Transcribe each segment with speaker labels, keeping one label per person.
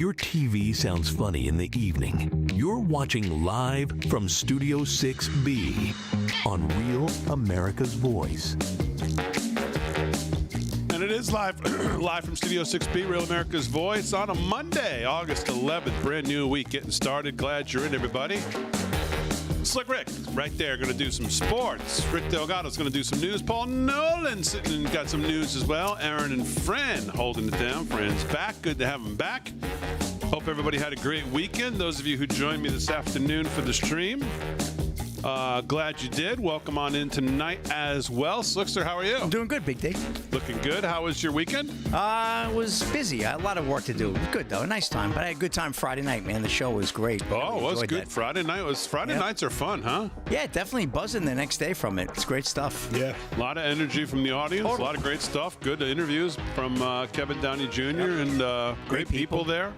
Speaker 1: your TV sounds funny in the evening, you're watching live from Studio 6B on Real America's Voice.
Speaker 2: And it is live from Studio 6B, Real America's Voice, on a Monday, August 11th. Brand new week getting started. Glad you're in, everybody. Slick Rick, right there, going to do some sports. Rick Delgado's going to do some news. Paul Nolan sitting and got some news as well. Aaron and Fran holding it down. Fran's back. Good to have him back. Hope everybody had a great weekend. Those of you who joined me this afternoon for the stream, glad you did. Welcome on in tonight as well. Slickster, how are you?
Speaker 3: I'm doing good, Big D.
Speaker 2: Looking good. How was your weekend?
Speaker 3: It was busy. I had a lot of work to do. Good, though. A nice time. But I had a good time Friday night, man. The show was great.
Speaker 2: Oh, it was good.
Speaker 3: That.
Speaker 2: Friday nights are fun, huh?
Speaker 3: Yeah, definitely buzzing the next day from it. It's great stuff.
Speaker 2: Yeah. A lot of energy from the audience.
Speaker 3: Totally.
Speaker 2: A lot of great stuff. Good interviews from Kevin Downey Jr. and great people there.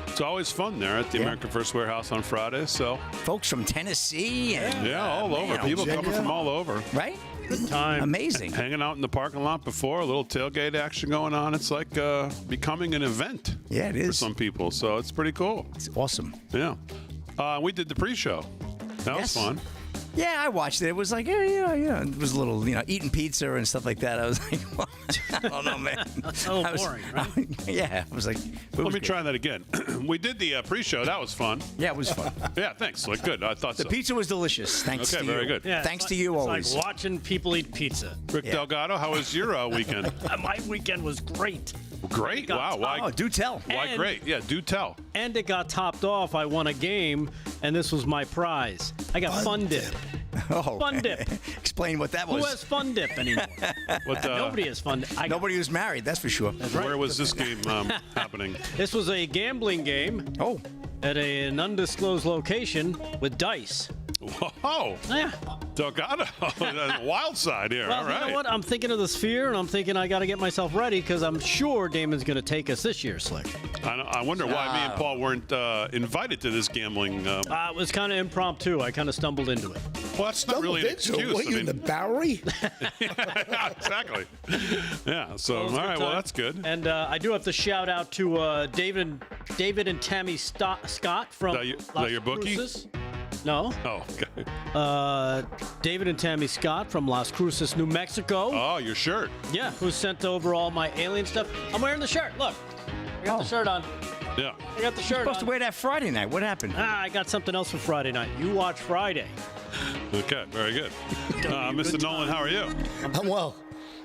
Speaker 2: It's always fun there at the American First Warehouse on Friday. So
Speaker 3: folks from Tennessee and
Speaker 2: all over. People coming from all over.
Speaker 3: Right?
Speaker 4: Good time.
Speaker 3: Amazing.
Speaker 2: Hanging out in the parking lot before, a little tailgate action going on. It's like becoming an event.
Speaker 3: Yeah, it is.
Speaker 2: For some people. So it's pretty cool.
Speaker 3: It's awesome.
Speaker 2: Yeah. We did the pre-show. That was fun.
Speaker 3: Yeah, I watched it. It was like, yeah. It was a little, eating pizza and stuff like that. I was like, well, I don't know, man.
Speaker 4: A little boring, right?
Speaker 3: Yeah. I was like,
Speaker 2: let me try that again. We did the pre-show. That was fun.
Speaker 3: Yeah, it was fun.
Speaker 2: Yeah, thanks. Like, good. I thought
Speaker 3: the pizza was delicious. Thanks to you.
Speaker 2: Okay, very good.
Speaker 4: Yeah,
Speaker 3: thanks to you always.
Speaker 4: It's like watching people eat pizza.
Speaker 2: Rick Delgado, how was your weekend?
Speaker 4: My weekend was great.
Speaker 2: Great. Wow. Why?
Speaker 3: Oh, do tell.
Speaker 2: Why great? Yeah, do tell.
Speaker 4: And it got topped off. I won a game, and this was my prize. I got Fun Dip.
Speaker 3: Oh,
Speaker 4: Fun Dip.
Speaker 3: Explain what that was.
Speaker 4: Who has Fun Dip anymore? Nobody has Fun Dip.
Speaker 3: Nobody who's married, that's for sure.
Speaker 4: That's right.
Speaker 2: Where was this game happening?
Speaker 4: This was a gambling game.
Speaker 3: Oh.
Speaker 4: At an undisclosed location with dice.
Speaker 2: Whoa.
Speaker 4: Yeah.
Speaker 2: Delgado. Wild side here.
Speaker 4: Well,
Speaker 2: All right.
Speaker 4: you know what? I'm thinking of the Sphere, and I'm thinking I got to get myself ready because I'm sure Damon's going to take us this year, Slick.
Speaker 2: I wonder why me and Paul weren't invited to this gambling.
Speaker 4: It was kind of impromptu. I kind of stumbled into it.
Speaker 2: Well, that's not really an excuse.
Speaker 5: What, you in the Bowery?
Speaker 2: Yeah, exactly. Yeah. So, all right. Well, that's good.
Speaker 4: And I do have to shout out to David and Tammy Scott from
Speaker 2: that your bookie?
Speaker 4: Cruces. No.
Speaker 2: Oh, okay.
Speaker 4: David and Tammy Scott from Las Cruces, New Mexico.
Speaker 2: Oh, your shirt.
Speaker 4: Yeah, who sent over all my alien stuff. I'm wearing the shirt. Look. I got the shirt on.
Speaker 2: Yeah.
Speaker 4: I got the shirt
Speaker 3: You're supposed to wear that Friday night. What happened?
Speaker 4: I got something else for Friday night. You watch Friday.
Speaker 2: Okay, very good. Mr. Nolan, how are you?
Speaker 5: I'm well.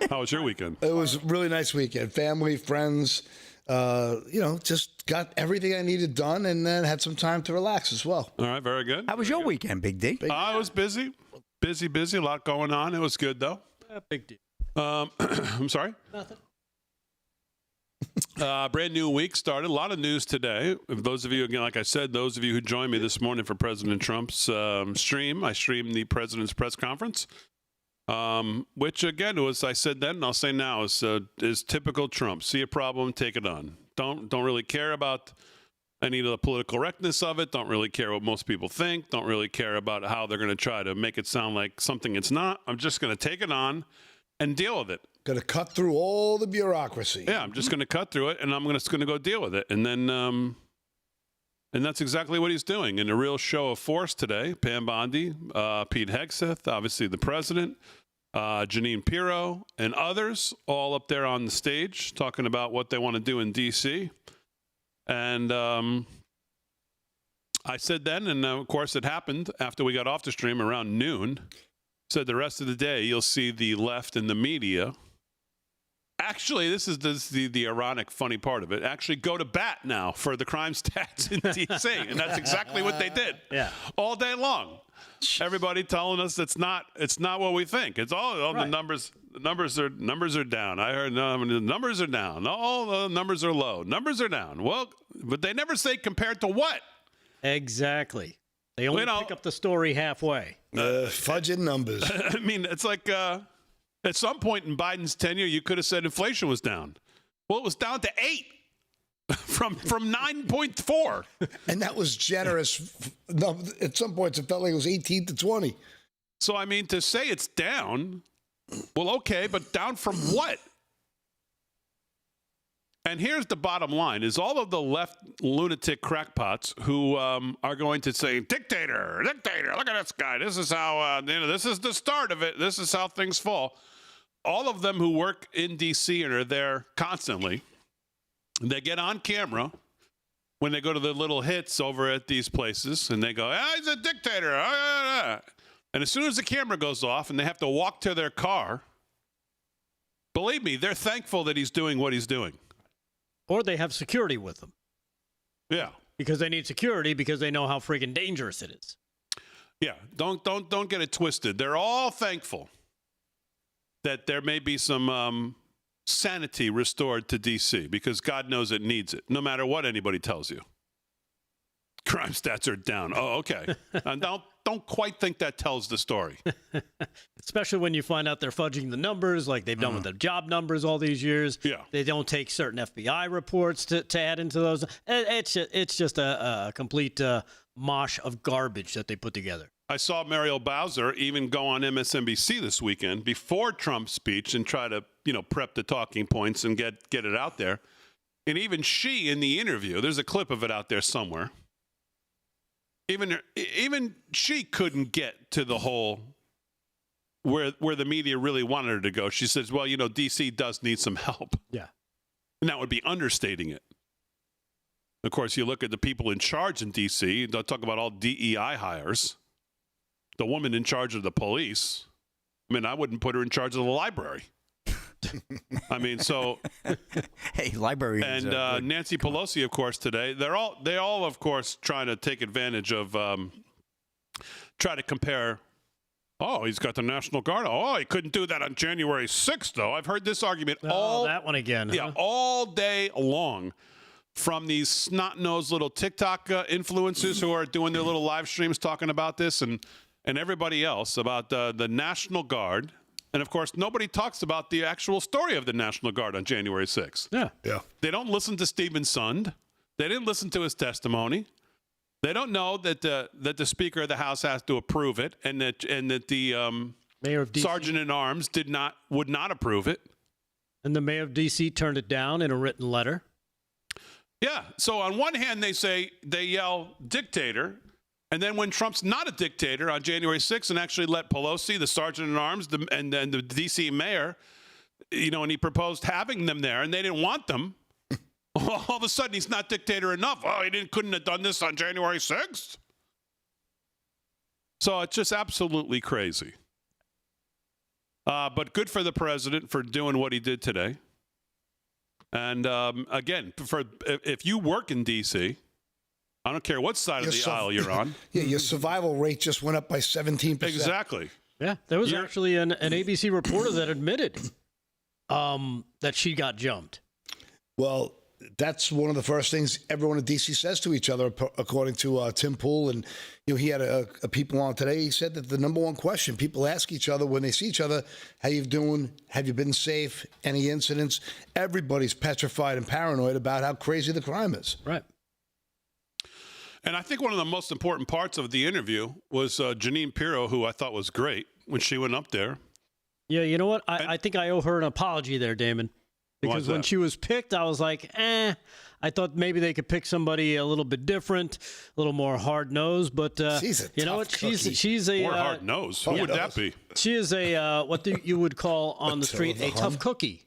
Speaker 2: How was your weekend?
Speaker 5: It was a really nice weekend. Family, friends, just got everything I needed done and then had some time to relax as well.
Speaker 2: All right, very good.
Speaker 3: How was your weekend, Big D?
Speaker 2: I was busy. Busy. A lot going on. It was good, though.
Speaker 4: Big deal.
Speaker 2: I'm sorry?
Speaker 4: Nothing.
Speaker 2: Brand new week started. A lot of news today. If those of you, again, like I said, those of you who joined me this morning for President Trump's stream, I streamed the president's press conference, which, again, was, I said then and I'll say now, is typical Trump. See a problem, take it on. Don't really care about any of the political correctness of it. Don't really care what most people think. Don't really care about how they're going to try to make it sound like something it's not. I'm just going to take it on and deal with it.
Speaker 5: Going to cut through all the bureaucracy.
Speaker 2: Yeah, I'm just going to cut through it, and I'm just going to go deal with it. And then, and that's exactly what he's doing. In a real show of force today, Pam Bondi, Pete Hegseth, obviously the president, Janine Pirro, and others all up there on the stage talking about what they want to do in D.C. And I said then, and of course it happened after we got off the stream around noon, said the rest of the day you'll see the left and the media. Actually, this is the ironic, funny part of it. Actually, go to bat now for the crime stats in D.C., and that's exactly what they did.
Speaker 4: Yeah,
Speaker 2: all day long. Everybody telling us it's not what we think. It's all right. The numbers are down. I heard the numbers are down. All the numbers are low. Numbers are down. Well, but they never say compared to what.
Speaker 4: Exactly. They only pick up the story halfway.
Speaker 5: Fudging numbers.
Speaker 2: I mean, it's like. At some point in Biden's tenure, you could have said inflation was down. Well, it was down to 8 from 9.4.
Speaker 5: And that was generous. No, at some points, it felt like it was 18 to 20.
Speaker 2: So, I mean, to say it's down, well, okay, but down from what? And here's the bottom line, is all of the left lunatic crackpots who are going to say, dictator, look at this guy. This is how, this is the start of it. This is how things fall. All of them who work in D.C. and are there constantly, they get on camera when they go to the little hits over at these places, and they go, he's a dictator. And as soon as the camera goes off and they have to walk to their car, believe me, they're thankful that he's doing what he's doing.
Speaker 4: Or they have security with them.
Speaker 2: Yeah.
Speaker 4: Because they need security because they know how freaking dangerous it is.
Speaker 2: Yeah. Don't get it twisted. They're all thankful that there may be some sanity restored to D.C. because God knows it needs it, no matter what anybody tells you. Crime stats are down. Oh, okay. Don't quite think that tells the story.
Speaker 4: Especially when you find out they're fudging the numbers like they've done with the job numbers all these years.
Speaker 2: Yeah.
Speaker 4: They don't take certain FBI reports to add into those. It's just a complete mosh of garbage that they put together.
Speaker 2: I saw Muriel Bowser even go on MSNBC this weekend before Trump's speech and try to, prep the talking points and get it out there. And even she in the interview, there's a clip of it out there somewhere. Even she couldn't get to the whole where the media really wanted her to go. She says, well, D.C. does need some help.
Speaker 4: Yeah.
Speaker 2: And that would be understating it. Of course, you look at the people in charge in D.C., they'll talk about all DEI hires. The woman in charge of the police, I wouldn't put her in charge of the library.
Speaker 3: Hey, library.
Speaker 2: And Nancy Pelosi, of course, today, they all, of course, trying to take advantage of, try to compare. Oh, he's got the National Guard. Oh, he couldn't do that on January 6th, though. I've heard this argument
Speaker 4: that one again.
Speaker 2: Yeah, all day long from these snot-nosed little TikTok influencers who are doing their little live streams talking about this and everybody else about the National Guard. And, of course, nobody talks about the actual story of the National Guard on January 6th.
Speaker 4: Yeah.
Speaker 2: They don't listen to Stephen Sund. They didn't listen to his testimony. They don't know that the Speaker of the House has to approve it and that the
Speaker 4: Mayor of DC.
Speaker 2: Sergeant-at-Arms would not approve it.
Speaker 4: And the mayor of D.C. turned it down in a written letter.
Speaker 2: Yeah. So on one hand, they yell dictator. And then when Trump's not a dictator on January 6th and actually let Pelosi, the sergeant-at-arms, and then the D.C. mayor, and he proposed having them there, and they didn't want them, all of a sudden he's not dictator enough. Oh, he couldn't have done this on January 6th? So it's just absolutely crazy. But good for the president for doing what he did today. And, again, if you work in D.C., I don't care what side of the aisle you're on.
Speaker 5: Yeah, your survival rate just went up by 17%.
Speaker 2: Exactly.
Speaker 4: Yeah, there was actually an ABC reporter that admitted that she got jumped.
Speaker 5: Well, that's one of the first things everyone in D.C. says to each other, according to Tim Pool. And he had a people on today. He said that the number one question people ask each other when they see each other, how you doing? Have you been safe? Any incidents? Everybody's petrified and paranoid about how crazy the crime is.
Speaker 4: Right.
Speaker 2: And I think one of the most important parts of the interview was Janine Pirro, who I thought was great when she went up there.
Speaker 4: Yeah, you know what? I think I owe her an apology there, Damon. Because when she was picked, I was like, I thought maybe they could pick somebody a little bit different, a little more hard-nosed. But you know what? She's a
Speaker 2: more hard-nosed. Who would that be?
Speaker 4: She is a what you would call on the street a tough cookie.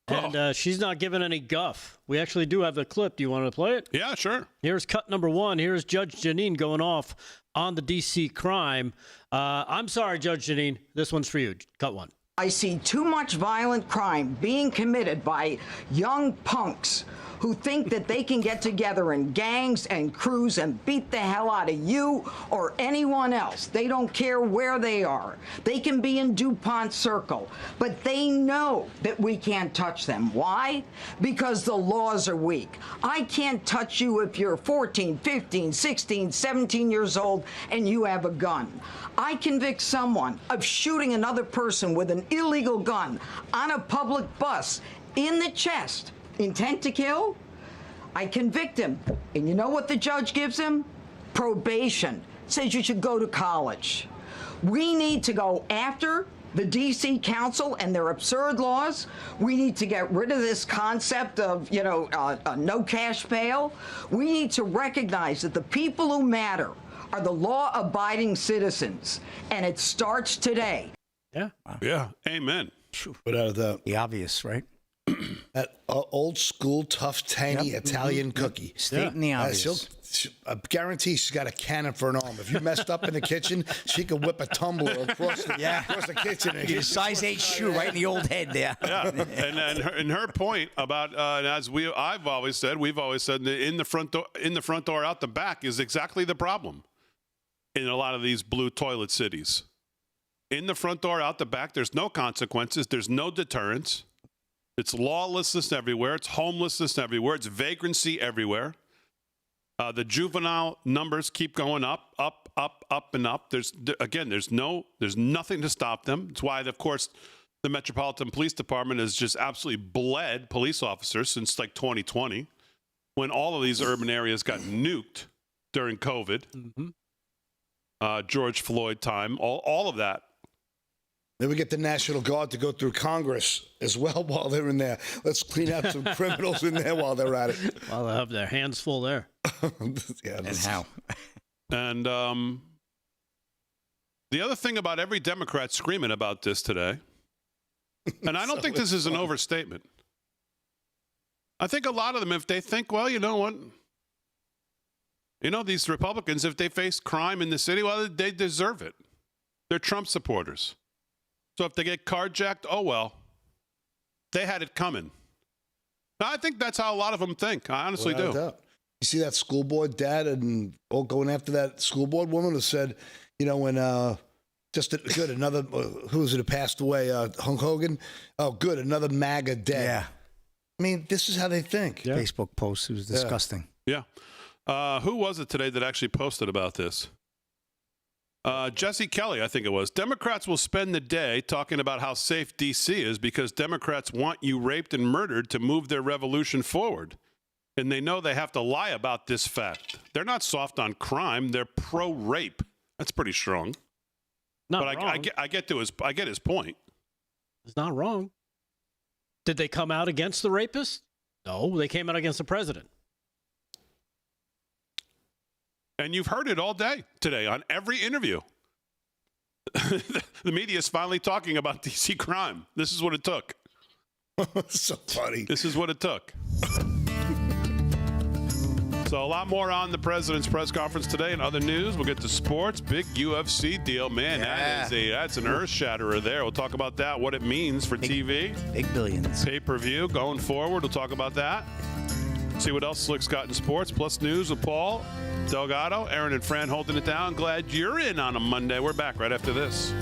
Speaker 4: And she's not giving any guff. We actually do have the clip. Do you want to play it?
Speaker 2: Yeah, sure.
Speaker 4: Here's cut number one. Here's Judge Janine going off on the D.C. crime. I'm sorry, Judge Janine. This one's for you. Cut one.
Speaker 6: I see too much violent crime being committed by young punks who think that they can get together in gangs and crews and beat the hell out of you or anyone else. They don't care where they are. They can be in DuPont Circle, but they know that we can't touch them. Why? Because the laws are weak. I can't touch you if you're 14, 15, 16, 17 years old and you have a gun. I convict someone of shooting another person with an illegal gun on a public bus in the chest. Intent to kill? I convict him. And you know what the judge gives him? Probation. Says you should go to college. We need to go after the D.C. Council and their absurd laws. We need to get rid of this concept of, no cash bail. We need to recognize that the people who matter are the law-abiding citizens, and it starts today.
Speaker 4: Yeah.
Speaker 2: Yeah. Amen.
Speaker 5: Without a doubt.
Speaker 3: The obvious, right?
Speaker 5: That old school, tough, tangy Italian cookie.
Speaker 3: Stating the obvious.
Speaker 5: I guarantee she's got a cannon for an arm. If you messed up in the kitchen, she could whip a tumbler across the kitchen.
Speaker 3: Get a size 8 shoe right in the old head there.
Speaker 2: Yeah, and her point about we've always said that in the front door, out the back is exactly the problem in a lot of these blue toilet cities. In the front door, out the back, there's no consequences. There's no deterrence. It's lawlessness everywhere. It's homelessness everywhere. It's vagrancy everywhere. The juvenile numbers keep going up, and up. There's nothing to stop them. It's why, of course, the Metropolitan Police Department has just absolutely bled police officers since like 2020, when all of these urban areas got nuked during COVID, George Floyd time, all of that.
Speaker 5: Then we get the National Guard to go through Congress as well while they're in there. Let's clean out some criminals in there while they're at it.
Speaker 4: Well, they'll have their hands full there.
Speaker 5: Yeah,
Speaker 3: And how?
Speaker 2: And the other thing about every Democrat screaming about this today, and I don't think this is an overstatement. I think a lot of them, if they think, well, you know what? These Republicans, if they face crime in the city, well, they deserve it. They're Trump supporters. So if they get carjacked, oh, well, they had it coming. I think that's how a lot of them think. I honestly do.
Speaker 5: You see that school board dad and all going after that school board woman who said, when another, who was it who passed away? Hulk Hogan? Oh, good, another MAGA dead.
Speaker 3: Yeah.
Speaker 5: I mean, this is how they think.
Speaker 3: Yeah. Facebook post. It was disgusting.
Speaker 2: Yeah. Who was it today that actually posted about this? Jesse Kelly, I think it was. Democrats will spend the day talking about how safe D.C. is because Democrats want you raped and murdered to move their revolution forward. And they know they have to lie about this fact. They're not soft on crime. They're pro-rape. That's pretty strong.
Speaker 4: Not wrong.
Speaker 2: I get his point.
Speaker 4: It's not wrong. Did they come out against the rapist? No, they came out against the president.
Speaker 2: And you've heard it all day today on every interview. The media is finally talking about D.C. crime. This is what it took.
Speaker 5: So funny.
Speaker 2: This is what it took. So a lot more on the president's press conference today and other news. We'll get to sports. Big UFC deal. Man, that's an earth shatterer there. We'll talk about that, what it means for TV.
Speaker 3: Big billions.
Speaker 2: Pay-per-view going forward. We'll talk about that. See what else Slick's got in sports, plus news with Paul Delgado, Aaron and Fran holding it down. Glad you're in on a Monday. We're back right after this.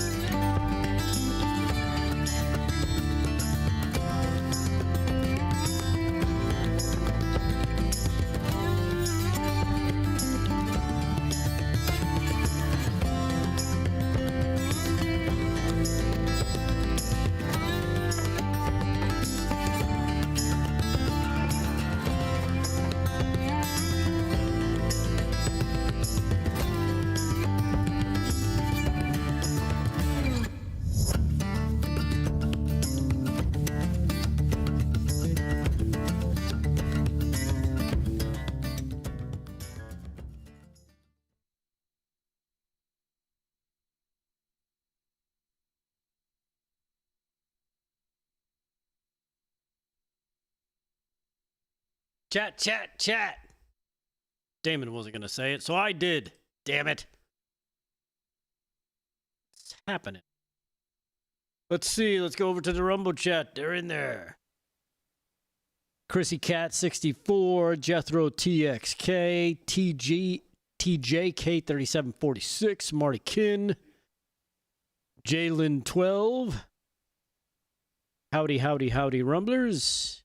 Speaker 4: Chat. Damon wasn't going to say it, so I did. Damn it. What's happening? Let's see. Let's go over to the Rumble chat. They're in there. Chrissy Cat 64, Jethro TXK, TJK 3746, Marty Kin, Jalen 12. Howdy, Rumblers.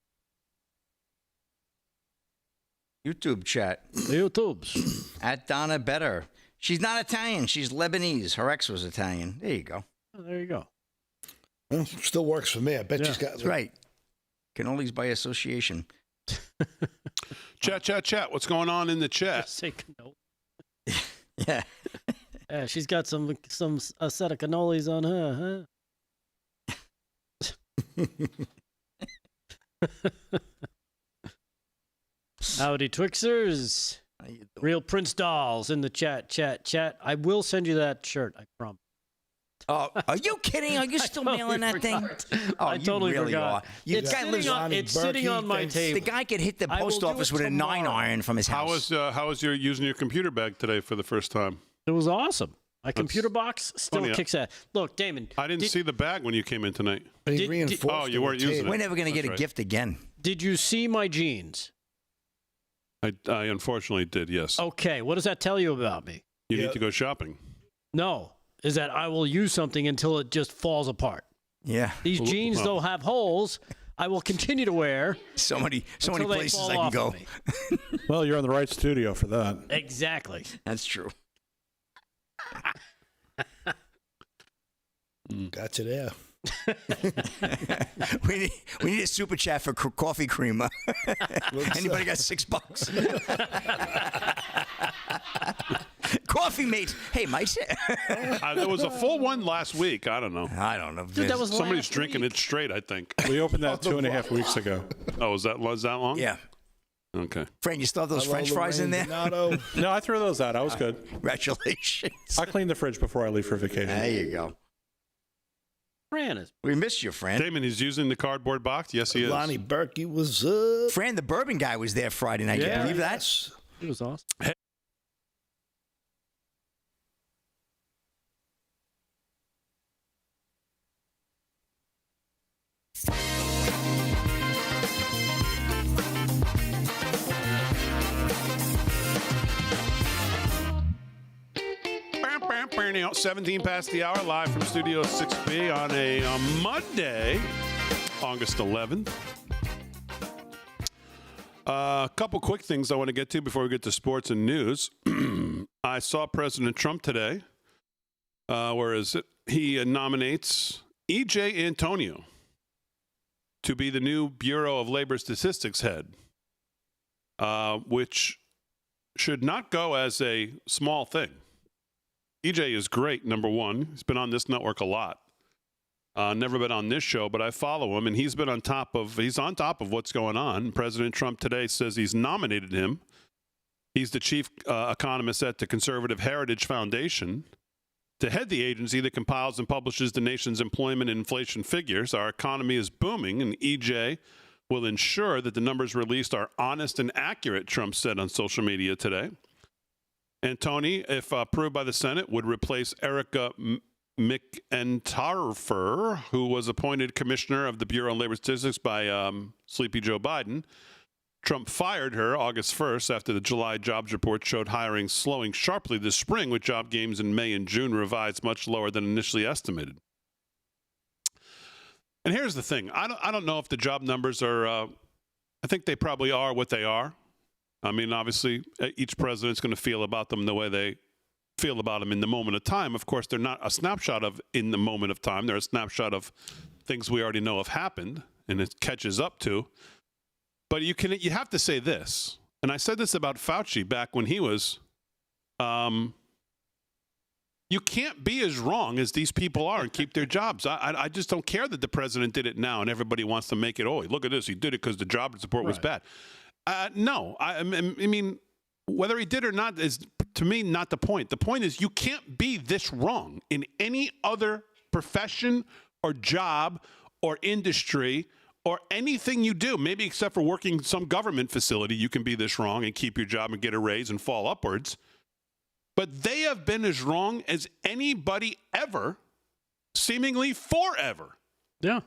Speaker 3: YouTube chat.
Speaker 4: YouTubes.
Speaker 3: At Donna Better. She's not Italian. She's Lebanese. Her ex was Italian. There you go.
Speaker 4: Oh, there you go.
Speaker 5: Well, still works for me. I bet she's got.
Speaker 3: That's right. Cannolis by association.
Speaker 2: Chat. What's going on in the chat?
Speaker 4: Just say cannoli.
Speaker 3: Yeah.
Speaker 4: Yeah, she's got a set of cannolis on her, huh? Howdy, Twixers. Real Prince Dolls in the chat. I will send you that shirt, I promise.
Speaker 3: Oh, are you kidding? Are you still mailing that thing? Oh,
Speaker 4: I totally forgot. It's sitting on my table.
Speaker 3: The guy could hit the post office with a 9-iron from his house.
Speaker 2: How was your using your computer bag today for the first time?
Speaker 4: It was awesome. My computer box still kicks ass. Look, Damon.
Speaker 2: I didn't see the bag when you came in tonight.
Speaker 5: But he reinforced
Speaker 2: you weren't using it.
Speaker 3: We're never going to get a gift again.
Speaker 4: Did you see my jeans?
Speaker 2: I unfortunately did, yes.
Speaker 4: Okay, what does that tell you about me?
Speaker 2: You need to go shopping.
Speaker 4: No, is that I will use something until it just falls apart.
Speaker 3: Yeah.
Speaker 4: These jeans, though, have holes. I will continue to wear.
Speaker 3: So many places I can go.
Speaker 7: Well, you're in the right studio for that.
Speaker 4: Exactly.
Speaker 3: That's true.
Speaker 5: Got you there.
Speaker 3: we need a super chat for coffee creamer. Anybody got $6? Coffee mate. Hey, Mike.
Speaker 2: There was a full one last week. I don't know.
Speaker 4: Dude, that was
Speaker 2: somebody's drinking it straight, I think.
Speaker 7: We opened that 2.5 weeks ago.
Speaker 2: Oh, was that long?
Speaker 3: Yeah.
Speaker 2: Okay.
Speaker 3: Fran, you still have those French fries in there?
Speaker 7: No, I threw those out. I was good.
Speaker 3: Congratulations.
Speaker 7: I cleaned the fridge before I leave for vacation.
Speaker 3: There you go.
Speaker 4: Fran is.
Speaker 3: We missed you, Fran.
Speaker 2: Damon, he's using the cardboard box? Yes, he is.
Speaker 5: Lonnie Berkey was up.
Speaker 3: Fran, the bourbon guy, was there Friday night. Can you believe that?
Speaker 4: It was awesome.
Speaker 2: Bam, 17 past the hour, live from Studio 6B on a Monday, August 11th. A couple quick things I want to get to before we get to sports and news. I saw President Trump today, he nominates E.J. Antonio to be the new Bureau of Labor Statistics head, which should not go as a small thing. EJ is great, number one. He's been on this network a lot. Never been on this show, but I follow him, and he's on top of what's going on. President Trump today says he's nominated him. He's the chief economist at the Conservative Heritage Foundation to head the agency that compiles and publishes the nation's employment and inflation figures. Our economy is booming, and EJ will ensure that the numbers released are honest and accurate, Trump said on social media today. And Tony, if approved by the Senate, would replace Erica McEntarfer, who was appointed commissioner of the Bureau of Labor Statistics by Sleepy Joe Biden. Trump fired her August 1st after the July jobs report showed hiring slowing sharply this spring, with job gains in May and June revised much lower than initially estimated. And here's the thing. I don't know if the job numbers are I think they probably are what they are. I mean, obviously, each president's going to feel about them the way they feel about them in the moment of time. Of course, they're not a snapshot of in the moment of time. They're a snapshot of things we already know have happened, and it catches up to. But you have to say this, and I said this about Fauci back when he was, you can't be as wrong as these people are and keep their jobs. I just don't care that the president did it now and everybody wants to make it, oh, look at this, he did it because the job report was bad. No, I mean, whether he did or not is, to me, not the point. The point is you can't be this wrong in any other profession or job or industry or anything you do, maybe except for working in some government facility, you can be this wrong and keep your job and get a raise and fall upwards. But they have been as wrong as anybody ever, seemingly forever.
Speaker 4: Yeah.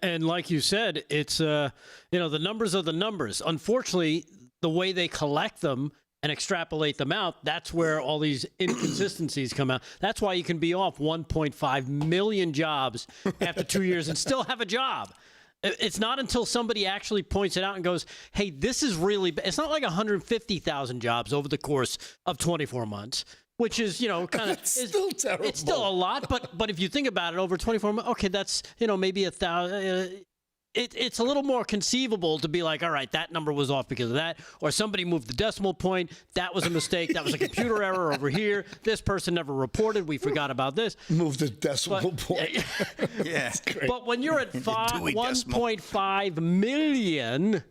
Speaker 4: And like you said, it's, the numbers are the numbers. Unfortunately, the way they collect them and extrapolate them out, that's where all these inconsistencies come out. That's why you can be off 1.5 million jobs after 2 years and still have a job. It's not until somebody actually points it out and goes, hey, this is really bad. It's not like 150,000 jobs over the course of 24 months. Which is, kind of
Speaker 5: still terrible.
Speaker 4: It's still a lot, but if you think about it, over 24 months, okay, that's maybe 1,000. it's a little more conceivable to be like, all right, that number was off because of that, or somebody moved the decimal point. That was a mistake. That was a computer error over here. This person never reported. We forgot about this.
Speaker 5: Moved the decimal point.
Speaker 3: Yeah.
Speaker 4: But when you're at 1.5 million,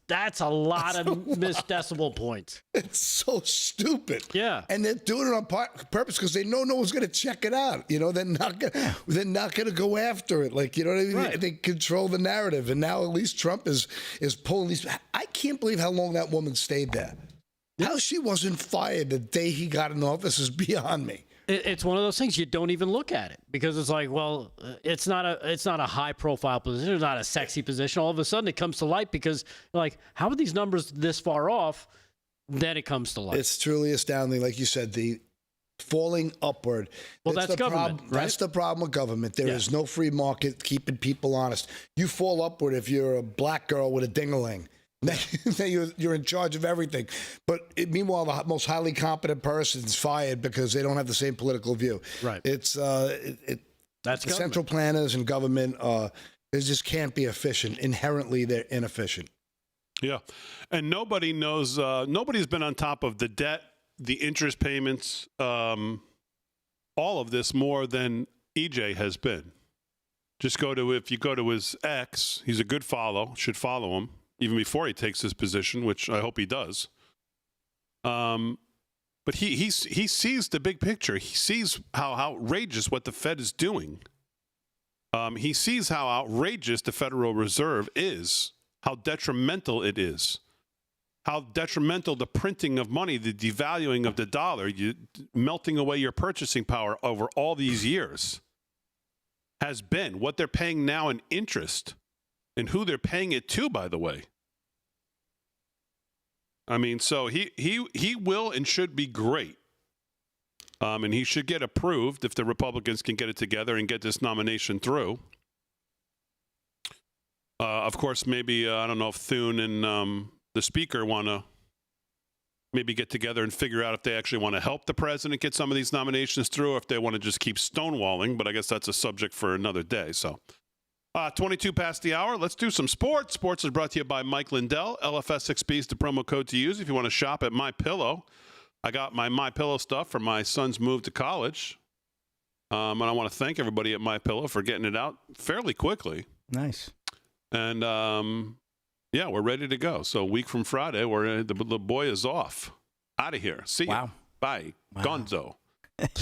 Speaker 4: that's a lot of missed decimal points.
Speaker 5: It's so stupid.
Speaker 4: Yeah.
Speaker 5: And they're doing it on purpose because they know no one's going to check it out. You know, they're not going to go after it. Like, you know what I mean?
Speaker 4: Right.
Speaker 5: They control the narrative. And now at least Trump is pulling these. I can't believe how long that woman stayed there. How she wasn't fired the day he got in office is beyond me.
Speaker 4: It's one of those things you don't even look at it because it's like, well, it's not a high profile position, it's not a sexy position. All of a sudden, it comes to light because like, how are these numbers this far off? Then it comes to light.
Speaker 5: It's truly astounding, like you said, the falling upward.
Speaker 4: Well, that's
Speaker 5: the
Speaker 4: government,
Speaker 5: problem.
Speaker 4: right?
Speaker 5: That's the problem with government. There is no free market keeping people honest. You fall upward if you're a black girl with a ding-a-ling. Then you're in charge of everything. But meanwhile, the most highly competent person is fired because they don't have the same political view.
Speaker 4: Right.
Speaker 5: It's
Speaker 4: that's
Speaker 5: the central planners and government. They just can't be efficient. Inherently, they're inefficient.
Speaker 2: Yeah. And nobody knows, nobody's been on top of the debt, the interest payments, all of this more than EJ has been. If you go to his ex, he's a good follow, should follow him. Even before he takes his position, which I hope he does. But he sees the big picture. He sees how outrageous what the Fed is doing. He sees how outrageous the Federal Reserve is, how detrimental it is, how detrimental the printing of money, the devaluing of the dollar, melting away your purchasing power over all these years has been, what they're paying now in interest. And who they're paying it to, by the way. I mean, so he will and should be great. And he should get approved if the Republicans can get it together and get this nomination through. Of course, maybe, I don't know if Thune and the Speaker want to maybe get together and figure out if they actually want to help the president get some of these nominations through, or if they want to just keep stonewalling. But I guess that's a subject for another day, so. 22 past the hour. Let's do some sports. Sports is brought to you by Mike Lindell. LFS6B is the promo code to use if you want to shop at MyPillow. I got my MyPillow stuff for my son's move to college. And I want to thank everybody at MyPillow for getting it out fairly quickly.
Speaker 3: Nice.
Speaker 2: And, yeah, we're ready to go. So a week from Friday, the boy is off. Out of here. See ya. Bye.
Speaker 3: Wow.
Speaker 2: Gonzo.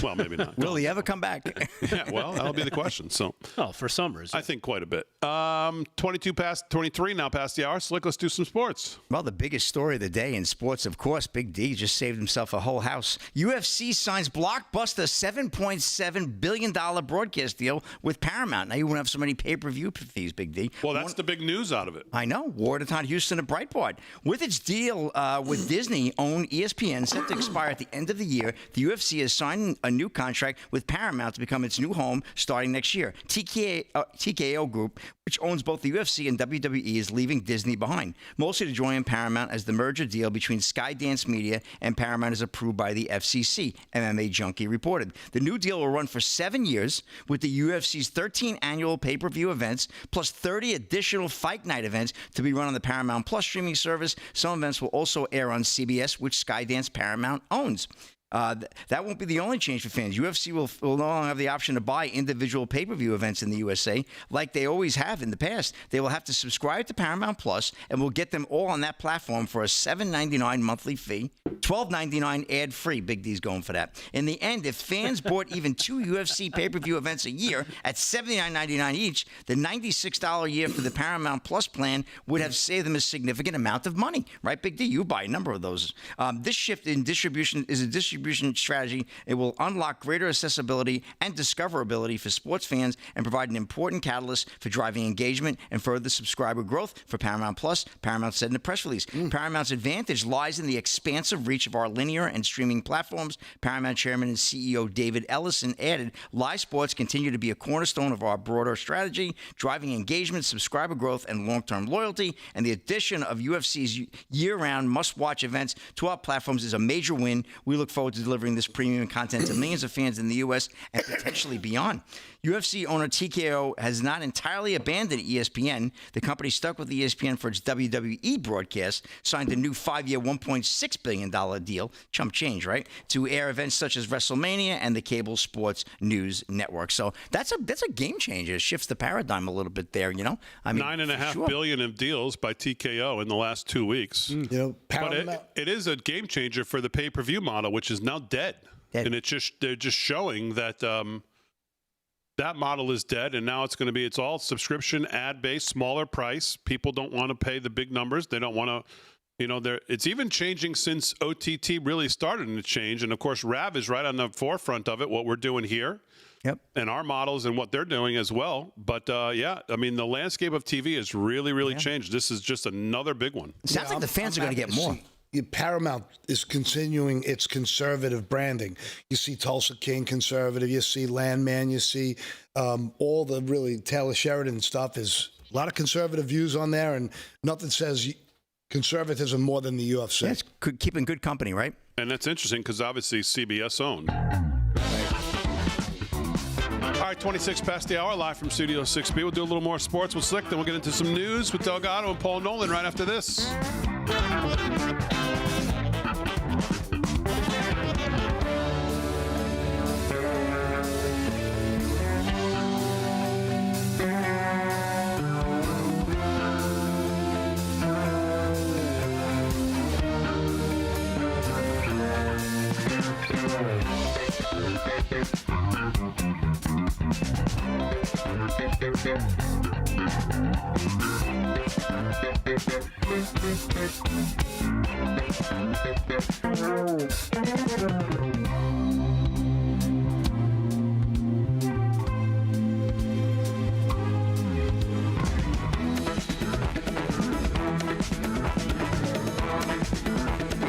Speaker 2: Well, maybe not.
Speaker 3: Will he ever come back?
Speaker 2: Yeah, well, that'll be the question. So,
Speaker 4: for Summers,
Speaker 2: I think quite a bit. 23 now past the hour. Slick, let's do some sports.
Speaker 3: Well, the biggest story of the day in sports, of course, Big D just saved himself a whole house. UFC signs blockbuster $7.7 billion broadcast deal with Paramount. Now you won't have so many pay-per-view fees, Big D.
Speaker 2: Well, that's the big news out of it.
Speaker 3: I know. Watertown, Houston, and Breitbart. With its deal with Disney-owned ESPN set to expire at the end of the year, the UFC has signed a new contract with Paramount to become its new home starting next year. TKO Group, which owns both the UFC and WWE, is leaving Disney behind, mostly to join Paramount as the merger deal between Skydance Media and Paramount is approved by the FCC, MMA Junkie reported. The new deal will run for 7 years with the UFC's 13 annual pay-per-view events plus 30 additional Fight Night events to be run on the Paramount Plus streaming service. Some events will also air on CBS, which Skydance Paramount owns. That won't be the only change for fans. UFC will no longer have the option to buy individual pay-per-view events in the USA like they always have in the past. They will have to subscribe to Paramount Plus and will get them all on that platform for a $7.99 monthly fee, $12.99 ad-free. Big D's going for that. In the end, if fans bought even 2 UFC pay-per-view events a year at $79.99 each, the $96 a year for the Paramount Plus plan would have saved them a significant amount of money. Right, Big D? You buy a number of those. This shift in distribution is a distribution strategy. It will unlock greater accessibility and discoverability for sports fans and provide an important catalyst for driving engagement and further subscriber growth for Paramount Plus. Paramount said in a press release. Paramount's advantage lies in the expansive reach of our linear and streaming platforms. Paramount Chairman and CEO David Ellison added, live sports continue to be a cornerstone of our broader strategy, driving engagement, subscriber growth, and long-term loyalty. And the addition of UFC's year-round must-watch events to our platforms is a major win. We look forward to delivering this premium content to millions of fans in the U.S. and potentially beyond. UFC owner TKO has not entirely abandoned ESPN. The company stuck with ESPN for its WWE broadcast, signed a new 5-year, $1.6 billion deal, chump change, right, to air events such as WrestleMania and the cable sports news network. So that's a game changer. It shifts the paradigm a little bit there, you know? I mean,
Speaker 2: $9.5 billion in deals by TKO in the last 2 weeks.
Speaker 5: You know,
Speaker 2: But it is a game changer for the pay-per-view model, which is now dead. And they're just showing that that model is dead, and now it's all subscription, ad-based, smaller price. People don't want to pay the big numbers. They don't want to, it's even changing since OTT really started to change. And of course, Rav is right on the forefront of it, what we're doing here.
Speaker 3: Yep.
Speaker 2: And our models and what they're doing as well. But I mean, the landscape of TV has really, really changed. This is just another big one.
Speaker 3: It sounds like the fans are going to get more.
Speaker 5: Paramount is continuing its conservative branding. You see Tulsa King conservative, you see Landman, you see all the really Taylor Sheridan stuff. Is a lot of conservative views on there, and nothing says conservatism more than the UFC.
Speaker 3: Yeah, it's keeping good company, right?
Speaker 2: And that's interesting because obviously CBS owned. All right, 26 past the hour, live from Studio 6B. We'll do a little more sports with Slick, then we'll get into some news with Delgado and Paul Nolan right after this.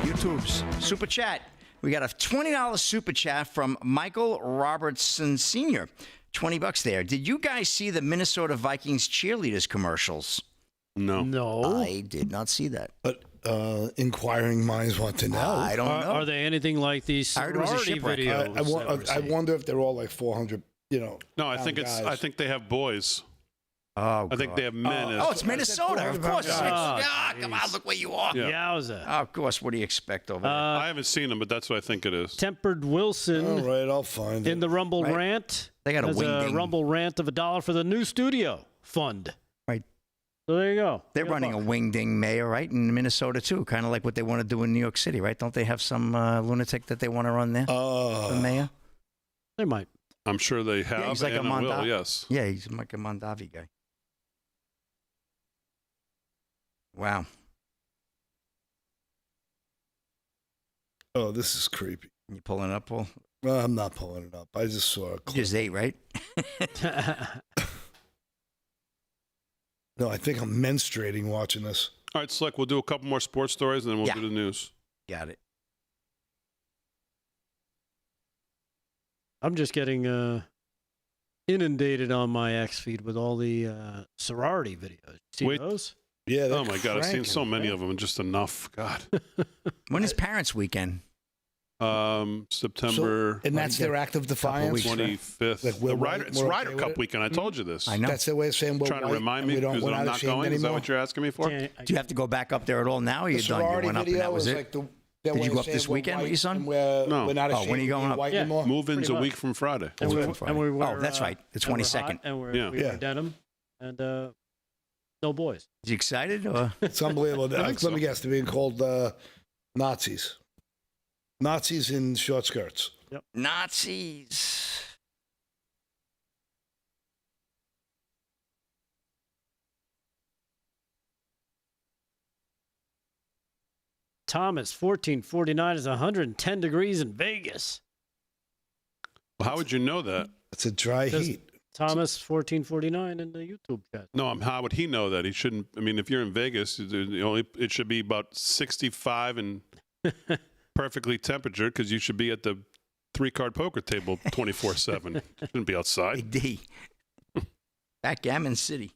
Speaker 3: YouTube's Super Chat. We got a $20 Super Chat from Michael Robertson Sr. $20 there. Did you guys see the Minnesota Vikings cheerleaders commercials?
Speaker 2: No.
Speaker 3: I did not see that.
Speaker 5: But inquiring minds want to know.
Speaker 3: I don't know.
Speaker 4: Are they anything like these
Speaker 3: I heard it was a
Speaker 4: sorority
Speaker 3: shipwreck.
Speaker 4: videos?
Speaker 5: I wonder if they're all like 400,
Speaker 2: No, I think
Speaker 5: guys.
Speaker 2: I think they have boys.
Speaker 3: Oh,
Speaker 2: I think they have men.
Speaker 3: Oh, it's Minnesota. Of course.
Speaker 4: Oh,
Speaker 3: Come on, look where you are.
Speaker 2: Yeah.
Speaker 4: Yowza.
Speaker 3: Oh, of course. What do you expect over there?
Speaker 2: I haven't seen them, but that's what I think it is.
Speaker 4: Tempered Wilson
Speaker 5: All right, I'll find it.
Speaker 4: in the Rumble rant.
Speaker 3: They got a
Speaker 4: Has
Speaker 3: wing-ding.
Speaker 4: Rumble rant of $1 for the new studio fund.
Speaker 3: Right.
Speaker 4: So there you go.
Speaker 3: They're running a wing-ding mayor, right, in Minnesota, too, kind of like what they want to do in New York City, right? Don't they have some lunatic that they want to run there, the mayor?
Speaker 4: They might.
Speaker 2: I'm sure they have.
Speaker 3: Yeah, he's like
Speaker 2: and
Speaker 3: a
Speaker 2: will, yes.
Speaker 3: Yeah, he's like a Mondavi guy. Wow.
Speaker 5: Oh, this is creepy.
Speaker 3: You pulling it up, Paul?
Speaker 5: I'm not pulling it up. I just saw a
Speaker 3: You
Speaker 5: clip.
Speaker 3: just ate, right?
Speaker 5: No, I think I'm menstruating watching this.
Speaker 2: All right, Slick, we'll do a couple more sports stories, and then we'll
Speaker 3: Yeah.
Speaker 2: do the news.
Speaker 3: Got it.
Speaker 4: I'm just getting inundated on my X feed with all the sorority videos. See
Speaker 2: Wait.
Speaker 4: those?
Speaker 5: Yeah.
Speaker 2: Oh, my God. I've seen so many of them, and just enough. God.
Speaker 3: When is Parents' Weekend?
Speaker 2: September
Speaker 5: And that's their act of defiance.
Speaker 3: weeks, right?
Speaker 2: 25th.
Speaker 5: Like, we're
Speaker 2: It's
Speaker 5: okay
Speaker 2: Ryder
Speaker 5: with
Speaker 2: Cup
Speaker 5: it?
Speaker 2: weekend. I told you this.
Speaker 3: I know.
Speaker 5: That's their way of saying we're
Speaker 2: Trying to
Speaker 5: white
Speaker 2: remind
Speaker 5: and
Speaker 2: me
Speaker 5: we don't,
Speaker 2: because
Speaker 5: we're
Speaker 2: I'm not
Speaker 5: ashamed
Speaker 2: going. Is that
Speaker 5: anymore.
Speaker 2: what you're asking me for?
Speaker 4: Can't-
Speaker 3: Do you have to go back up there at all now? Or
Speaker 5: The
Speaker 3: you're done? You
Speaker 5: sorority
Speaker 3: went up and
Speaker 5: video
Speaker 3: that was
Speaker 5: is
Speaker 3: it?
Speaker 5: like their
Speaker 3: Did you
Speaker 5: way
Speaker 3: go
Speaker 5: of
Speaker 3: up
Speaker 5: saying
Speaker 3: this
Speaker 5: we're
Speaker 3: weekend with
Speaker 5: white
Speaker 3: your son?
Speaker 5: and We're
Speaker 2: No.
Speaker 5: not
Speaker 3: Oh,
Speaker 5: ashamed
Speaker 3: when are you
Speaker 5: to
Speaker 3: going
Speaker 5: be
Speaker 3: up?
Speaker 5: white
Speaker 4: Yeah.
Speaker 5: anymore.
Speaker 2: Move-in's
Speaker 4: Pretty
Speaker 2: a
Speaker 4: much.
Speaker 2: week from Friday.
Speaker 4: And we,
Speaker 3: Friday.
Speaker 4: and we wear,
Speaker 3: Oh, that's right. The
Speaker 4: and we're
Speaker 3: 22nd.
Speaker 4: hot, and we're,
Speaker 2: Yeah.
Speaker 4: we wear
Speaker 5: Yeah.
Speaker 4: denim and no boys.
Speaker 3: You excited? Or?
Speaker 5: It's unbelievable.
Speaker 2: think
Speaker 5: Let me guess. They're being called Nazis. Nazis in short skirts.
Speaker 3: Nazis.
Speaker 4: Thomas, 1449 is 110 degrees in Vegas.
Speaker 2: Well, how would you know that?
Speaker 5: It's a dry
Speaker 4: Does-
Speaker 5: heat.
Speaker 4: Thomas, 1449 in the YouTube chat.
Speaker 2: No, how would he know that? He shouldn't. I mean, if you're in Vegas, it should be about 65 and perfectly temperature because you should be at the 3-card poker table 24/7. Shouldn't be outside.
Speaker 3: Big D. Backgammon City.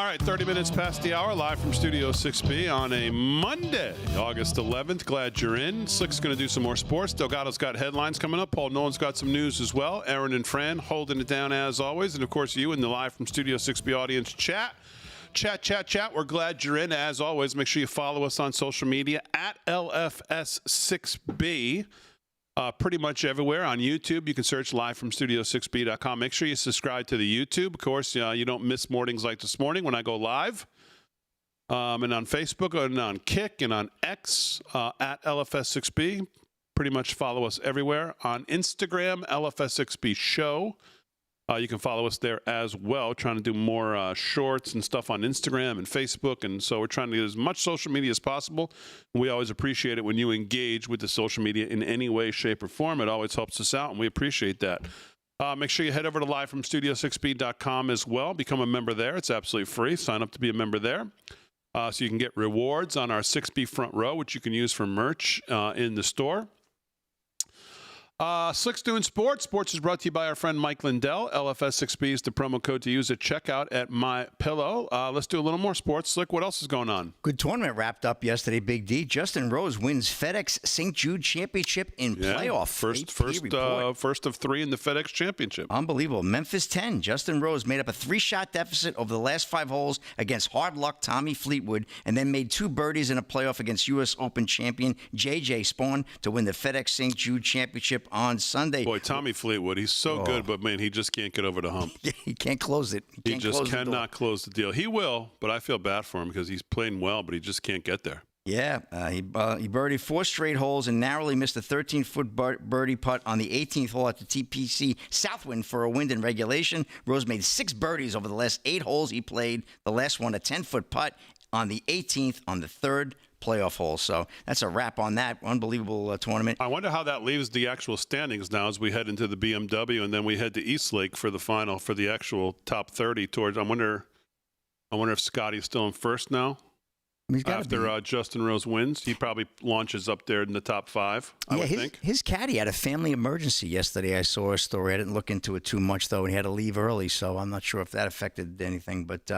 Speaker 2: All right, 30 minutes past the hour, live from Studio 6B on a Monday, August 11th. Glad you're in. Slick's going to do some more sports. Delgado's got headlines coming up. Paul Nolan's got some news as well. Aaron and Fran holding it down as always. And, of course, you in the live from Studio 6B audience chat. Chat. We're glad you're in. As always, make sure you follow us on social media at LFS6B. Pretty much everywhere. On YouTube, you can search live from studio6b.com. Make sure you subscribe to the YouTube. Of course, you don't miss mornings like this morning when I go live. And on Facebook and on Kick and on X at LFS6B. Pretty much follow us everywhere. On Instagram, LFS6B Show. You can follow us there as well, trying to do more shorts and stuff on Instagram and Facebook. And so we're trying to get as much social media as possible. We always appreciate it when you engage with the social media in any way, shape, or form. It always helps us out, and we appreciate that. Make sure you head over to livefromstudio6b.com as well. Become a member there. It's absolutely free. Sign up to be a member there. So you can get rewards on our 6B front row, which you can use for merch in the store. Slick's doing sports. Sports is brought to you by our friend Mike Lindell. LFS6B is the promo code to use at checkout at MyPillow. Let's do a little more sports. Slick, what else is going on?
Speaker 3: Good tournament wrapped up yesterday, Big D. Justin Rose wins FedEx St. Jude Championship in playoff.
Speaker 2: First of three in the FedEx Championship.
Speaker 3: Unbelievable. Memphis 10. Justin Rose made up a 3-shot deficit over the last 5 holes against hard luck Tommy Fleetwood, and then made 2 birdies in a playoff against U.S. Open champion J.J. Spawn to win the FedEx St. Jude Championship on Sunday.
Speaker 2: Boy, Tommy Fleetwood, he's so good, but, man, he just can't get over the hump.
Speaker 3: He can't close it.
Speaker 2: He just cannot close the deal. He will, but I feel bad for him because he's playing well, but he just can't get there.
Speaker 3: Yeah, he birdied 4 straight holes and narrowly missed a 13-foot birdie putt on the 18th hole at the TPC Southwind for a wind in regulation. Rose made 6 birdies over the last 8 holes he played, the last one a 10-foot putt on the 18th on the 3rd playoff hole. So that's a wrap on that unbelievable tournament.
Speaker 2: I wonder how that leaves the actual standings now as we head into the BMW and then we head to Eastlake for the final for the actual top 30 towards. I wonder if Scotty's still in first now. After Justin Rose wins, he probably launches up there in the top 5, I would think. His caddy had a family emergency yesterday. I saw a story. I didn't look into it too much, though, and he had to leave early, so I'm not sure if that affected anything. But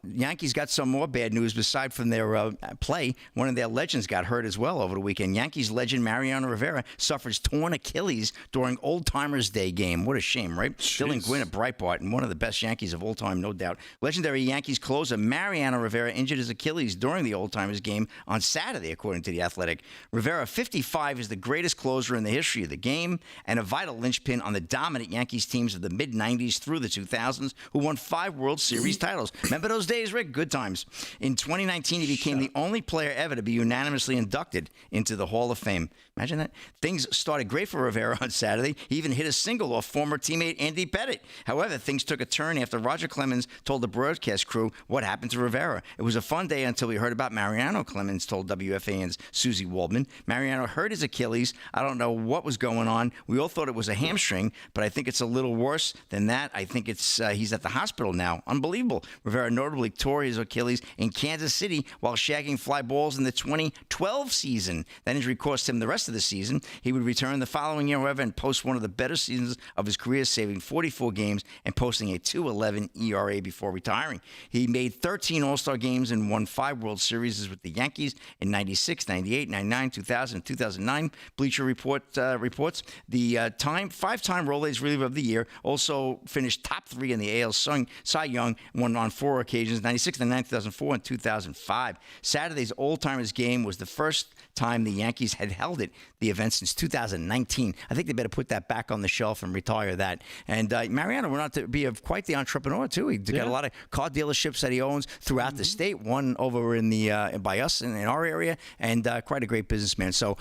Speaker 2: Yankees got some more bad news. Aside from their play, one of their legends got hurt as well over the weekend. Yankees legend Mariano Rivera suffers torn Achilles during Old Timers Day game. What a shame, right? Jeez. Dylan Gwynn at Breitbart, and one of the best Yankees of all time, no doubt. Legendary Yankees closer Mariano Rivera injured his Achilles during the Old Timers game on Saturday, according to The Athletic. Rivera, 55, is the greatest closer in the history of the game and a vital linchpin on the dominant Yankees teams of the mid-'90s through the 2000s, who won 5 World Series titles. Remember those days, Rick? Good times. In 2019, he became the only player ever to be unanimously inducted into the Hall of Fame. Imagine that. Things started great for Rivera on Saturday. He even hit a single off former teammate Andy Pettitte. However, things took a turn after Roger Clemens told the broadcast crew what happened to Rivera. It was a fun day until we heard about Mariano, Clemens told WFAN's Susie Waldman. Mariano hurt his Achilles. I don't know what was going on. We all thought it was a hamstring, but I think it's a little worse than that. I think it's he's at the hospital now. Unbelievable. Rivera notably tore his Achilles in Kansas City while shagging fly balls in the 2012 season. That injury cost him the rest of the season. He would return the following year, however, and post one of the better seasons of his career, saving 44 games and posting a 2.11 ERA before retiring. He made 13 All-Star games and won 5 World Series with the Yankees in 96, 98, 99, 2000, and 2009. Bleacher Report reports the 5-time Rolaids reliever of the year, also finished top 3 in the AL Cy Young, won on 4 occasions, 96, 99, 2004, and 2005. Saturday's Old Timers game was the first time the Yankees had held the event since 2019. I think they better put that back on the shelf and retire that. And Mariano went on to be quite the entrepreneur, too. He got a lot of car dealerships that he owns throughout the state, one over in the by us in our area, and quite a great businessman. So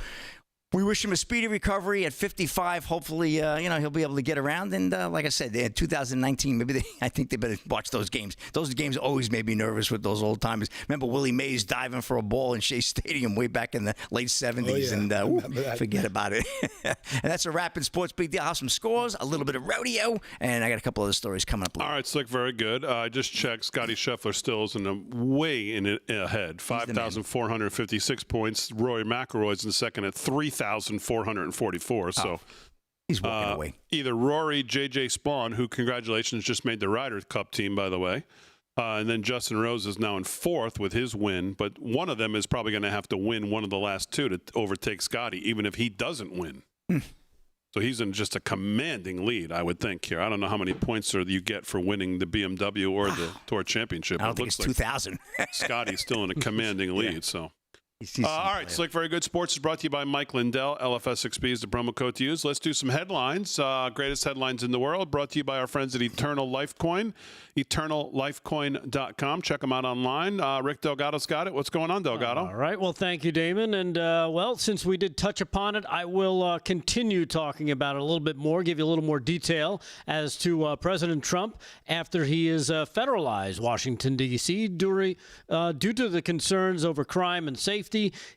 Speaker 2: we wish him a speedy recovery at 55. Hopefully, he'll be able to get around. And like I said, in 2019, I think they better watch those games. Those games always made me nervous with those old timers. Remember Willie Mays diving for a ball in Shea Stadium way back in the late 70s. And forget about it. And that's a wrap in sports. Big deal. I'll have some scores, a little bit of rodeo, and I got a couple other stories coming up. All right, Slick, very good. I just checked. Scotty Scheffler still is ahead. 5,456 points. Rory McIlroy's in second at 3,444. So
Speaker 3: he's walking away.
Speaker 2: Either Rory, J.J. Spawn, who, congratulations, just made the Ryder Cup team, by the way, And then Justin Rose is now in fourth with his win, but one of them is probably going to have to win one of the last two to overtake Scotty, even if he doesn't win. So he's in just a commanding lead, I would think, here. I don't know how many points you get for winning the BMW or the Tour Championship.
Speaker 3: I don't think it's 2,000.
Speaker 2: Scotty's still in a commanding lead, so. All right, Slick Very Good Sports is brought to you by Mike Lindell. LFS6B is the promo code to use. Let's do some headlines. Greatest headlines in the world, brought to you by our friends at Eternal Lifecoin, eternallifecoin.com. Check them out online. Rick Delgado's got it. What's going on, Delgado?
Speaker 4: All right, well, thank you, Damon. And, well, since we did touch upon it, I will continue talking about it a little bit more, give you a little more detail as to President Trump after he is federalized Washington, D.C. due to the concerns over crime and safety.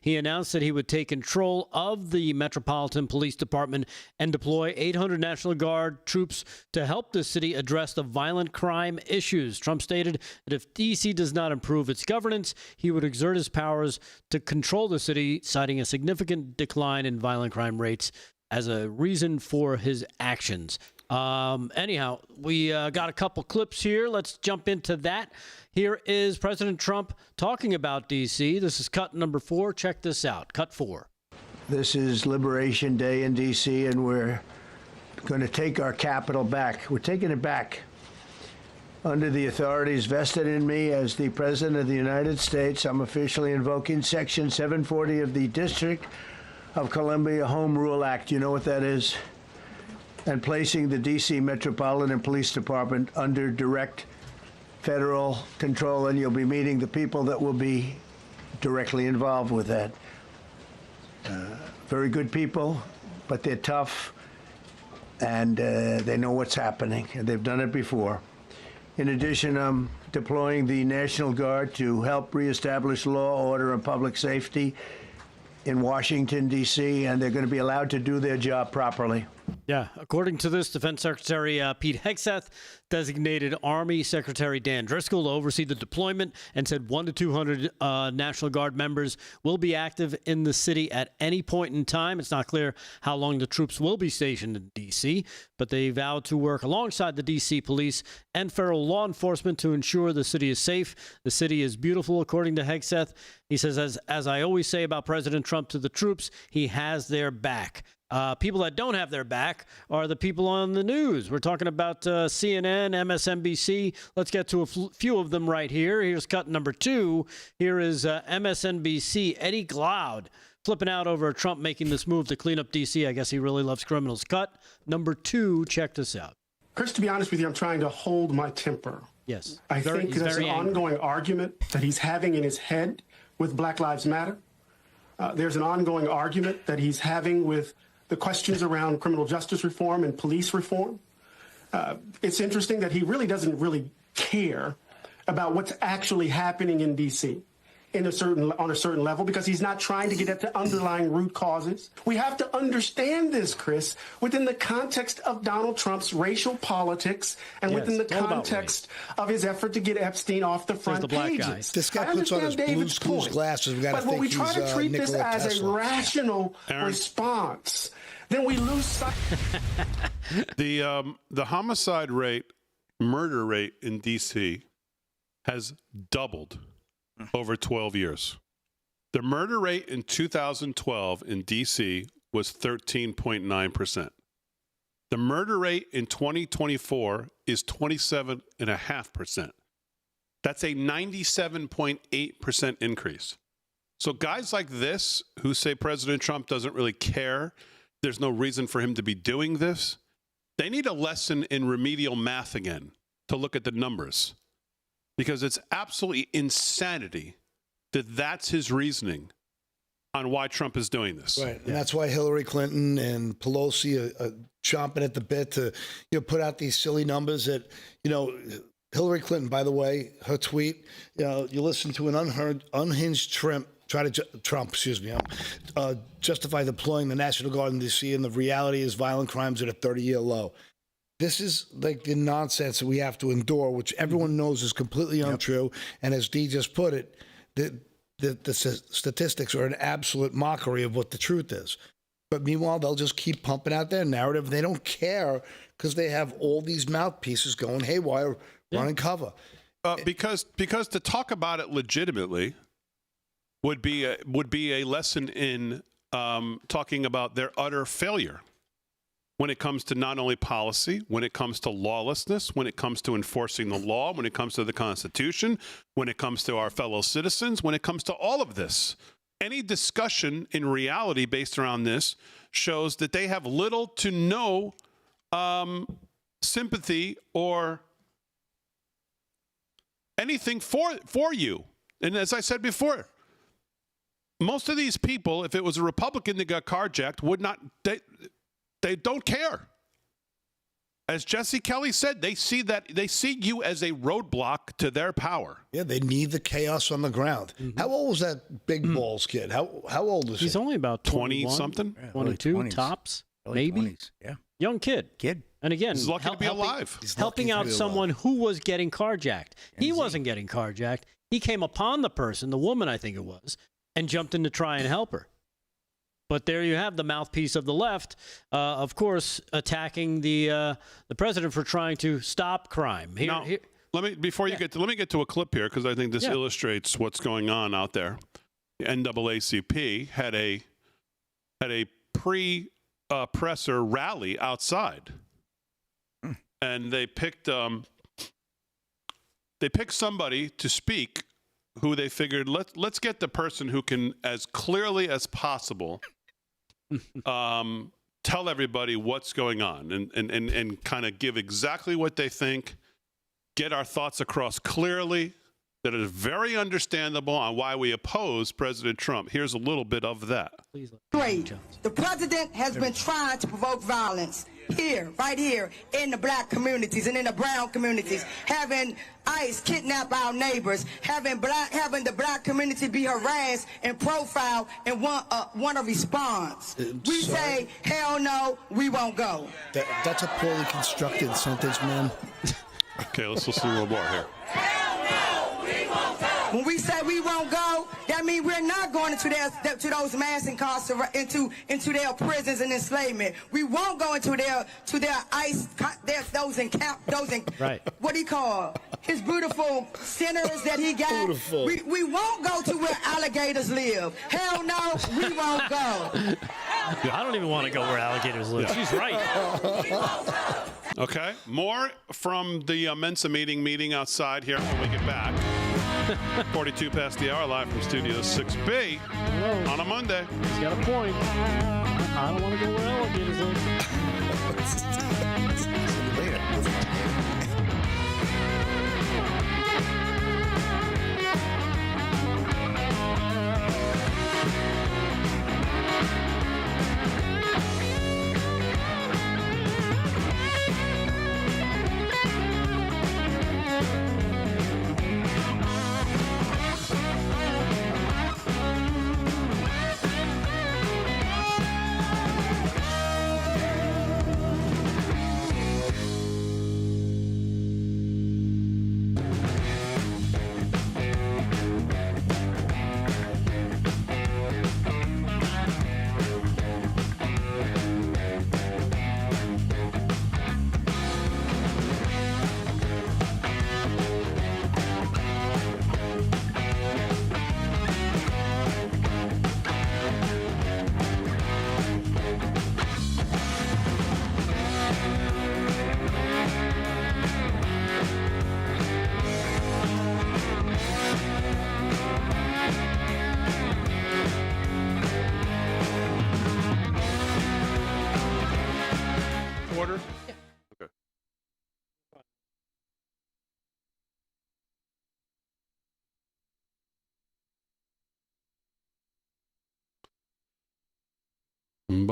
Speaker 4: He announced that he would take control of the Metropolitan Police Department and deploy 800 National Guard troops to help the city address the violent crime issues. Trump stated that if D.C. does not improve its governance, he would exert his powers to control the city, citing a significant decline in violent crime rates as a reason for his actions. Anyhow, we got a couple clips here. Let's jump into that. Here is President Trump talking about D.C. This is cut number 4. Check this out. Cut 4.
Speaker 8: This is Liberation Day in D.C., and we're going to take our capital back. We're taking it back under the authorities vested in me as the President of the United States. I'm officially invoking Section 740 of the District of Columbia Home Rule Act. You know what that is? And placing the D.C. Metropolitan Police Department under direct federal control, and you'll be meeting the people that will be directly involved with that. Very good people, but they're tough, and they know what's happening, and they've done it before. In addition, I'm deploying the National Guard to help reestablish law, order, and public safety in Washington, D.C., and they're going to be allowed to do their job properly.
Speaker 4: Yeah, according to this, Defense Secretary Pete Hegseth designated Army Secretary Dan Driscoll to oversee the deployment and said 100 to 200 National Guard members will be active in the city at any point in time. It's not clear how long the troops will be stationed in D.C., but they vowed to work alongside the D.C. police and federal law enforcement to ensure the city is safe. The city is beautiful, according to Hegseth. He says, as I always say about President Trump to the troops, he has their back. People that don't have their back are the people on the news. We're talking about CNN, MSNBC. Let's get to a few of them right here. Here's cut number 2. Here is MSNBC, Eddie Glaude, flipping out over Trump making this move to clean up D.C. I guess he really loves criminals. Cut number 2. Check this out.
Speaker 9: Chris, to be honest with you, I'm trying to hold my temper.
Speaker 4: Yes.
Speaker 9: I think there's an ongoing argument that he's having in his head with Black Lives Matter. There's an ongoing argument that he's having with the questions around criminal justice reform and police reform. It's interesting that he really doesn't really care about what's actually happening in D.C. on a certain level, because he's not trying to get at the underlying root causes. We have to understand this, Chris, within the context of Donald Trump's racial politics and within the context of his effort to get Epstein off the front pages.
Speaker 5: This guy puts on his Blue's Clues glasses. We got to think
Speaker 9: we try to treat this as
Speaker 5: Tesla.
Speaker 9: a rational response, then we lose sight.
Speaker 2: The homicide rate, murder rate in D.C. has doubled over 12 years. The murder rate in 2012 in D.C. was 13.9%. The murder rate in 2024 is 27.5%. That's a 97.8% increase. So guys like this who say President Trump doesn't really care, there's no reason for him to be doing this, they need a lesson in remedial math again to look at the numbers. Because it's absolutely insanity that that's his reasoning on why Trump is doing this.
Speaker 5: Right, and that's why Hillary Clinton and Pelosi are chomping at the bit to put out these silly numbers that, Hillary Clinton, by the way, her tweet, you listen to an unhinged Trump justify deploying the National Guard in D.C., and the reality is violent crimes at a 30-year low. This is like the nonsense that we have to endure, which everyone knows is completely untrue. And as Dee just put it, the statistics are an absolute mockery of what the truth is. But meanwhile, they'll just keep pumping out their narrative. They don't care because they have all these mouthpieces going haywire, running cover.
Speaker 2: because to talk about it legitimately would be a lesson in talking about their utter failure when it comes to not only policy, when it comes to lawlessness, when it comes to enforcing the law, when it comes to the Constitution, when it comes to our fellow citizens, when it comes to all of this. Any discussion in reality based around this shows that they have little to no sympathy or anything for you. And as I said before, most of these people, if it was a Republican that got carjacked, would not, they don't care. As Jesse Kelly said, they see you as a roadblock to their power.
Speaker 5: Yeah, they need the chaos on the ground. Mm-hmm. How old was that Big Balls kid? How old is he?
Speaker 4: He's only about
Speaker 2: 20-something?
Speaker 5: Yeah,
Speaker 4: 22,
Speaker 3: 20s.
Speaker 4: tops,
Speaker 3: Early
Speaker 4: maybe.
Speaker 3: 20s. Yeah.
Speaker 4: Young kid. And again,
Speaker 2: he's lucky to be alive.
Speaker 4: Helping out someone who was getting carjacked. He wasn't getting carjacked. He came upon the person, the woman I think it was, and jumped in to try and help her. But there you have the mouthpiece of the left, of course, attacking the president for trying to stop crime.
Speaker 2: Let me get to a clip here because I think this illustrates what's going on out there. The NAACP had a pre-presser rally outside, and they picked somebody to speak who they figured let's get the person who can as clearly as possible tell everybody what's going on and kind of give exactly what they think, get our thoughts across clearly, that is very understandable on why we oppose President Trump. Here's a little bit of that.
Speaker 10: Great. The president has been trying to provoke violence here, right here, in the black communities and in the brown communities, having ICE kidnap our neighbors, having the black community be harassed and profiled and want a response. We say, hell no, we won't go.
Speaker 5: That's a poorly constructed sentence, man.
Speaker 2: Okay, let's listen a little more here.
Speaker 10: When we say we won't go, that means we're not going to those mass incarceration, into their prisons and enslavement. We won't go into their ICE,
Speaker 4: right.
Speaker 10: What do you call his beautiful centers that he got?
Speaker 5: Beautiful.
Speaker 10: We won't go to where alligators live. Hell no, we won't go.
Speaker 4: I don't even want to go where alligators live. She's right.
Speaker 2: Okay, more from the Mensa meeting outside here when we get back. 42 past the hour, live from Studio 6B on a Monday.
Speaker 4: He's got a point. I don't want to go where alligators live.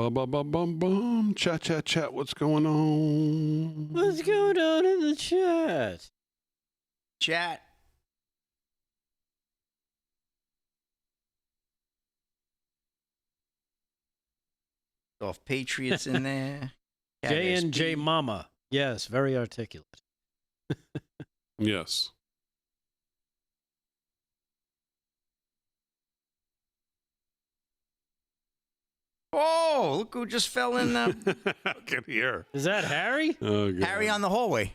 Speaker 2: Bum. Chat. What's going on?
Speaker 4: What's going on in the chat?
Speaker 3: Chat. Off Patriots in there.
Speaker 4: J&J Mama. Yes, very articulate.
Speaker 2: Yes.
Speaker 3: Oh, look who just fell in the...
Speaker 2: I can hear.
Speaker 4: Is that Harry?
Speaker 2: Oh, God.
Speaker 3: Harry on the hallway.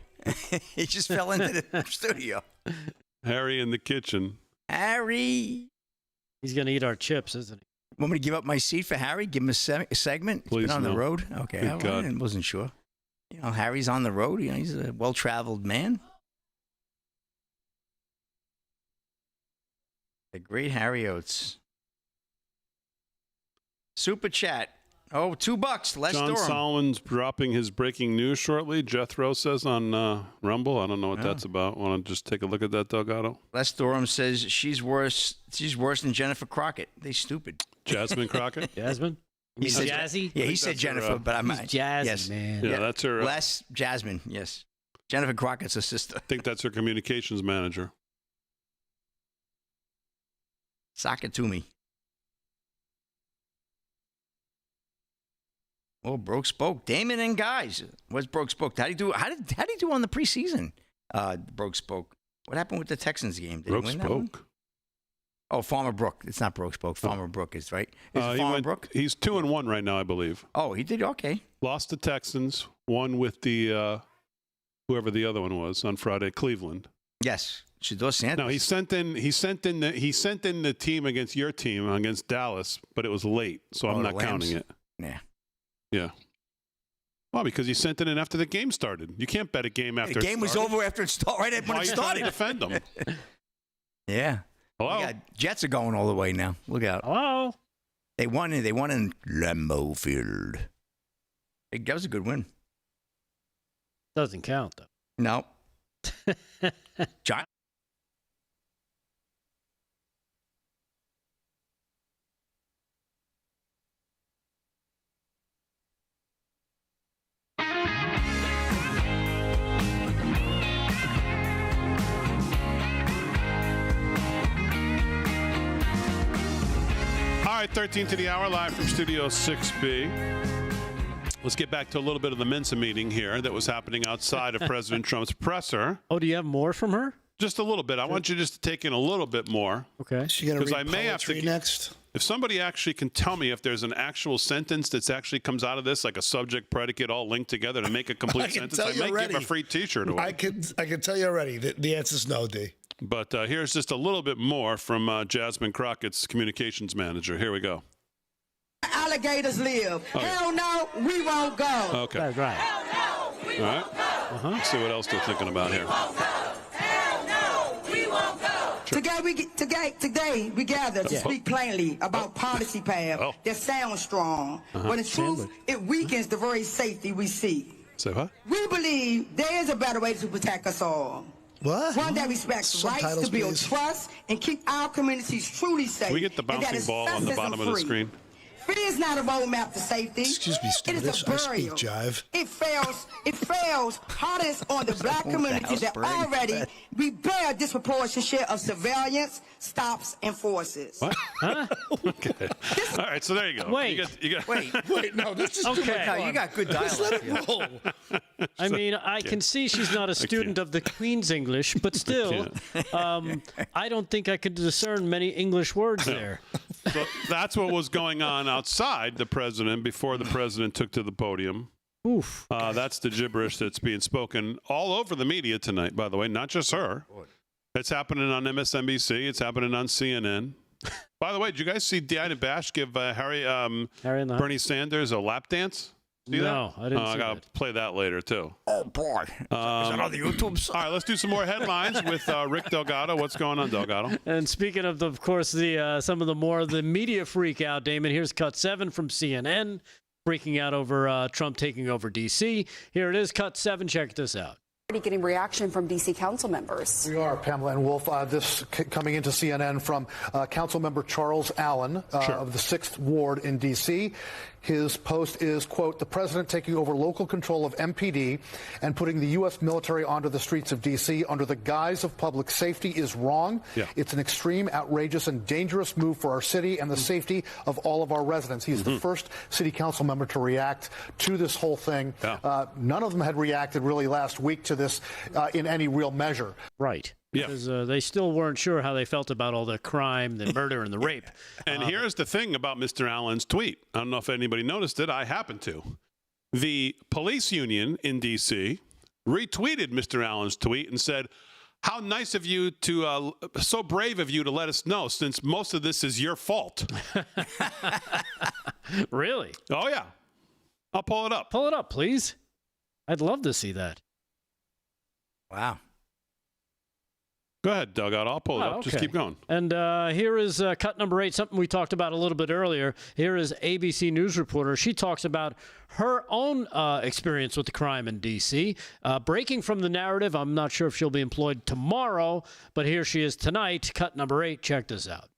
Speaker 3: He just fell into the studio.
Speaker 2: Harry in the kitchen.
Speaker 3: Harry.
Speaker 4: He's going to eat our chips, isn't he?
Speaker 3: Want me to give up my seat for Harry? Give him a segment?
Speaker 2: Please,
Speaker 3: He's been on
Speaker 2: no.
Speaker 3: the road? Okay. I wasn't sure. You know, Harry's on the road. You know, he's a well-traveled man. The great Harry Oates. Super chat. Oh, $2. Les
Speaker 2: John
Speaker 3: Durham.
Speaker 2: Solomon's dropping his breaking news shortly. Jethro says on Rumble. I don't know what that's about. Want to just take a look at that, Delgado?
Speaker 3: Les Durham says she's worse. She's worse than Jennifer Crockett. They stupid.
Speaker 2: Jasmine Crockett?
Speaker 4: Jasmine?
Speaker 3: He said
Speaker 4: Jazzy?
Speaker 3: Yeah, he said Jennifer,
Speaker 2: her,
Speaker 3: but I'm
Speaker 4: He's Jazzy,
Speaker 3: yes.
Speaker 4: man.
Speaker 2: Yeah, that's her.
Speaker 3: Les Jasmine, yes. Jennifer Crockett's a sister.
Speaker 2: I think that's her communications manager.
Speaker 3: Sock it to me. Oh, Broke spoke. Damon and guys. What's Broke spoke? How did he do on the preseason? Broke spoke. What happened with the Texans game? Did
Speaker 2: Broke
Speaker 3: he win that one?
Speaker 2: spoke.
Speaker 3: Oh, Farmer Brook. It's not Broke spoke. Farmer Brook is right. Is it
Speaker 2: He
Speaker 3: Farmer
Speaker 2: went-
Speaker 3: Brook?
Speaker 2: He's 2-1 right now, I believe.
Speaker 3: Oh, he did okay.
Speaker 2: Lost to Texans. Won with the whoever the other one was on Friday. Cleveland.
Speaker 3: Yes, Shador Sanders.
Speaker 2: No, he sent in the team against your team against Dallas, but it was late, so I'm
Speaker 3: the
Speaker 2: not
Speaker 3: Lambs?
Speaker 2: counting it.
Speaker 3: Yeah.
Speaker 2: Yeah. Well, because he sent it in after the game started. You can't bet a game after
Speaker 3: The game was over after it started. Right when
Speaker 2: Why
Speaker 3: it
Speaker 2: are you trying to
Speaker 3: started.
Speaker 2: defend them?
Speaker 3: Yeah.
Speaker 2: Hello?
Speaker 3: We got Jets are going all the way now. Look out.
Speaker 4: Hello?
Speaker 3: They won in Lambeau Field. That was a good win.
Speaker 4: Doesn't count, though.
Speaker 3: No. John.
Speaker 2: All right, 13 to the hour, live from Studio 6B. Let's get back to a little bit of the Mensa meeting here that was happening outside of President Trump's presser.
Speaker 4: Oh, do you have more from her?
Speaker 2: Just a little bit. I want you just to take in a little bit more.
Speaker 4: Okay.
Speaker 5: She going to read
Speaker 2: I may have
Speaker 5: poetry
Speaker 2: to
Speaker 5: next?
Speaker 2: If somebody actually can tell me if there's an actual sentence that's actually comes out of this, like a subject, predicate, all linked together to make a complete sentence, I may give a free T-shirt away.
Speaker 5: I can tell you already. The answer's no, D.
Speaker 2: But here's just a little bit more from Jasmine Crockett's communications manager. Here we go.
Speaker 10: Alligators live. Hell no, we won't go.
Speaker 2: Okay.
Speaker 4: That's right.
Speaker 10: Hell no, we
Speaker 2: All
Speaker 10: won't
Speaker 2: right.
Speaker 10: go.
Speaker 2: Let's see what else they're thinking about here.
Speaker 10: Hell no, we won't go. Today we gather to speak plainly about policy path that sounds strong, but in truth, it weakens the very safety we seek.
Speaker 2: Say what?
Speaker 10: We believe there is a better way to protect us all.
Speaker 5: What?
Speaker 10: One that respects rights
Speaker 5: Subtitles,
Speaker 10: to build
Speaker 5: please.
Speaker 10: trust and keep our communities truly safe.
Speaker 2: Can we get the
Speaker 10: and that
Speaker 2: bouncing
Speaker 10: is
Speaker 2: ball on the bottom of the
Speaker 10: fascism-free.
Speaker 2: screen?
Speaker 10: Fear is not a roadmap to safety.
Speaker 5: Excuse me,
Speaker 10: It is a
Speaker 5: stewardess. I speak
Speaker 10: burial.
Speaker 5: jive.
Speaker 10: It fails hardest on the black community that already we bear a disproportionate share of surveillance, stops, and forces.
Speaker 2: What? Huh? Okay. All right, so there you go.
Speaker 4: Wait.
Speaker 2: You got
Speaker 5: Wait, no, this is too much
Speaker 4: Okay.
Speaker 3: No,
Speaker 5: fun.
Speaker 3: you got good dialogue.
Speaker 5: Just let
Speaker 3: here.
Speaker 5: it roll.
Speaker 4: I mean, I can see she's not a student of the Queen's English, but still, I don't think I could discern many English words there.
Speaker 2: So that's what was going on outside the president before the president took to the podium.
Speaker 4: Oof.
Speaker 2: That's the gibberish that's being spoken all over the media tonight, by the way, not just her. It's happening on MSNBC. It's happening on CNN. By the way, did you guys see Diana Bash give
Speaker 4: Harry and the
Speaker 2: Bernie Sanders a lap dance? See
Speaker 4: No,
Speaker 2: that?
Speaker 4: I didn't see
Speaker 2: I gotta
Speaker 4: that.
Speaker 2: play that later too.
Speaker 3: Oh boy. Is that on the YouTube?
Speaker 2: All right, let's do some more headlines with Rick Delgado. What's going on, Delgado?
Speaker 4: And speaking of course, the some of the more of the media freak out, Damon, here's cut 7 from CNN, freaking out over Trump taking over D.C. Here it is, cut 7. Check this out.
Speaker 11: Getting reaction from D.C. council members.
Speaker 12: We are, Pamela and Wolf. This coming into CNN from Council Member Charles Allen of the 6th Ward in D.C. His post is, quote, the president taking over local control of MPD and putting the U.S. military onto the streets of D.C. under the guise of public safety is wrong. Yeah. It's an extreme, outrageous, and dangerous move for our city and the safety of all of our residents. He's the first city council member to react to this whole thing. Yeah. None of them had reacted really last week to this in any real measure.
Speaker 4: Right. Because they still weren't sure how they felt about all the crime, the murder, and the rape.
Speaker 2: And here's the thing about Mr. Allen's tweet. I don't know if anybody noticed it. I happened to. The police union in D.C. retweeted Mr. Allen's tweet and said, how nice of you to, so brave of you to let us know, since most of this is your fault.
Speaker 4: Really?
Speaker 2: Oh, yeah. I'll pull it up.
Speaker 4: Pull it up, please. I'd love to see that.
Speaker 3: Wow.
Speaker 2: Go ahead, Doug. I'll pull it up.
Speaker 4: Okay.
Speaker 2: Just keep going.
Speaker 4: And here is cut number 8, something we talked about a little bit earlier. Here is ABC News reporter. She talks about her own experience with the crime in D.C. Breaking from the narrative. I'm not sure if she'll be employed tomorrow, but here she is tonight. Cut number 8. Check this out.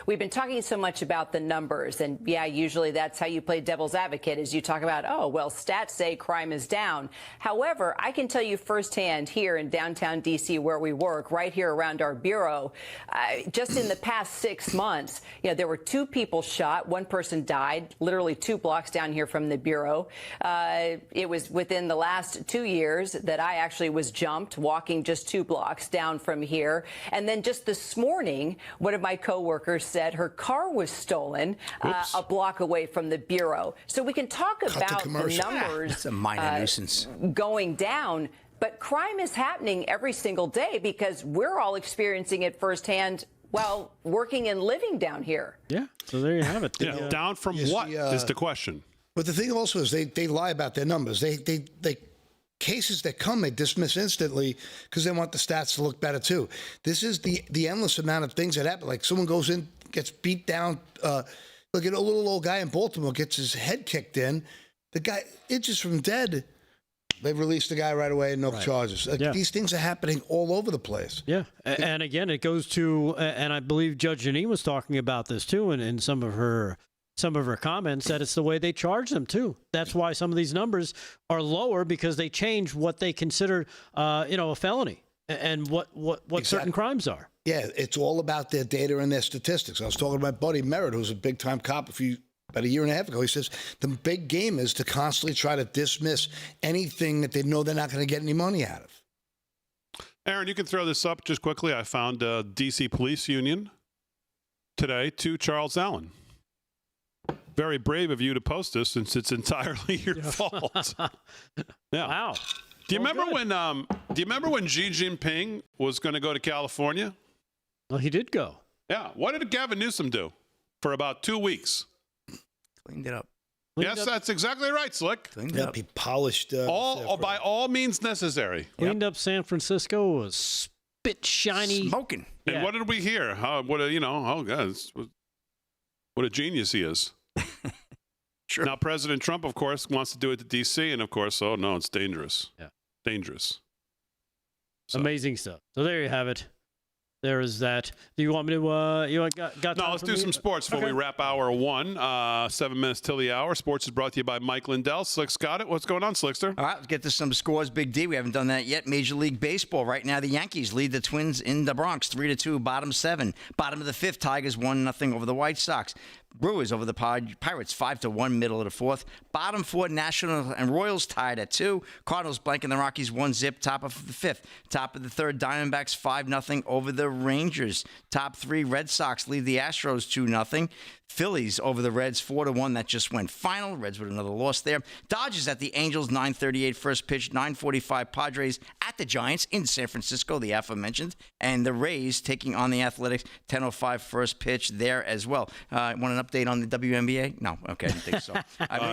Speaker 13: We've been talking so much about the numbers, and yeah, usually that's how you play devil's advocate, is you talk about, oh, well, stats say crime is down. However, I can tell you firsthand here in downtown D.C. where we work, right here around our bureau, just in the past 6 months, there were 2 people shot. 1 person died, literally 2 blocks down here from the bureau. It was within the last 2 years that I actually was jumped walking just 2 blocks down from here. And then just this morning, one of my coworkers said her car was stolen a block away from the bureau. So we can talk about the numbers.
Speaker 3: That's a minor nuisance.
Speaker 13: Going down, but crime is happening every single day because we're all experiencing it firsthand while working and living down here.
Speaker 4: Yeah, so there you have it.
Speaker 2: Yeah, down from what is the question.
Speaker 5: But the thing also is they lie about their numbers. They cases that come, they dismiss instantly because they want the stats to look better too. This is the endless amount of things that happen. Like someone goes in, gets beat down. Look at a little old guy in Baltimore gets his head kicked in. The guy inches from dead. They release the guy right away and no charges. These things are happening all over the place.
Speaker 4: Yeah, and again, it goes to, and I believe Judge Janine was talking about this too, in some of her comments, that it's the way they charge them too. That's why some of these numbers are lower, because they change what they consider, a felony and what exactly. Certain crimes are.
Speaker 5: Yeah, it's all about their data and their statistics. I was talking to my buddy Merritt, who's a big time cop about a year and a half ago. He says the big game is to constantly try to dismiss anything that they know they're not going to get any money out of.
Speaker 2: Aaron, you can throw this up just quickly. I found D.C. Police Union today to Charles Allen. Very brave of you to post this, since it's entirely your fault. Yeah.
Speaker 4: Wow.
Speaker 2: Do you remember when Xi Jinping was going to go to California?
Speaker 4: Well, he did go.
Speaker 2: Yeah. What did Gavin Newsom do for about 2 weeks?
Speaker 3: Cleaned it up.
Speaker 2: Yes, that's exactly right, Slick.
Speaker 5: Cleaned up. He polished.
Speaker 2: By all means necessary.
Speaker 4: Cleaned up San Francisco, was spit shiny.
Speaker 3: Smoking.
Speaker 2: And what did we hear? What a genius he is.
Speaker 3: Sure.
Speaker 2: Now, President Trump, of course, wants to do it to D.C., and of course, oh no, it's dangerous.
Speaker 4: Yeah.
Speaker 2: Dangerous. So.
Speaker 4: Amazing stuff. So there you have it. There is that. Do you want me to? Got
Speaker 2: no, let's do some sports before we wrap hour 1. 7 minutes till the hour. Sports is brought to you by Mike Lindell. Slick's got it. What's going on, Slickster?
Speaker 3: All right, let's get to some scores. Big D, we haven't done that yet. Major League Baseball. Right now, the Yankees lead the Twins in the Bronx 3-2, bottom 7. Bottom of the 5th, Tigers 1-0 over the White Sox. Brewers over the Pirates 5-1, middle of the 4th. Bottom 4, Nationals and Royals tied at 2. Cardinals blanking the Rockies 1-0, top of the 5th. Top of the 3rd, Diamondbacks 5-0 over the Rangers. Top 3, Red Sox lead the Astros 2-0. Phillies over the Reds 4-1. That just went final. Reds with another loss there. Dodgers at the Angels 9:38 first pitch. 9:45 Padres at the Giants in San Francisco, the aforementioned. And the Rays taking on the Athletics 10:05 first pitch there as well. Want an update on the WNBA? No, okay, I didn't think so.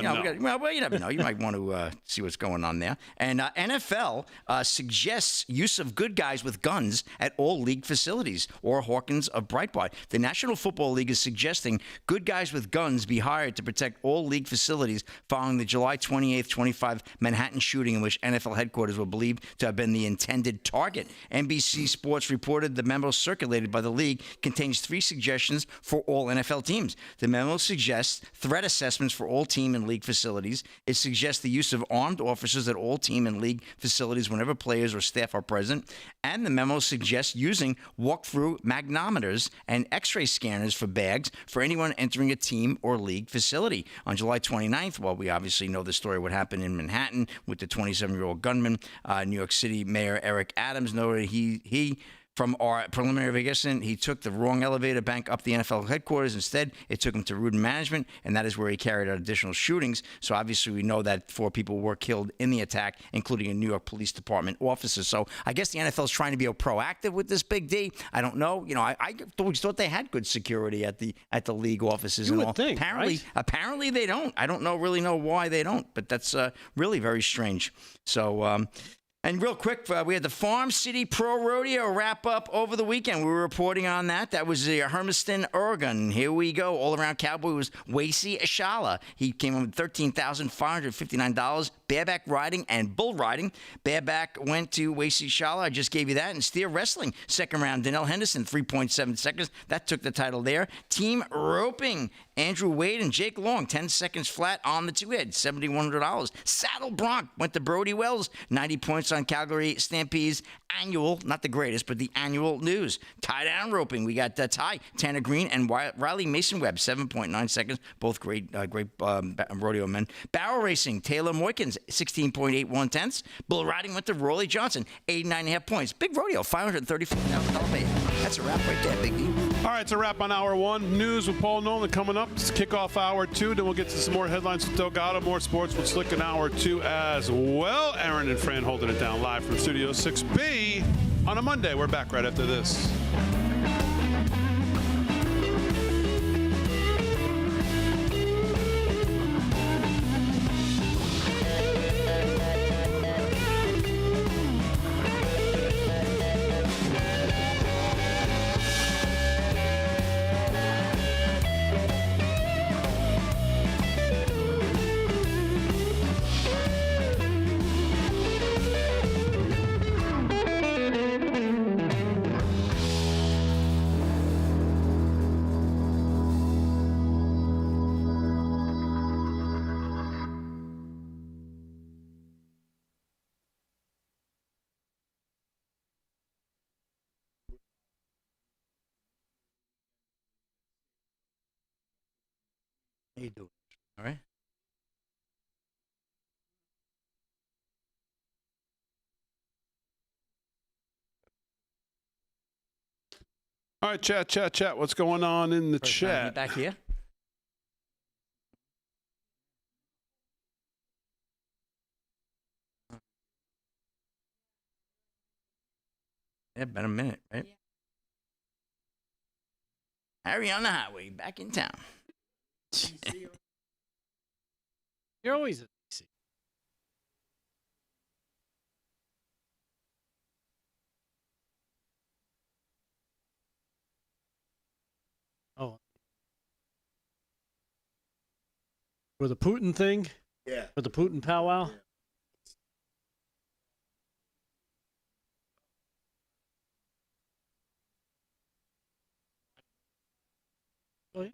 Speaker 3: No. Well, you never know. You might want to see what's going on there. And NFL suggests use of good guys with guns at all league facilities. Or Hawkins of Breitbart. The National Football League is suggesting good guys with guns be hired to protect all league facilities following the July 28th, 25 Manhattan shooting in which NFL headquarters were believed to have been the intended target. NBC Sports reported the memo circulated by the league contains 3 suggestions for all NFL teams. The memo suggests threat assessments for all team and league facilities. It suggests the use of armed officers at all team and league facilities whenever players or staff are present. And the memo suggests using walk-through magnometers and x-ray scanners for bags for anyone entering a team or league facility. On July 29th, well, we obviously know the story what happened in Manhattan with the 27-year-old gunman. New York City Mayor Eric Adams noted he From our preliminary investigation, he took the wrong elevator bank up the NFL headquarters. Instead, it took him to Rudin Management, and that is where he carried out additional shootings. So obviously, we know that 4 people were killed in the attack, including a New York Police Department officer. So I guess the NFL is trying to be proactive with this Big D. I don't know. You know, I always thought they had good security at the league offices
Speaker 4: you
Speaker 3: and
Speaker 4: would
Speaker 3: all.
Speaker 4: Think,
Speaker 3: Apparently they don't. I don't really know why they don't, but that's really very strange. So. And real quick, we had the Farm City Pro Rodeo wrap up over the weekend. We were reporting on that. That was Hermiston, Oregon. Here we go. All-around cowboy was Wasey Ashala. He came in with $13,559. Bareback riding and bull riding. Bareback went to Wasey Ashala. I just gave you that. And steer wrestling, second round, Donnell Henderson, 3.7 seconds. That took the title there. Team roping, Andrew Wade and Jake Long, 10 seconds flat on the two-head, $7,100. Saddle Bronc went to Brody Wells, 90 points on Calgary Stampede's annual, not the greatest, but the annual news. Tie-down roping, we got Ty, Tanner Green, and Riley Mason Webb, 7.9 seconds, both great rodeo men. Barrel racing, Taylor Moykins, 16.81 tenths. Bull riding went to Rolly Johnson, 89.5 points. Big rodeo, $534,000 paid. That's a wrap right there, Big D.
Speaker 2: All right, it's a wrap on Hour 1. News with Paul Nolan coming up. It's kick off Hour 2. Then we'll get to some more headlines with Delgado, more sports with Slick in Hour 2 as well. Aaron and Fran holding it down live from Studio 6B on a Monday. We're back right after this.
Speaker 3: How you doing? All right.
Speaker 2: All right, chat. What's going on in the chat?
Speaker 3: Back here. Yeah, been a minute, right? Yeah. Harry on the highway, back in town.
Speaker 4: You're always at DC. Oh. For the Putin thing?
Speaker 5: Yeah.
Speaker 4: For the Putin powwow? Yeah. Oh, yeah.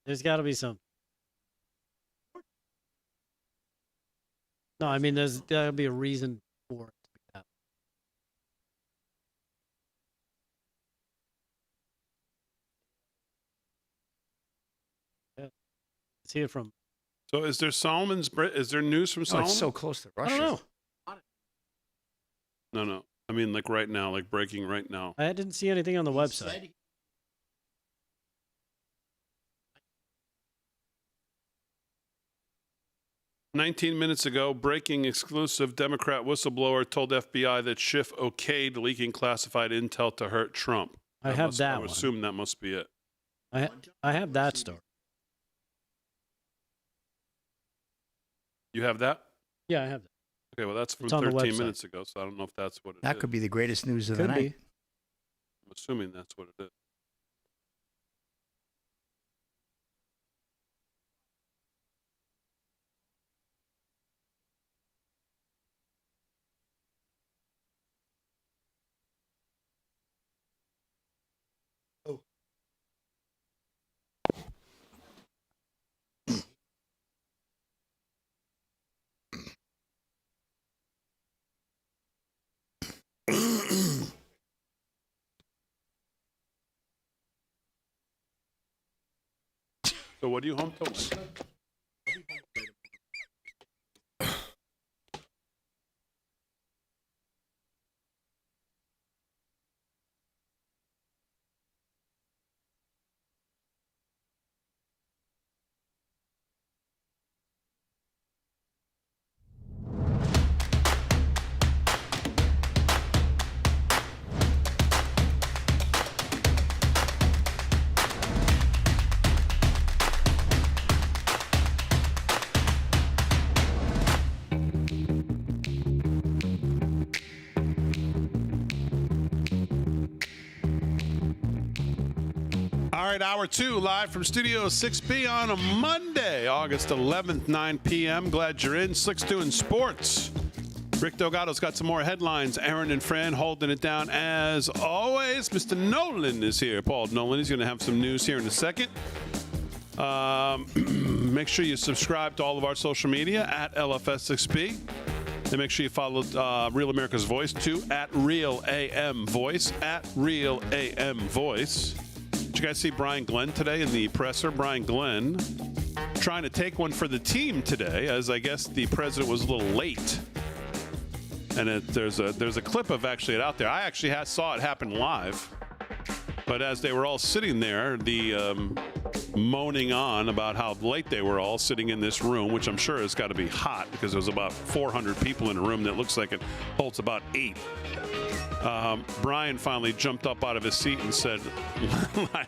Speaker 4: There's got to be some. No, I mean, there's got to be a reason for it to be that. Yeah. Let's hear from.
Speaker 2: So is there is there news from Solomon?
Speaker 3: It's so close to Russia.
Speaker 4: I don't know.
Speaker 2: No. I mean, like right now, like breaking right now.
Speaker 4: I didn't see anything on the website.
Speaker 2: 19 minutes ago, breaking exclusive Democrat whistleblower told FBI that Schiff okayed leaking classified intel to hurt Trump.
Speaker 4: I have that
Speaker 2: I would
Speaker 4: one.
Speaker 2: assume that must be it.
Speaker 4: I have that story.
Speaker 2: You have that?
Speaker 4: Yeah, I have that.
Speaker 2: Okay, well, that's from
Speaker 4: It's on the
Speaker 2: 13
Speaker 4: website.
Speaker 2: minutes ago, so I don't know if that's what it is.
Speaker 3: That could be the greatest news of the
Speaker 4: Could
Speaker 3: night.
Speaker 4: be.
Speaker 2: I'm assuming that's what it is. So what are you home till? All right, hour 2, live from Studio 6B on a Monday, August 11th, 9 p.m. Glad you're in. Slick's doing sports. Rick Delgado's got some more headlines. Aaron and Fran holding it down as always. Mr. Nolan is here. Paul Nolan is going to have some news here in a second. Make sure you subscribe to all of our social media at LFS6B. And make sure you follow Real America's Voice, too, at Real AM Voice, at Real AM Voice. Did you guys see Brian Glenn today in the presser? Brian Glenn trying to take one for the team today, as I guess the president was a little late. And there's a clip of actually it out there. I actually saw it happen live. But as they were all sitting there, the moaning on about how late they were all sitting in this room, which I'm sure has got to be hot because there's about 400 people in a room that looks like it holds about 8. Brian finally jumped up out of his seat and said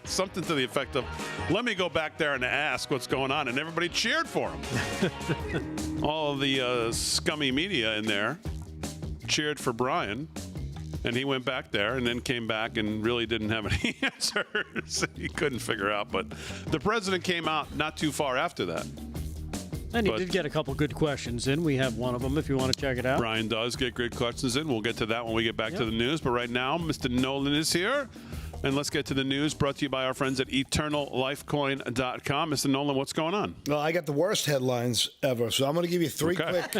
Speaker 2: something to the effect of, "Let me go back there and ask what's going on." And everybody cheered for him. All of the scummy media in there cheered for Brian, and he went back there and then came back and really didn't have any answers. He couldn't figure out, but the president came out not too far after that.
Speaker 4: And he did get a couple good questions in. We have one of them if you want to check it out.
Speaker 2: Brian does get good questions in. We'll get to that when we get back to the news. But right now, Mr. Nolan is here. And let's get to the news brought to you by our friends at EternalLifeCoin.com. Mr. Nolan, what's going on?
Speaker 5: Well, I got the worst headlines ever, so I'm going to give you three quick.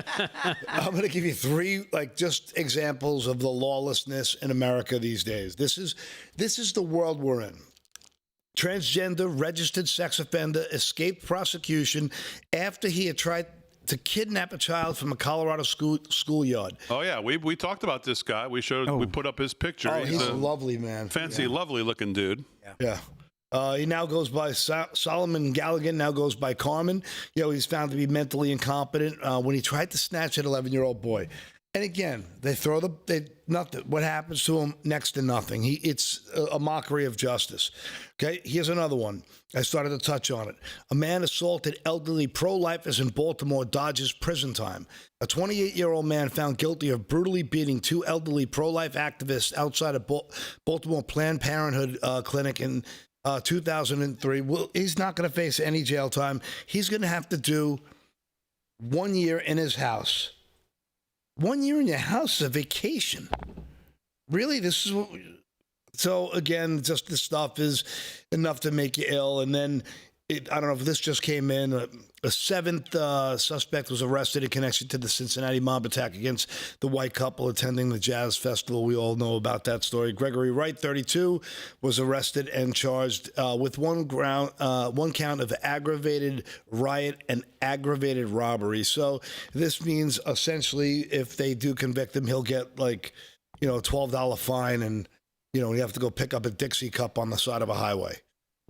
Speaker 5: I'm going to give you three, just examples of the lawlessness in America these days. This is the world we're in. Transgender registered sex offender escaped prosecution after he had tried to kidnap a child from a Colorado schoolyard.
Speaker 2: Oh yeah, we talked about this guy. We put up his picture.
Speaker 5: Oh, he's a lovely man.
Speaker 2: Fancy, lovely looking dude.
Speaker 5: Yeah. He now goes by Solomon Galligan. Now goes by Carmen. He's found to be mentally incompetent when he tried to snatch an 11-year-old boy. And again, they throw nothing. What happens to him? Next to nothing. It's a mockery of justice. Okay, here's another one. I started to touch on it. A man assaulted elderly pro-lifers in Baltimore dodges prison time. A 28-year-old man found guilty of brutally beating 2 elderly pro-life activists outside a Baltimore Planned Parenthood clinic in 2003. Well, he's not going to face any jail time. He's going to have to do 1 year in his house. 1 year in your house is a vacation. Really? This is what... So, again, just this stuff is enough to make you ill. And then, I don't know if this just came in. A 7th suspect was arrested in connection to the Cincinnati mob attack against the white couple attending the jazz festival. We all know about that story. Gregory Wright, 32, was arrested and charged with one count of aggravated riot and aggravated robbery. So this means essentially if they do convict him, he'll get a $12 fine and, you have to go pick up a Dixie cup on the side of a highway.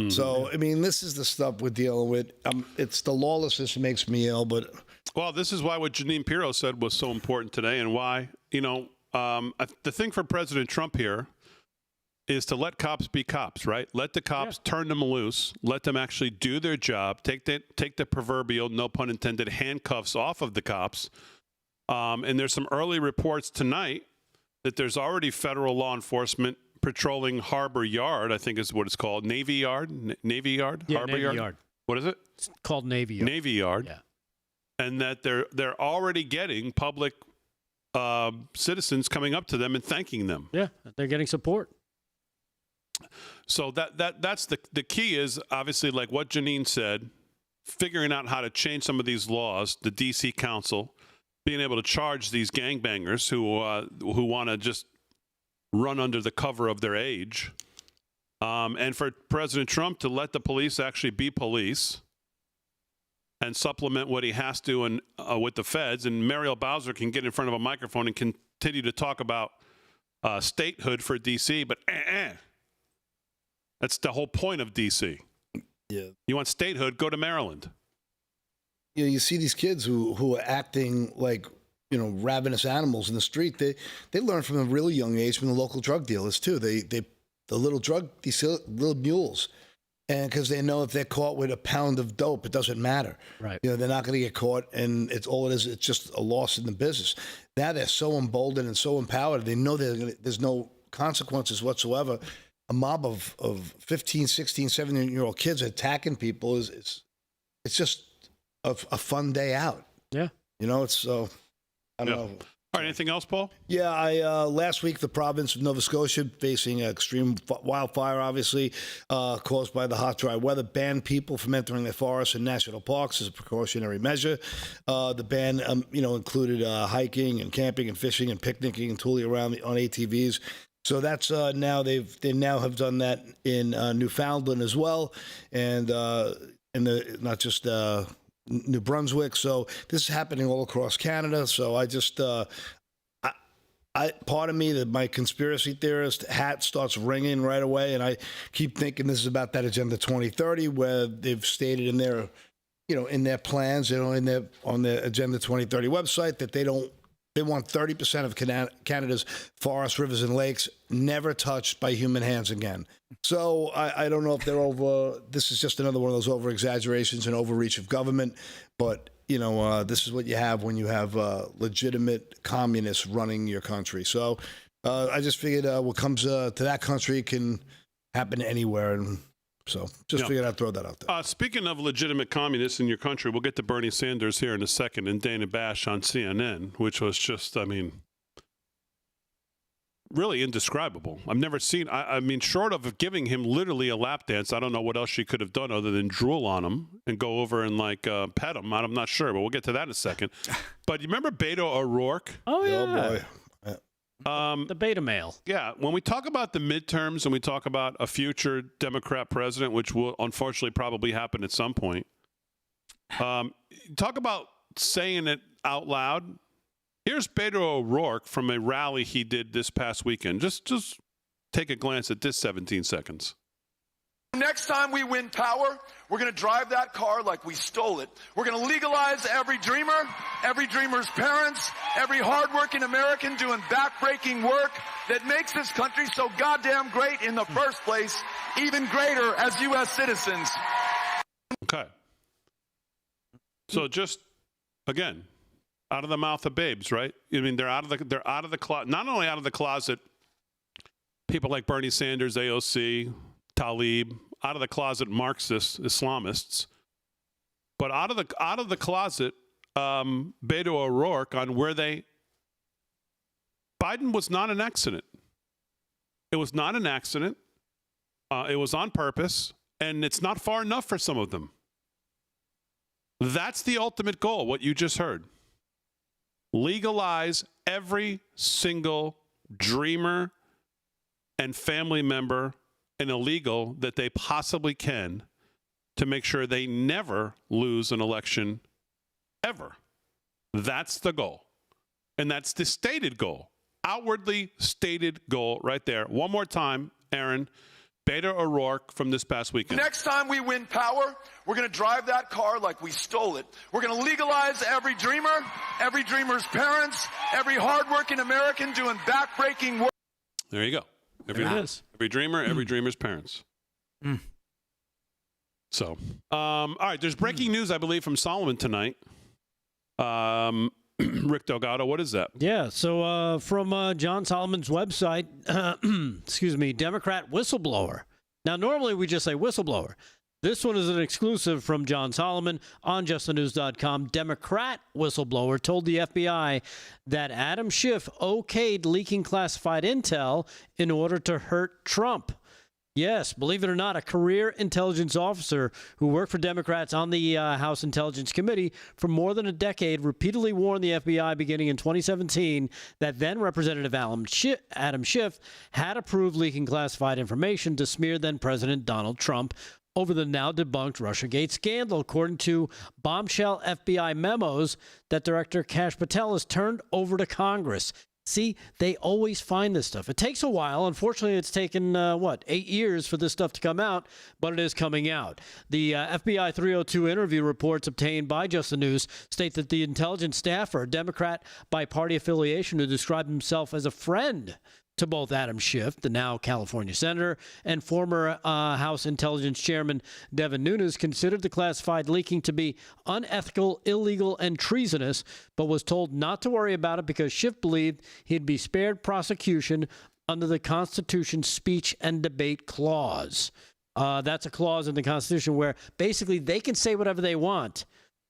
Speaker 5: Mm-hmm. So, this is the stuff we're dealing with. It's the lawlessness that makes me ill, but...
Speaker 2: Well, this is why what Janine Pirro said was so important today and why, the thing for President Trump here is to let cops be cops, right? Let the cops turn them loose. Let them actually do their job. Take the proverbial, no pun intended, handcuffs off of the cops. And there's some early reports tonight that there's already federal law enforcement patrolling Harbor Yard, I think is what it's called. Navy Yard? Navy Yard?
Speaker 4: Yeah,
Speaker 2: Harbor
Speaker 4: Navy Yard.
Speaker 2: What is it?
Speaker 4: It's called Navy Yard.
Speaker 2: Navy Yard.
Speaker 4: Yeah.
Speaker 2: And that they're already getting public citizens coming up to them and thanking them.
Speaker 4: Yeah, they're getting support.
Speaker 2: So that's the key is obviously like what Janine said, figuring out how to change some of these laws, the D.C. Council, being able to charge these gangbangers who want to just run under the cover of their age, and for President Trump to let the police actually be police and supplement what he has to and with the feds. And Mariel Bowser can get in front of a microphone and continue to talk about statehood for D.C., but that's the whole point of D.C.
Speaker 5: Yeah.
Speaker 2: You want statehood, go to Maryland.
Speaker 5: You see these kids who are acting like, ravenous animals in the street. They learn from a really young age from the local drug dealers too. These little mules, and because they know if they're caught with a pound of dope, it doesn't matter.
Speaker 4: Right.
Speaker 5: They're not going to get caught, and it's just a loss in the business. Now they're so emboldened and so empowered. They know there's no consequences whatsoever. mob of 15, 16, 17-year-old kids attacking people it's just a fun day out.
Speaker 4: Yeah.
Speaker 5: It's so, I don't know.
Speaker 2: All right, anything else, Paul?
Speaker 5: Yeah, last week the province of Nova Scotia facing extreme wildfire, obviously caused by the hot, dry weather, banned people from entering their forests and national parks as a precautionary measure. The ban, included hiking and camping and fishing and picnicking and tooling around on ATVs. So that's now they now have done that in Newfoundland as well, and not just New Brunswick. So this is happening all across Canada. So I just, part of me, that my conspiracy theorist hat starts ringing right away, and I keep thinking this is about that Agenda 2030, where they've stated in their, in their plans, on the Agenda 2030 website that they want 30% of Canada's forests, rivers, and lakes never touched by human hands again. So I don't know if this is just another one of those over-exaggerations and overreach of government, but, this is what you have when you have legitimate communists running your country. So I just figured what comes to that country can happen anywhere, and so just figured I'd throw that out there.
Speaker 2: Speaking of legitimate communists in your country, we'll get to Bernie Sanders here in a second and Dana Bash on CNN, which was just, really indescribable. I've never seen, short of giving him literally a lap dance, I don't know what else she could have done other than drool on him and go over and pet him. I'm not sure, but we'll get to that in a second. But you remember Beto O'Rourke?
Speaker 4: Oh, yeah.
Speaker 5: Oh, boy.
Speaker 4: The beta male.
Speaker 2: Yeah, when we talk about the midterms and we talk about a future Democrat president, which will unfortunately probably happen at some point, talk about saying it out loud. Here's Beto O'Rourke from a rally he did this past weekend. Just take a glance at this 17 seconds.
Speaker 14: Next time we win power, we're going to drive that car like we stole it. We're going to legalize every dreamer's parents, every hardworking American doing backbreaking work that makes this country so goddamn great in the first place, even greater as U.S. citizens.
Speaker 2: Okay. So just, again, out of the mouth of babes, right? They're out of the closet. Not only out of the closet, people like Bernie Sanders, AOC, Tlaib, out of the closet Marxist Islamists, but out of the closet Beto O'Rourke on where Biden was not an accident. It was not an accident. It was on purpose, and it's not far enough for some of them. That's the ultimate goal, what you just heard. Legalize every single dreamer and family member and illegal that they possibly can to make sure they never lose an election ever. That's the goal. And that's the stated goal. Outwardly stated goal right there. One more time, Aaron. Beto O'Rourke from this past weekend.
Speaker 14: Next time we win power, we're going to drive that car like we stole it. We're going to legalize every dreamer's parents, every hardworking American doing backbreaking work.
Speaker 2: There you go. Every dreamer, every dreamer's parents. So, all right, there's breaking news, I believe, from Solomon tonight. Rick Delgado, what is that?
Speaker 4: Yeah, so from John Solomon's website, Democrat whistleblower. Now, normally we just say whistleblower. This one is an exclusive from John Solomon on justthenews.com. Democrat whistleblower told the FBI that Adam Schiff okayed leaking classified intel in order to hurt Trump. Yes, believe it or not, a career intelligence officer who worked for Democrats on the House Intelligence Committee for more than a decade repeatedly warned the FBI beginning in 2017 that then Representative Adam Schiff had approved leaking classified information to smear then President Donald Trump over the now debunked Russiagate scandal, according to bombshell FBI memos that Director Kash Patel has turned over to Congress. See, they always find this stuff. It takes a while. Unfortunately, it's taken, 8 years for this stuff to come out, but it is coming out. The FBI 302 interview reports obtained by Just the News state that the intelligence staffer, a Democrat by party affiliation who described himself as a friend to both Adam Schiff, the now California senator, and former House Intelligence Chairman Devin Nunes, considered the classified leaking to be unethical, illegal, and treasonous, but was told not to worry about it because Schiff believed he'd be spared prosecution under the Constitution's speech and debate clause. That's a clause in the Constitution where basically they can say whatever they want,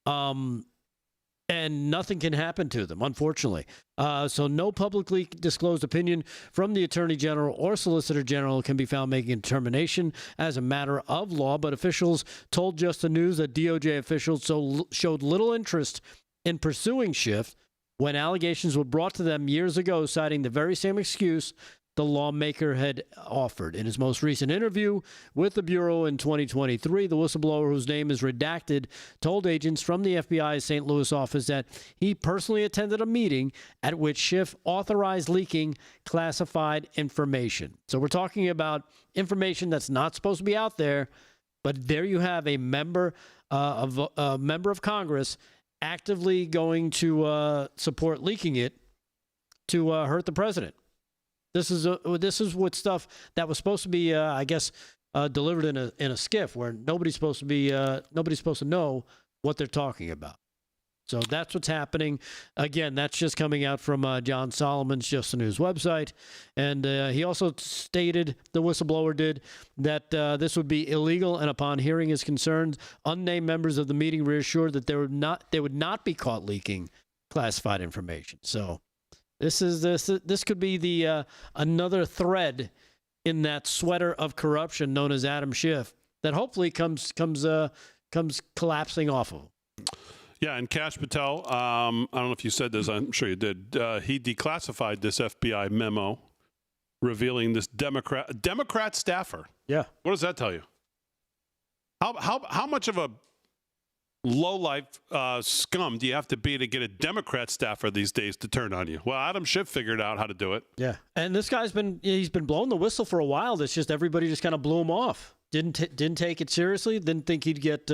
Speaker 4: and nothing can happen to them, unfortunately. So no publicly disclosed opinion from the Attorney General or Solicitor General can be found making a determination as a matter of law, but officials told Just the News that DOJ officials showed little interest in pursuing Schiff when allegations were brought to them years ago, citing the very same excuse the lawmaker had offered. In his most recent interview with the Bureau in 2023, the whistleblower, whose name is redacted, told agents from the FBI's St. Louis office that he personally attended a meeting at which Schiff authorized leaking classified information. So we're talking about information that's not supposed to be out there, but there you have a member of Congress actively going to support leaking it to hurt the president. This is what stuff that was supposed to be, delivered in a skiff where nobody's supposed to know what they're talking about. So that's what's happening. Again, that's just coming out from John Solomon's Just the News website, and he also stated, the whistleblower did, that this would be illegal. And upon hearing his concerns, unnamed members of the meeting reassured that they would not be caught leaking classified information. So. This could be the another thread in that sweater of corruption known as Adam Schiff that hopefully comes collapsing off of.
Speaker 2: Yeah, and Kash Patel, I don't know if you said this, I'm sure you did. He declassified this FBI memo revealing this Democrat staffer.
Speaker 4: Yeah.
Speaker 2: What does that tell you? How much of a low-life scum do you have to be to get a Democrat staffer these days to turn on you? Well, Adam Schiff figured out how to do it.
Speaker 4: Yeah, and this guy's been blowing the whistle for a while. It's just everybody just kind of blew him off. Didn't take it seriously. Didn't think he'd get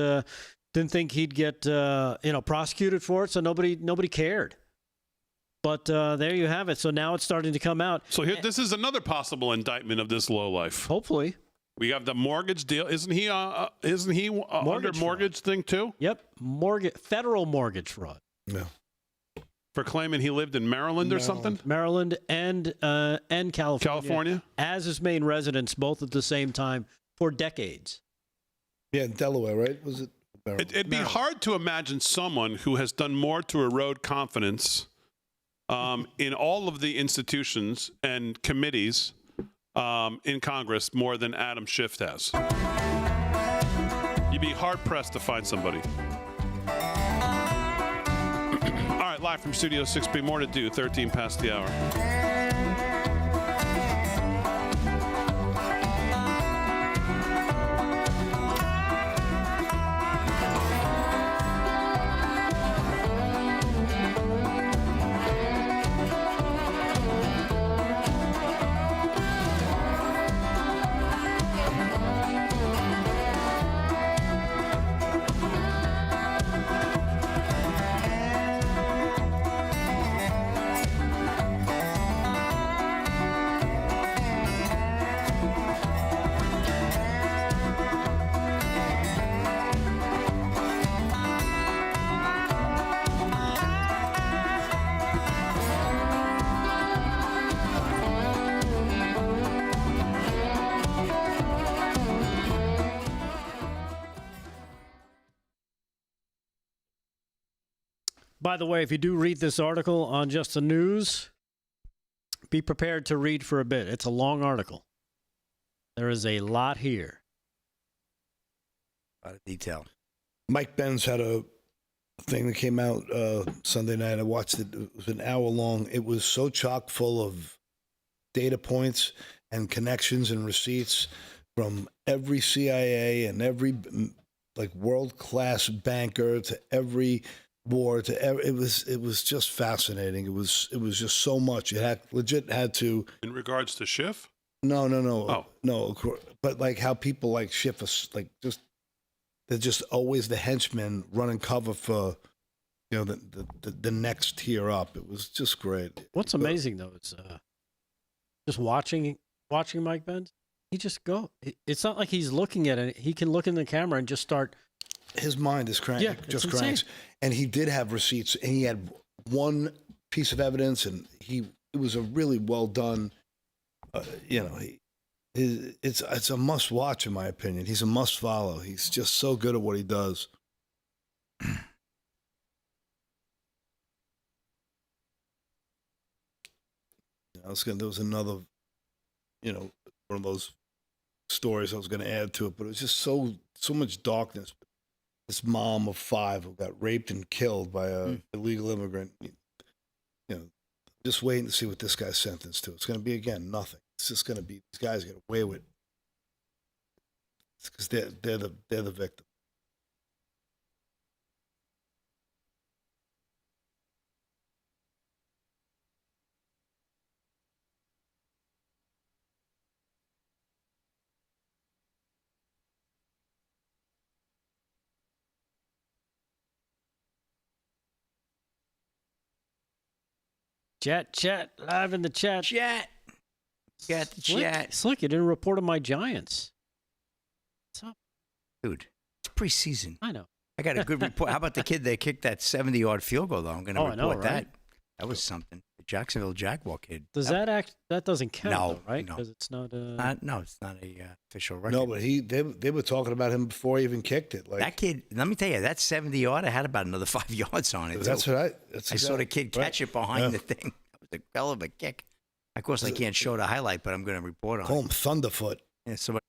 Speaker 4: prosecuted for it. So nobody cared. But there you have it. So now it's starting to come out.
Speaker 2: So this is another possible indictment of this lowlife.
Speaker 4: Hopefully. We
Speaker 2: have the mortgage deal. Isn't he under mortgage thing too?
Speaker 4: Yep. Federal mortgage fraud.
Speaker 5: Yeah.
Speaker 2: For claiming he lived in Maryland or something?
Speaker 4: Maryland and California. As his main residence, both at the same time for decades.
Speaker 5: Yeah, in Delaware, right? Was it?
Speaker 2: It'd be hard to imagine someone who has done more to erode confidence in all of the institutions and committees in Congress more than Adam Schiff has. You'd be hard-pressed to find somebody. All right, live from Studio 6B, more to do, 13 past the hour.
Speaker 4: By the way, if you do read this article on Just the News, be prepared to read for a bit. It's a long article. There is a lot here.
Speaker 3: A lot of detail.
Speaker 5: Mike Benz had a thing that came out Sunday night. I watched it. It was an hour long. It was so chock full of data points and connections and receipts from every CIA and every world-class banker to every war to every, it was just fascinating. It was just so much. It had to.
Speaker 2: In regards to Schiff?
Speaker 5: No.
Speaker 2: Oh.
Speaker 5: No. But how people like Schiff they're just always the henchmen running cover for the next tier up. It was just great.
Speaker 4: What's amazing though is just watching Mike Benz. He just go. It's not like he's looking at it. He can look in the camera and just start.
Speaker 5: His mind is crank.
Speaker 4: Yeah,
Speaker 5: just cranks. And he did have receipts, and he had one piece of evidence, and it was a really well done It's a must watch in my opinion. He's a must follow. He's just so good at what he does. There was another, one of those stories I was going to add to it, but it was just so much darkness. This mom of 5 who got raped and killed by an illegal immigrant. Just waiting to see what this guy's sentenced to. It's going to be, again, nothing. It's just going to be, these guys get away with it. It's because they're the victim.
Speaker 4: Chat, live in the chat.
Speaker 3: Chat. Got the chat.
Speaker 4: Slick, you didn't report on my Giants. What's up?
Speaker 3: Dude, it's preseason.
Speaker 4: I know.
Speaker 3: I got a good report. How about the kid that kicked that 70-yard field goal, though? I'm going to report that. That was something. The Jacksonville Jaguar kid.
Speaker 4: Does that doesn't count,
Speaker 3: though,
Speaker 4: right?
Speaker 3: No.
Speaker 4: Because it's not
Speaker 3: no, it's not a official record.
Speaker 5: No, but they were talking about him before he even kicked it. Like,
Speaker 3: that kid, let me tell you, that 70-yarder had about another 5 yards on it.
Speaker 5: That's right.
Speaker 3: I saw the kid catch it behind the thing. That was a hell of a kick. Of course, I can't show the highlight, but I'm going to report on it.
Speaker 5: Call him Thunderfoot.
Speaker 3: Yeah, somebody.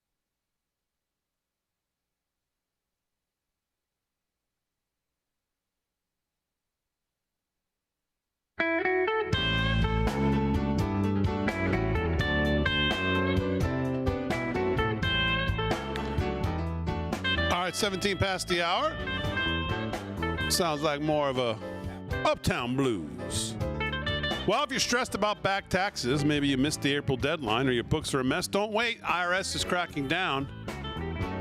Speaker 2: All right, 17 past the hour. Sounds like more of a Uptown Blues. Well, if you're stressed about back taxes, maybe you missed the April deadline or your books are a mess, don't wait. IRS is cracking down.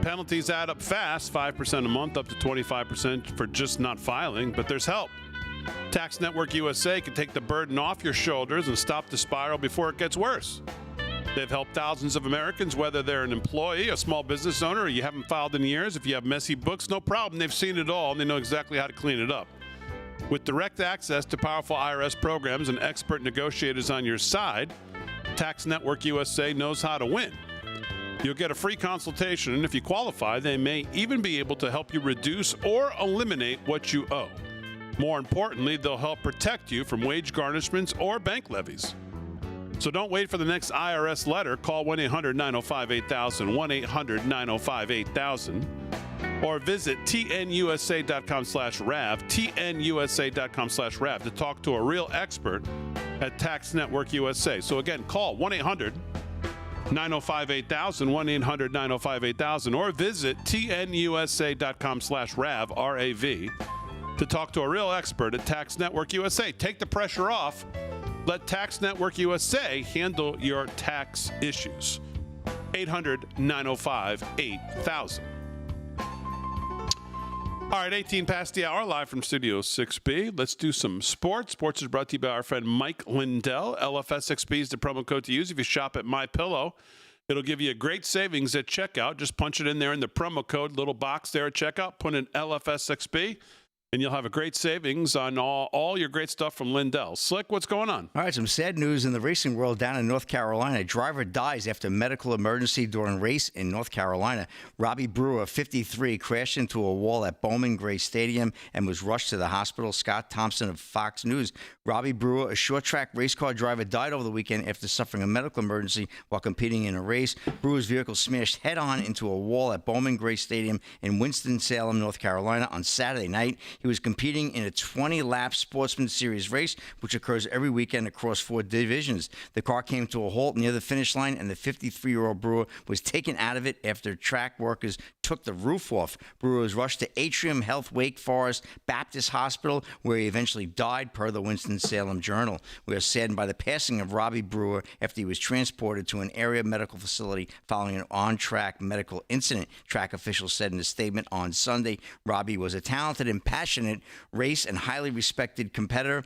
Speaker 2: Penalties add up fast, 5% a month, up to 25% for just not filing, but there's help. Tax Network USA can take the burden off your shoulders and stop the spiral before it gets worse. They've helped thousands of Americans, whether they're an employee, a small business owner, or you haven't filed in years. If you have messy books, no problem. They've seen it all, and they know exactly how to clean it up. With direct access to powerful IRS programs and expert negotiators on your side, Tax Network USA knows how to win. You'll get a free consultation, and if you qualify, they may even be able to help you reduce or eliminate what you owe. More importantly, they'll help protect you from wage garnishments or bank levies. So don't wait for the next IRS letter. Call 1-800-905-8000, 1-800-905-8000, or visit tnusa.com/RAV, tnusa.com/RAV to talk to a real expert at Tax Network USA. So again, call 1-800-905-8000, 1-800-905-8000, or visit tnusa.com/RAV, RAV, to talk to a real expert at Tax Network USA. Take the pressure off. Let Tax Network USA handle your tax issues. 800-905-8000. All right, 18 past the hour, live from Studio 6B. Let's do some sports. Sports is brought to you by our friend Mike Lindell. LFS6B is the promo code to use if you shop at MyPillow. It'll give you a great savings at checkout. Just punch it in there in the promo code, little box there at checkout. Put in LFS6B. And you'll have a great savings on all your great stuff from Lindell. Slick, what's going on?
Speaker 3: All right, some sad news in the racing world down in North Carolina. A driver dies after a medical emergency during race in North Carolina. Robbie Brewer, 53, crashed into a wall at Bowman Gray Stadium and was rushed to the hospital. Scott Thompson of Fox News. Robbie Brewer, a short-track race car driver, died over the weekend after suffering a medical emergency while competing in a race. Brewer's vehicle smashed head-on into a wall at Bowman Gray Stadium in Winston-Salem, North Carolina on Saturday night. He was competing in a 20-lap Sportsman Series race, which occurs every weekend across 4 divisions. The car came to a halt near the finish line, and the 53-year-old Brewer was taken out of it after track workers took the roof off. Brewer was rushed to Atrium Health Wake Forest Baptist Hospital, where he eventually died, per the Winston-Salem Journal. We are saddened by the passing of Robbie Brewer after he was transported to an area medical facility following an on-track medical incident, track officials said in a statement on Sunday. Robbie was a talented and passionate race and highly respected competitor.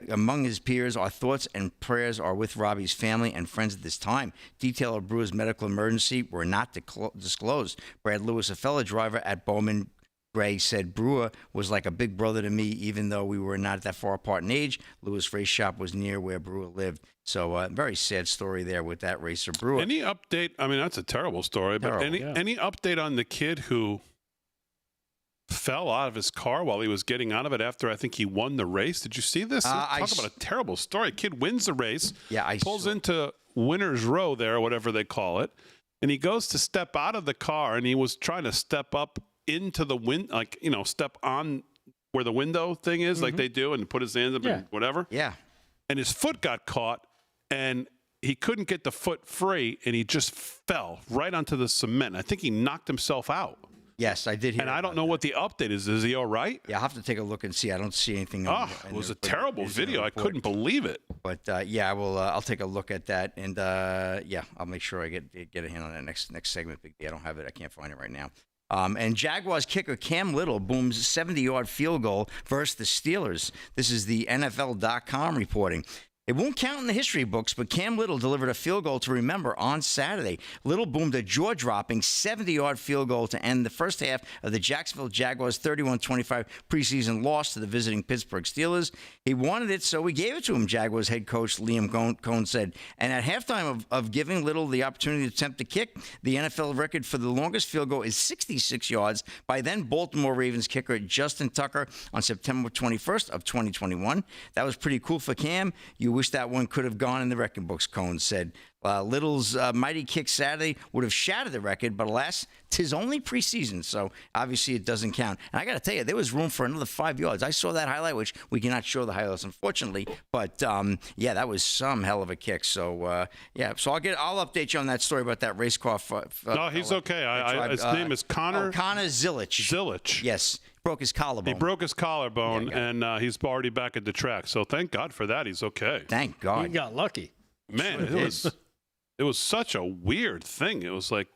Speaker 3: Among his peers, our thoughts and prayers are with Robbie's family and friends at this time. Detail of Brewer's medical emergency were not disclosed. Brad Lewis, a fellow driver at Bowman Gray said Brewer was like a big brother to me, even though we were not that far apart in age. Lewis' race shop was near where Brewer lived. So very sad story there with that racer Brewer.
Speaker 2: Any update? I mean, that's a terrible story. But any update on the kid who fell out of his car while he was getting out of it after I think he won the race? Did you see this? Talk about a terrible story. Kid wins the race. Yeah, pulls into winner's row there, or whatever they call it, and he goes to step out of the car, and he was trying to step up into the step on where the window thing is, like they do, and put his hands up and whatever.
Speaker 3: Yeah.
Speaker 2: And his foot got caught, and he couldn't get the foot free, and he just fell right onto the cement. I think he knocked himself out.
Speaker 3: Yes, I did hear.
Speaker 2: And I don't know what the update is. Is he all right?
Speaker 3: Yeah, I'll have to take a look and see. I don't see anything.
Speaker 2: It was a terrible video. I couldn't believe it.
Speaker 3: But I will. I'll take a look at that, and I'll make sure I get a hand on that next segment. Big D. I don't have it. I can't find it right now. And Jaguars kicker Cam Little booms 70-yard field goal versus the Steelers. This is the NFL.com reporting. It won't count in the history books, but Cam Little delivered a field goal to remember on Saturday. Little boomed a jaw-dropping 70-yard field goal to end the first half of the Jacksonville Jaguars' 31-25 preseason loss to the visiting Pittsburgh Steelers. He wanted it, so we gave it to him, Jaguars head coach Liam Cohn said. And at halftime of giving Little the opportunity to attempt the kick, the NFL record for the longest field goal is 66 yards by then Baltimore Ravens kicker Justin Tucker on September 21st of 2021. That was pretty cool for Cam. You wish that one could have gone in the record books, Cohn said. Little's mighty kick Saturday would have shattered the record, but alas, 'tis only preseason, so obviously it doesn't count. And I got to tell you, there was room for another 5 yards. I saw that highlight, which we cannot show the highlights, unfortunately, but that was some hell of a kick. So so I'll update you on that story about that race car.
Speaker 2: No, he's okay. His name is Connor.
Speaker 3: Connor Zilic. Yes. Broke his collarbone.
Speaker 2: He broke his collarbone, and he's already back at the track. So thank God for that. He's okay.
Speaker 3: Thank God.
Speaker 4: He got lucky.
Speaker 2: Man, it was such a weird thing. It was like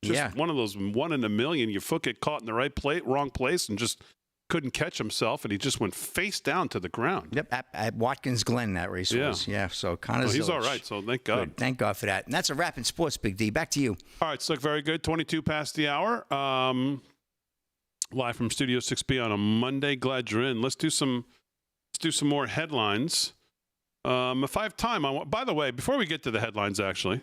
Speaker 2: just one of those 1 in a million. Your foot get caught in the wrong place, and just couldn't catch himself, and he just went face down to the ground.
Speaker 3: Yep, at Watkins Glen, that race was. Yeah, so Connor
Speaker 2: he's all right, so thank God.
Speaker 3: Good. Thank God for that. And that's a wrap in sports, Big D. Back to you.
Speaker 2: All right, Slick, very good. 22 past the hour. Live from Studio 6B on a Monday. Glad you're in. Let's do some more headlines. If I have time, by the way, before we get to the headlines, actually,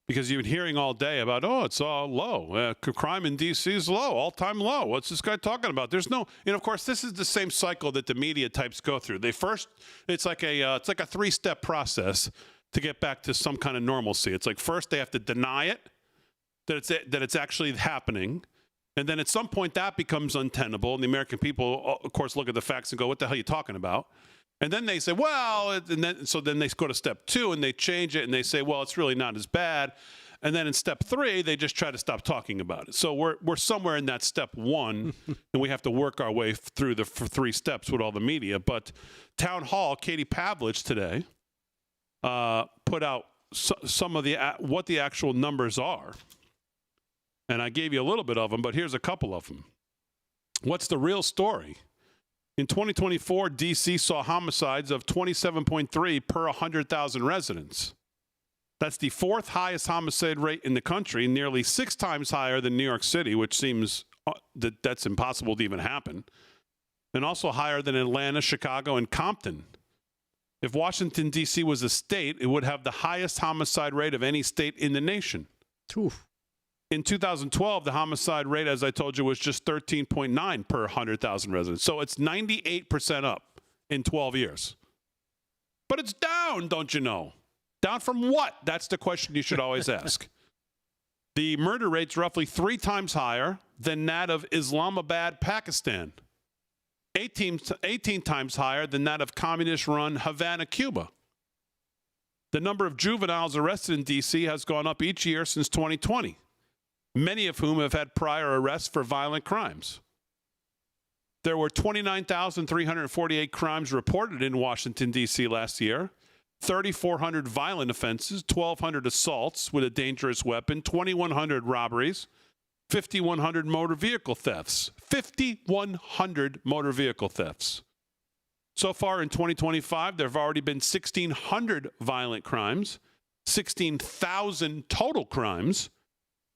Speaker 2: because you've been hearing all day about, it's all low. Crime in D.C. is low, all-time low. What's this guy talking about? There's no, of course, this is the same cycle that the media types go through. It's like a 3-step process to get back to some kind of normalcy. It's like first they have to deny it, that it's actually happening. And then at some point that becomes untenable, and the American people, of course, look at the facts and go, what the hell are you talking about? And then they say, well, then they go to step 2 and they change it and they say, well, it's really not as bad. And then in step 3, they just try to stop talking about it. So we're somewhere in that step 1, and we have to work our way through the 3 steps with all the media. But Town Hall, Katie Pavlich today put out some of what the actual numbers are. And I gave you a little bit of them, but here's a couple of them. What's the real story? In 2024, D.C. saw homicides of 27.3 per 100,000 residents. That's the 4th highest homicide rate in the country, nearly 6 times higher than New York City, which seems that's impossible to even happen, and also higher than Atlanta, Chicago, and Compton. If Washington, D.C. was a state, it would have the highest homicide rate of any state in the nation.
Speaker 4: Oof.
Speaker 2: In 2012, the homicide rate, as I told you, was just 13.9 per 100,000 residents. So it's 98% up in 12 years. But it's down, don't you know? Down from what? That's the question you should always ask. The murder rate's roughly 3 times higher than that of Islamabad, Pakistan. 18 times higher than that of communist-run Havana, Cuba. The number of juveniles arrested in D.C. has gone up each year since 2020. Many of whom have had prior arrests for violent crimes. There were 29,348 crimes reported in Washington, D.C. last year, 3,400 violent offenses, 1,200 assaults with a dangerous weapon, 2,100 robberies, 5,100 motor vehicle thefts. 5,100 motor vehicle thefts. So far in 2025, there have already been 1,600 violent crimes, 16,000 total crimes,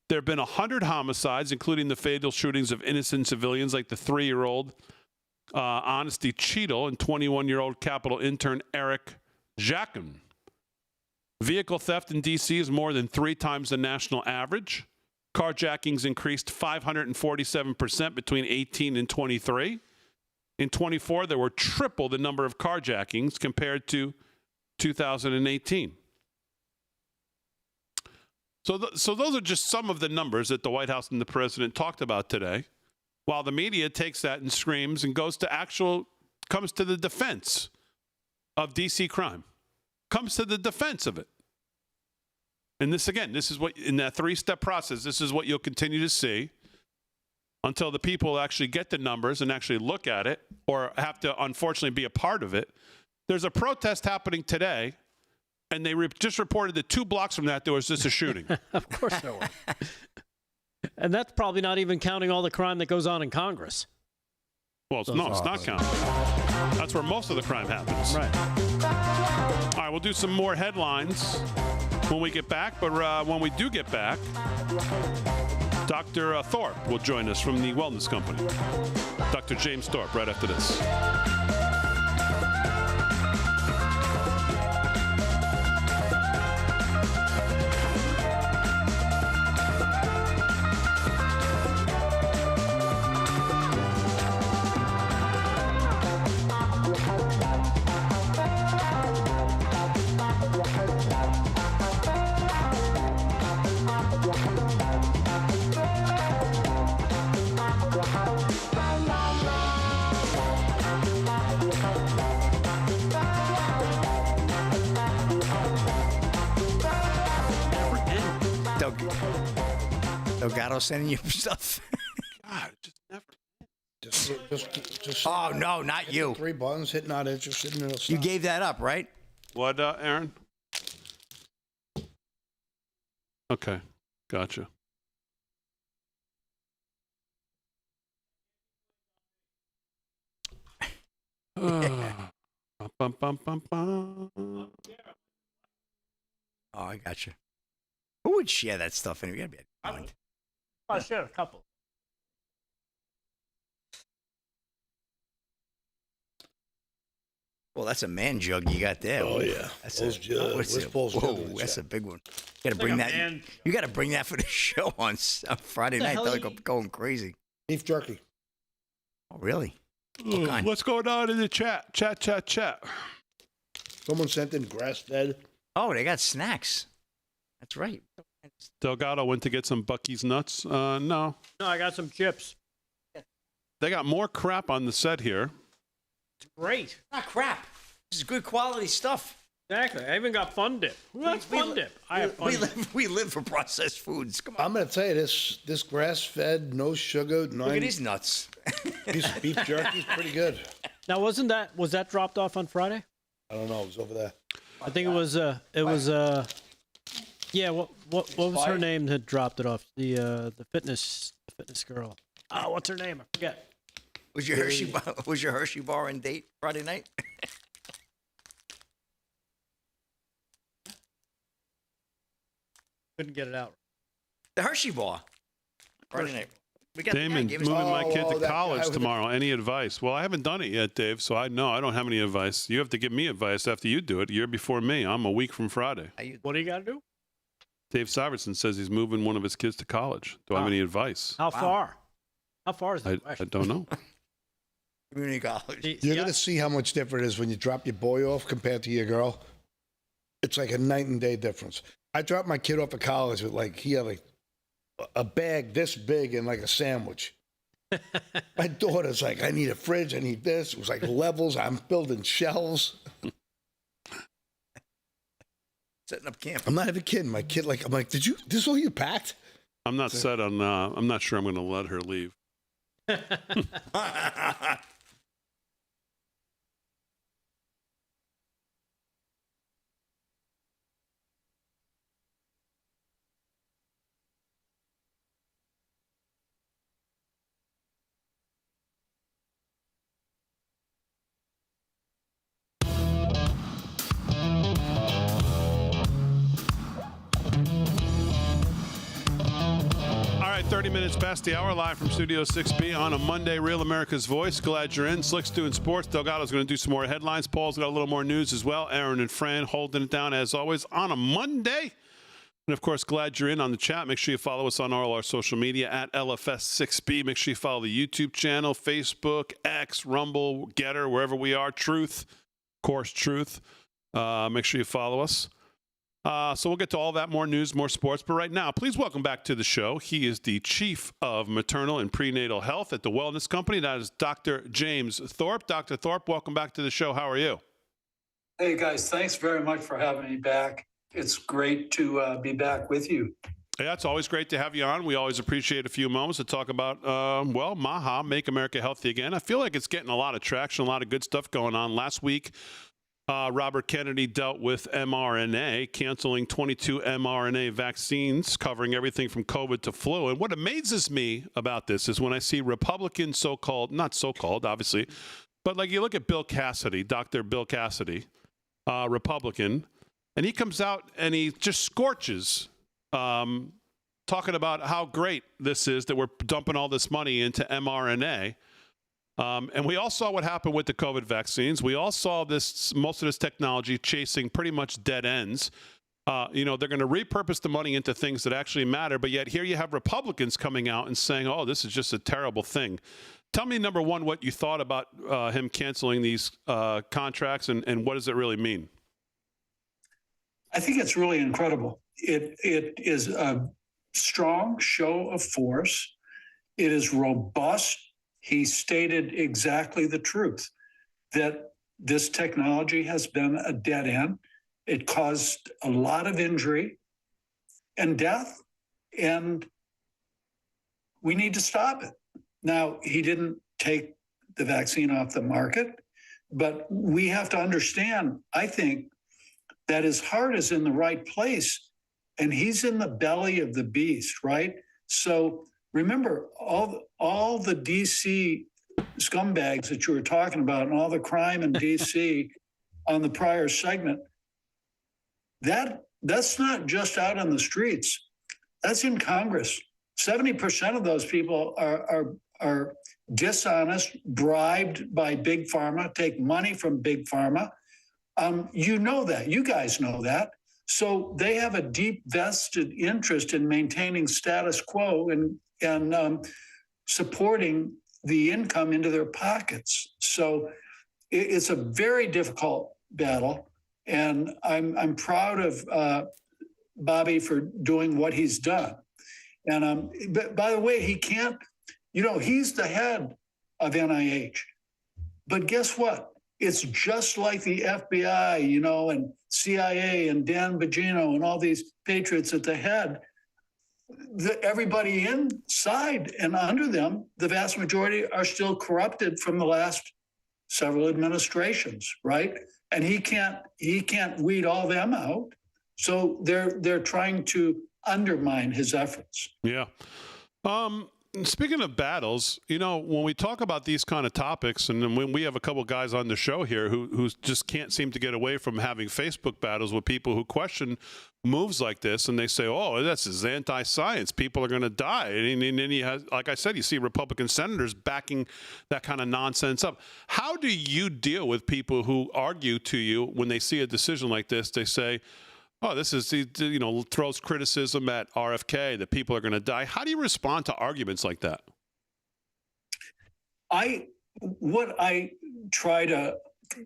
Speaker 2: There have been 100 homicides, including the fatal shootings of innocent civilians like the 3-year-old Honesty Cheadle and 21-year-old Capitol intern Eric Jacquin. Vehicle theft in D.C. is more than 3 times the national average. Carjackings increased 547% between 18 and 23. In 24, there were triple the number of carjackings compared to 2018. So those are just some of the numbers that the White House and the president talked about today, while the media takes that and screams and comes to the defense of D.C. crime, comes to the defense of it. And this is what, in that 3-step process, this is what you'll continue to see until the people actually get the numbers and actually look at it or have to, unfortunately, be a part of it. There's a protest happening today, and they just reported that 2 blocks from that, there was just a shooting.
Speaker 4: Of course there was. And that's probably not even counting all the crime that goes on in Congress.
Speaker 2: Well, it's not counting. That's where most of the crime happens.
Speaker 4: Right.
Speaker 2: All right, we'll do some more headlines when we get back. But when we do get back, Dr. Thorp will join us from the Wellness Company. Dr. James Thorp, right after this.
Speaker 3: Delgado sending you stuff.
Speaker 2: God, just never.
Speaker 5: Just
Speaker 3: oh no, not you.
Speaker 5: 3 buttons, hit not interested in it.
Speaker 3: You gave that up, right?
Speaker 2: What, Aaron? Okay, gotcha. Bum, bum, bum, bum.
Speaker 3: Oh, I got you. Who would share that stuff anyway? You gotta be a mind.
Speaker 4: I'll share a couple.
Speaker 3: Well, that's a man jug you got there.
Speaker 5: Oh yeah,
Speaker 3: that's
Speaker 5: Paul's jug. Where's Paul's jug?
Speaker 3: That's a big one. You gotta bring that. You gotta bring that for the show on Friday night. They're like going crazy.
Speaker 5: Beef jerky.
Speaker 3: Oh really?
Speaker 2: What's going on in the chat? Chat.
Speaker 5: Someone sent in grass-fed.
Speaker 3: Oh, they got snacks. That's right.
Speaker 2: Delgado went to get some Buc-ee's nuts. No.
Speaker 4: No, I got some chips.
Speaker 2: They got more crap on the set here.
Speaker 4: It's great.
Speaker 3: Not crap. This is good quality stuff.
Speaker 4: Exactly. I even got Fun Dip. Who has Fun Dip? I have Fun Dip.
Speaker 3: We live for processed foods. Come on.
Speaker 5: I'm going to tell you this grass-fed, no sugar.
Speaker 3: Look at these nuts.
Speaker 5: Beef jerky is pretty good.
Speaker 4: Now, was that dropped off on Friday?
Speaker 5: I don't know. It was over there.
Speaker 4: I think it was. Yeah. What was her name that dropped it off? The fitness girl. Oh, what's her name? I forget.
Speaker 3: Was your Hershey bar in date Friday night?
Speaker 4: Couldn't get it out.
Speaker 3: The Hershey bar. Friday night.
Speaker 2: Damon, moving my kid to college tomorrow. Any advice? Well, I haven't done it yet, Dave, so I don't have any advice. You have to give me advice after you do it. You're before me. I'm a week from Friday.
Speaker 4: What do you got to do?
Speaker 2: Dave Syverson says he's moving one of his kids to college. Do I have any advice?
Speaker 4: How far? How far is that?
Speaker 2: I don't know.
Speaker 3: Community college.
Speaker 5: You're going to see how much different it is when you drop your boy off compared to your girl. It's like a night and day difference. I dropped my kid off at college with he had a bag this big and like a sandwich. My daughter's like, I need a fridge, I need this. It was like levels. I'm building shelves.
Speaker 3: Setting up camp.
Speaker 5: I'm not even kidding. My kid, I'm like, this is all you packed?
Speaker 2: I'm not set on, I'm not sure I'm going to let her leave. right, 30 minutes past the hour, live from Studio 6B on a Monday, Real America's Voice. Glad you're in. Slick's doing sports. Delgado's going to do some more headlines. Paul's got a little more news as well. Aaron and Fran holding it down, as always, on a Monday. And, of course, glad you're in on the chat. Make sure you follow us on all our social media at LFS6B. Make sure you follow the YouTube channel, Facebook, X, Rumble, Getter, wherever we are. Truth, of course, Truth. Make sure you follow us. So we'll get to all that, more news, more sports. But right now, please welcome back to the show. He is the Chief of Maternal and Prenatal Health at the Wellness Company. That is Dr. James Thorp. Dr. Thorp, welcome back to the show. How are you?
Speaker 15: Hey, guys. Thanks very much for having me back. It's great to be back with you.
Speaker 2: Yeah, it's always great to have you on. We always appreciate a few moments to talk about, MAHA, Make America Healthy Again. I feel like it's getting a lot of traction, a lot of good stuff going on. Last week, Robert Kennedy dealt with mRNA, canceling 22 mRNA vaccines, covering everything from COVID to flu. And what amazes me about this is when I see Republican not so-called, obviously, but like you look at Bill Cassidy, Dr. Bill Cassidy, Republican, and he comes out and he just scorches, talking about how great this is that we're dumping all this money into mRNA. And we all saw what happened with the COVID vaccines. We all saw most of this technology chasing pretty much dead ends. They're going to repurpose the money into things that actually matter. But yet here you have Republicans coming out and saying, oh, this is just a terrible thing. Tell me, number one, what you thought about him canceling these contracts and what does it really mean?
Speaker 15: I think it's really incredible. It is a strong show of force. It is robust. He stated exactly the truth, that this technology has been a dead end. It caused a lot of injury and death, and we need to stop it. Now, he didn't take the vaccine off the market, but we have to understand, I think, that his heart is in the right place, and he's in the belly of the beast, right? So remember, all the D.C. scumbags that you were talking about and all the crime in D.C. on the prior segment, that's not just out on the streets. That's in Congress. 70% of those people are dishonest, bribed by Big Pharma, take money from Big Pharma. You know that. You guys know that. So they have a deep vested interest in maintaining status quo and supporting the income into their pockets. So it's a very difficult battle, and I'm proud of Bobby for doing what he's done. And but by the way, he can't. He's the head of NIH, but guess what? It's just like the FBI, and CIA and Dan Bongino and all these patriots at the head. Everybody inside and under them, the vast majority are still corrupted from the last several administrations, right? And he can't weed all them out. So they're trying to undermine his efforts.
Speaker 2: Yeah. Speaking of battles, when we talk about these kind of topics, and when we have a couple of guys on the show here who just can't seem to get away from having Facebook battles with people who question moves like this, and they say, oh, this is anti-science. People are going to die. And then like I said, you see Republican senators backing that kind of nonsense up. How do you deal with people who argue to you when they see a decision like this? They say, oh, this is, throws criticism at RFK, that people are going to die. How do you respond to arguments like that?
Speaker 15: What I try to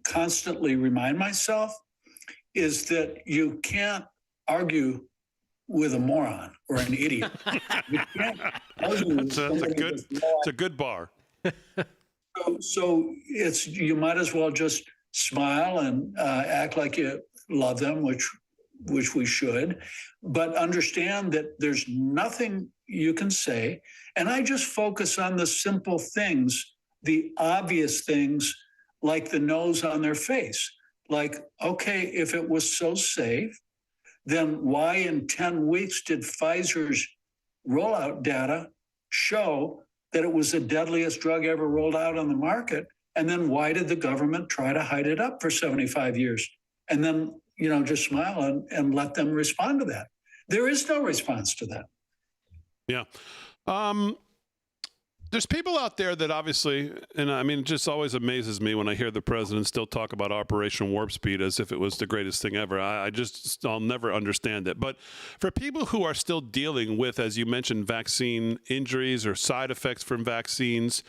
Speaker 15: constantly remind myself is that you can't argue with a moron or an idiot. You can't argue
Speaker 2: it's a good bar.
Speaker 15: So you might as well just smile and act like you love them, which we should, but understand that there's nothing you can say. And I just focus on the simple things, the obvious things, like the nose on their face. Like, okay, if it was so safe, then why in 10 weeks did Pfizer's rollout data show that it was the deadliest drug ever rolled out on the market? And then why did the government try to hide it up for 75 years? And then, just smile and let them respond to that. There is no response to that.
Speaker 2: Yeah. There's people out there that obviously, and I mean, it just always amazes me when I hear the president still talk about Operation Warp Speed as if it was the greatest thing ever. I'll never understand it. But for people who are still dealing with, as you mentioned, vaccine injuries or side effects from vaccines,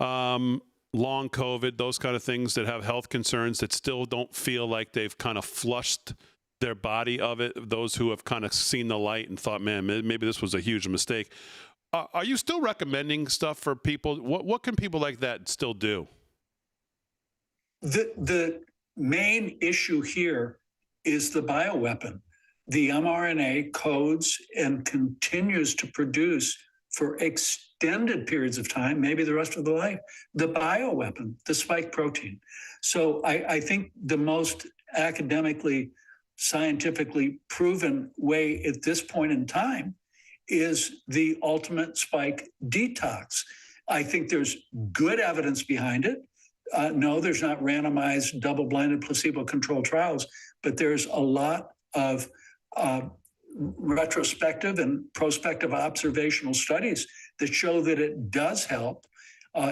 Speaker 2: long COVID, those kind of things that have health concerns that still don't feel like they've kind of flushed their body of it, those who have kind of seen the light and thought, man, maybe this was a huge mistake. Are you still recommending stuff for people? What can people like that still do?
Speaker 15: The main issue here is the bioweapon. The mRNA codes and continues to produce for extended periods of time, maybe the rest of the life, the bioweapon, the spike protein. So I think the most academically, scientifically proven way at this point in time is the ultimate spike detox. I think there's good evidence behind it. No, there's not randomized, double-blinded, placebo-controlled trials, but there's a lot of retrospective and prospective observational studies that show that it does help.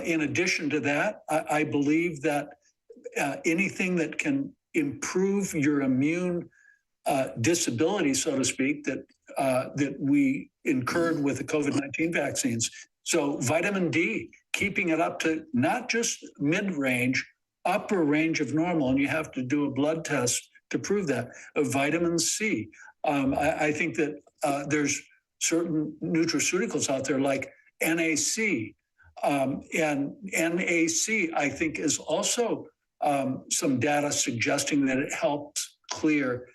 Speaker 15: In addition to that, I believe that anything that can improve your immune disability, so to speak, that we incurred with the COVID-19 vaccines. So vitamin D, keeping it up to not just mid-range, upper range of normal, and you have to do a blood test to prove that. Vitamin C. I think that there's certain nutraceuticals out there like NAC. And NAC, I think, is also some data suggesting that it helps clear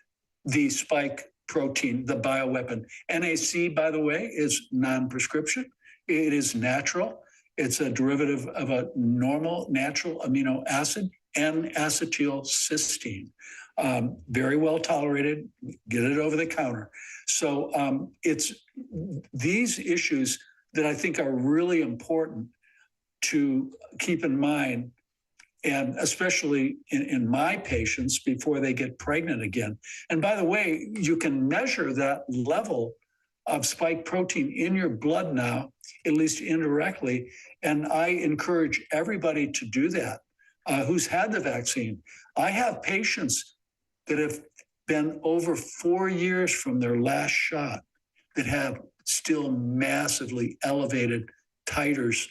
Speaker 15: the spike protein, the bioweapon. NAC, by the way, is non-prescription. It is natural. It's a derivative of a normal natural amino acid, N-acetylcysteine. Very well tolerated. Get it over the counter. So it's these issues that I think are really important to keep in mind, and especially in my patients before they get pregnant again. And by the way, you can measure that level of spike protein in your blood now, at least indirectly. And I encourage everybody to do that who's had the vaccine. I have patients that have been over 4 years from their last shot that have still massively elevated titers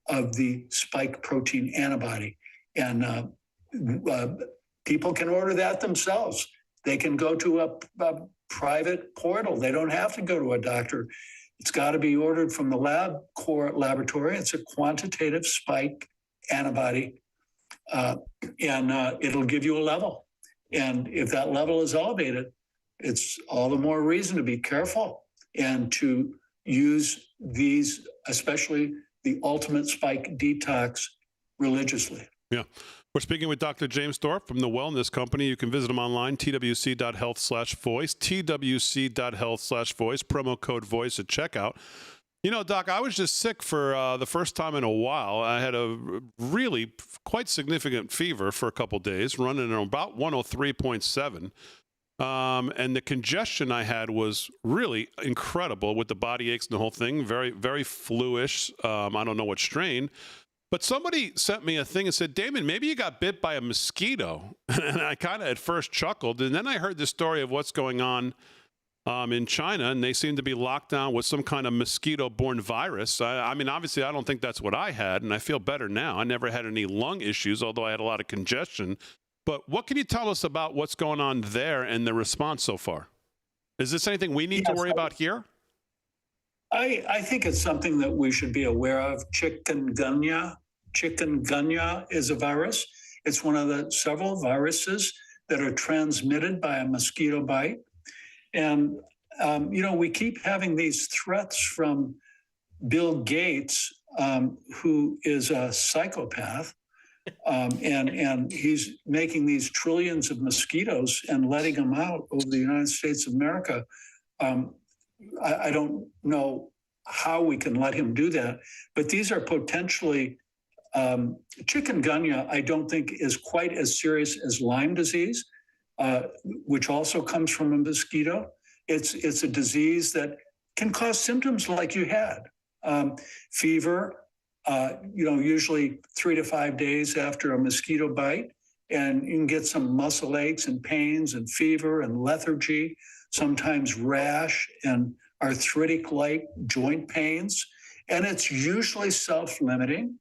Speaker 15: of the spike protein antibody. And people can order that themselves. They can go to a private portal. They don't have to go to a doctor. It's got to be ordered from the LabCorp laboratory. It's a quantitative spike antibody, and it'll give you a level. And if that level is elevated, it's all the more reason to be careful and to use these, especially the ultimate spike detox, religiously.
Speaker 2: Yeah. We're speaking with Dr. James Thorp from The Wellness Company. You can visit him online, twc.health/voice, twc.health/voice, promo code VOICE at checkout. You know, Doc, I was just sick for the first time in a while. I had a really quite significant fever for a couple days, running at about 103.7. And the congestion I had was really incredible with the body aches and the whole thing. Very, very flu-ish. I don't know what strain. But somebody sent me a thing and said, Damon, maybe you got bit by a mosquito. And I kind of at first chuckled. And then I heard the story of what's going on in China, and they seem to be locked down with some kind of mosquito-borne virus. I mean, obviously, I don't think that's what I had, and I feel better now. I never had any lung issues, although I had a lot of congestion. But what can you tell us about what's going on there and the response so far? Is this anything we need to worry about here?
Speaker 15: I think it's something that we should be aware of. Chikungunya. Chikungunya is a virus. It's one of the several viruses that are transmitted by a mosquito bite. And, we keep having these threats from Bill Gates, who is a psychopath. And he's making these trillions of mosquitoes and letting them out over the United States of America. I don't know how we can let him do that, but these are potentially chikungunya. I don't think is quite as serious as Lyme disease, which also comes from a mosquito. It's a disease that can cause symptoms like you had, fever, usually 3 to 5 days after a mosquito bite. And you can get some muscle aches and pains and fever and lethargy, sometimes rash and arthritic-like joint pains. And it's usually self-limiting,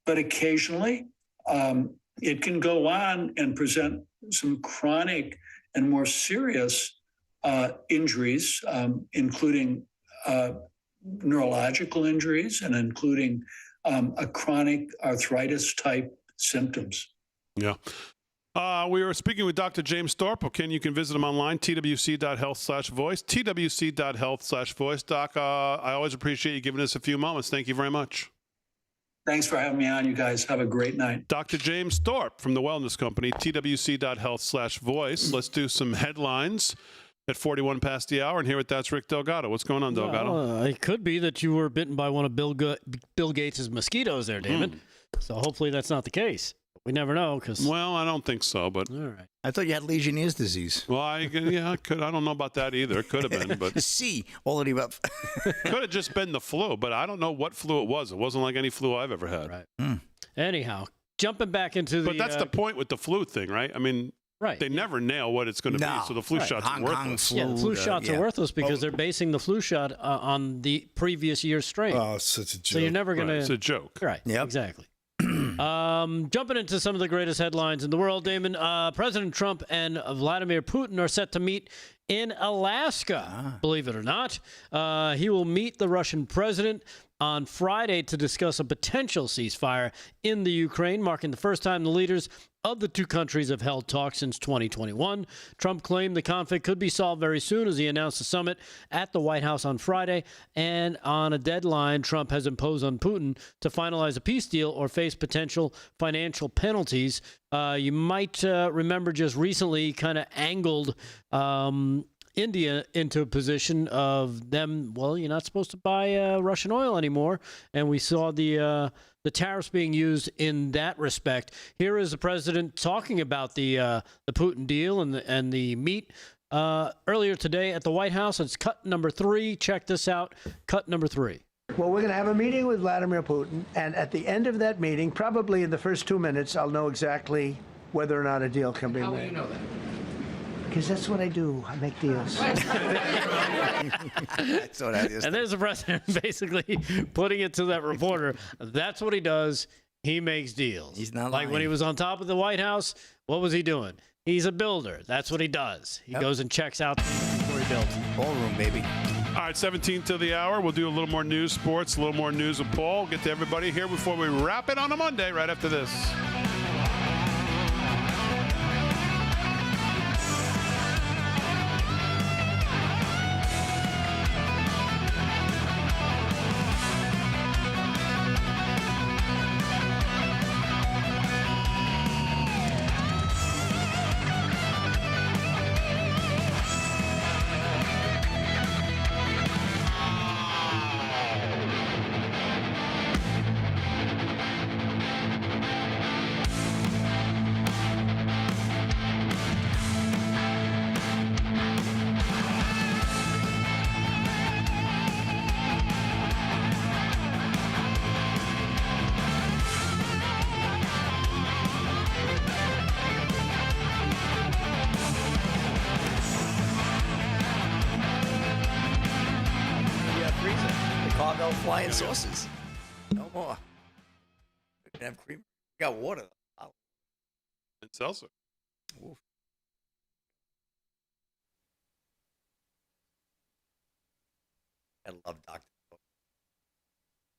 Speaker 15: but occasionally it can go on and present some chronic and more serious injuries, including neurological injuries and including a chronic arthritis type symptoms.
Speaker 2: Yeah. We were speaking with Dr. James Thorp. Okay, you can visit him online, twc.health/voice, twc.health/voice. Doc, I always appreciate you giving us a few moments. Thank you very much.
Speaker 15: Thanks for having me on, you guys. Have a great night.
Speaker 2: Dr. James Thorp from the Wellness Company, twc.health/voice. Let's do some headlines at 41 past the hour and hear what that's Rick Delgado. What's going on, Delgado?
Speaker 4: Well, it could be that you were bitten by one of Bill Gates' mosquitoes there, David. So hopefully that's not the case. We never know.
Speaker 2: Well, I don't think so, but...
Speaker 4: All right.
Speaker 3: I thought you had Legionnaire's disease.
Speaker 2: Well, I don't know about that either. It could have been, but...
Speaker 3: C, already up.
Speaker 2: Could have just been the flu, but I don't know what flu it was. It wasn't like any flu I've ever had.
Speaker 4: Right. Anyhow, jumping back into the...
Speaker 2: But that's the point with the flu thing, right? I mean...
Speaker 4: Right.
Speaker 2: They never nail what it's going to be, so the flu shots are worthless.
Speaker 4: The flu shots are worthless because they're basing the flu shot on the previous year's strain.
Speaker 5: Oh, it's such a joke.
Speaker 4: So you're never going to...
Speaker 2: It's a joke.
Speaker 4: Right, exactly. Jumping into some of the greatest headlines in the world, Damon. President Trump and Vladimir Putin are set to meet in Alaska, believe it or not. He will meet the Russian president on Friday to discuss a potential ceasefire in the Ukraine, marking the first time the leaders of the two countries have held talks since 2021. Trump claimed the conflict could be solved very soon as he announced a summit at the White House on Friday. And on a deadline, Trump has imposed on Putin to finalize a peace deal or face potential financial penalties. You might remember just recently kind of angled India into a position of them, well, you're not supposed to buy Russian oil anymore. And we saw the tariffs being used in that respect. Here is the president talking about the Putin deal and the meet earlier today at the White House. It's cut number 3. Check this out. Cut number 3.
Speaker 8: Well, we're going to have a meeting with Vladimir Putin, and at the end of that meeting, probably in the first 2 minutes, I'll know exactly whether or not a deal can be made. How will you know that? Because that's what I do. I make deals.
Speaker 3: That's what I do.
Speaker 4: And there's the president basically putting it to that reporter. That's what he does. He makes deals.
Speaker 3: He's not
Speaker 4: like
Speaker 3: lying.
Speaker 4: when he was on top of the White House, what was he doing? He's a builder. That's what he does. He goes and checks out before he builds.
Speaker 3: Ballroom, baby.
Speaker 2: All right, 17 to the hour. We'll do a little more news, sports, a little more news with Paul. Get to everybody here before we wrap it on a Monday right after this.
Speaker 3: Flying sauces. No more. We can have cream. We got water.
Speaker 2: And seltzer.
Speaker 3: Oof. I love Dr.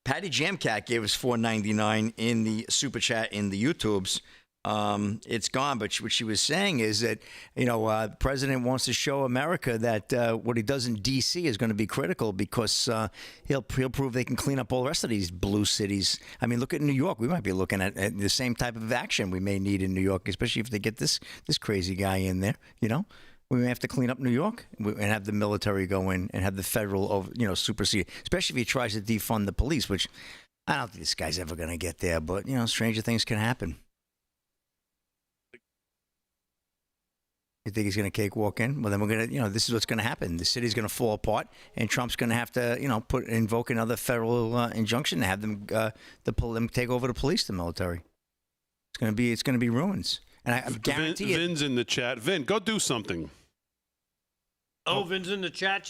Speaker 3: Patty Jamcat gave us $4.99 in the super chat in the YouTubes. It's gone, but what she was saying is that, the president wants to show America that what he does in D.C. is going to be critical because he'll prove they can clean up all the rest of these blue cities. I mean, look at New York. We might be looking at the same type of action we may need in New York, especially if they get this crazy guy in there, We may have to clean up New York and have the military go in and have the federal, supersede, especially if he tries to defund the police, which I don't think this guy's ever going to get there, but, stranger things can happen. You think he's going to cakewalk in? Well, then we're going to, this is what's going to happen. The city's going to fall apart, and Trump's going to have to, invoke another federal injunction to have them, them take over the police, the military. It's going to be ruins, and I guarantee
Speaker 2: Vin's in the chat. Vin, go do something.
Speaker 4: Oh, Vin's in the chat.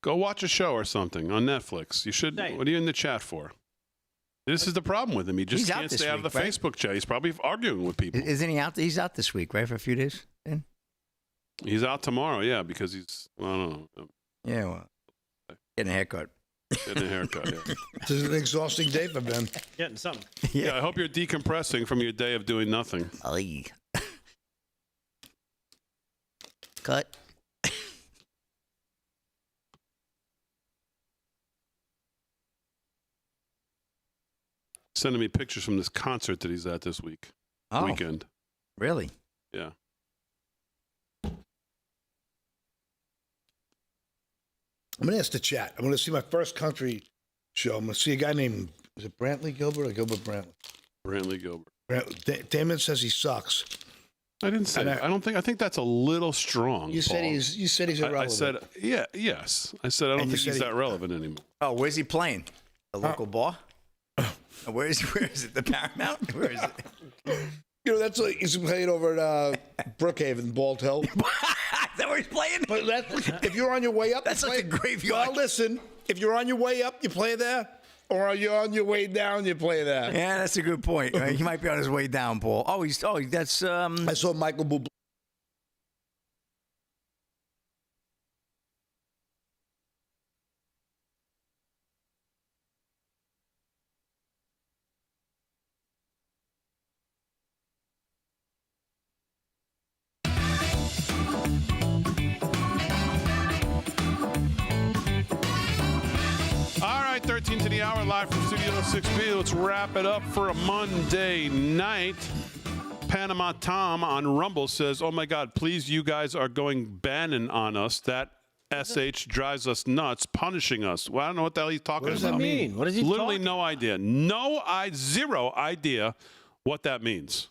Speaker 2: Go watch a show or something on Netflix. You should. What are you in the chat for? This is the problem with him. He just can't stay out of the Facebook chat. He's probably arguing with people.
Speaker 3: Isn't he out? He's out this week, right, for a few days? Then?
Speaker 2: He's out tomorrow, yeah, because he's, I don't know.
Speaker 3: Yeah, well, getting a haircut.
Speaker 2: Getting a haircut, yeah.
Speaker 5: This is an exhausting day for Ben.
Speaker 4: Getting something.
Speaker 2: Yeah, I hope you're decompressing from your day of doing nothing.
Speaker 3: Aye. Cut.
Speaker 2: Sending me pictures from this concert that he's at this weekend.
Speaker 3: Really?
Speaker 2: Yeah.
Speaker 5: I'm going to ask the chat. I'm going to see my first country show. I'm going to see a guy named, is it Brantley Gilbert or Gilbert Brantley?
Speaker 2: Brantley Gilbert.
Speaker 5: Damon says he sucks.
Speaker 2: I didn't say. I think that's a little strong.
Speaker 5: You said
Speaker 2: Paul.
Speaker 5: you said he's irrelevant.
Speaker 2: I said yes. I said I don't think he's that relevant anymore.
Speaker 3: Oh, where's he playing? The local bar? Where is it? The Paramount? Where is it?
Speaker 5: That's like he's playing over at Brookhaven, Bald Hill.
Speaker 3: Is that where he's playing?
Speaker 5: But if you're on your way up,
Speaker 3: that's like a graveyard.
Speaker 5: Well, listen, if you're on your way up, you play there. Or are you on your way down, you play there.
Speaker 3: Yeah, that's a good point. Right? He might be on his way down, Paul. That's
Speaker 5: I saw Michael Bublé.
Speaker 2: All right, 13 to the hour, live from Studio 6B. Let's wrap it up for a Monday night. Panama Tom on Rumble says, oh, my God, please, you guys are going Bannon on us. That SH drives us nuts, punishing us. Well, I don't know what the hell he's talking about.
Speaker 4: What does that mean? What is he
Speaker 2: Literally
Speaker 4: talking?
Speaker 2: no idea. Zero idea what that means.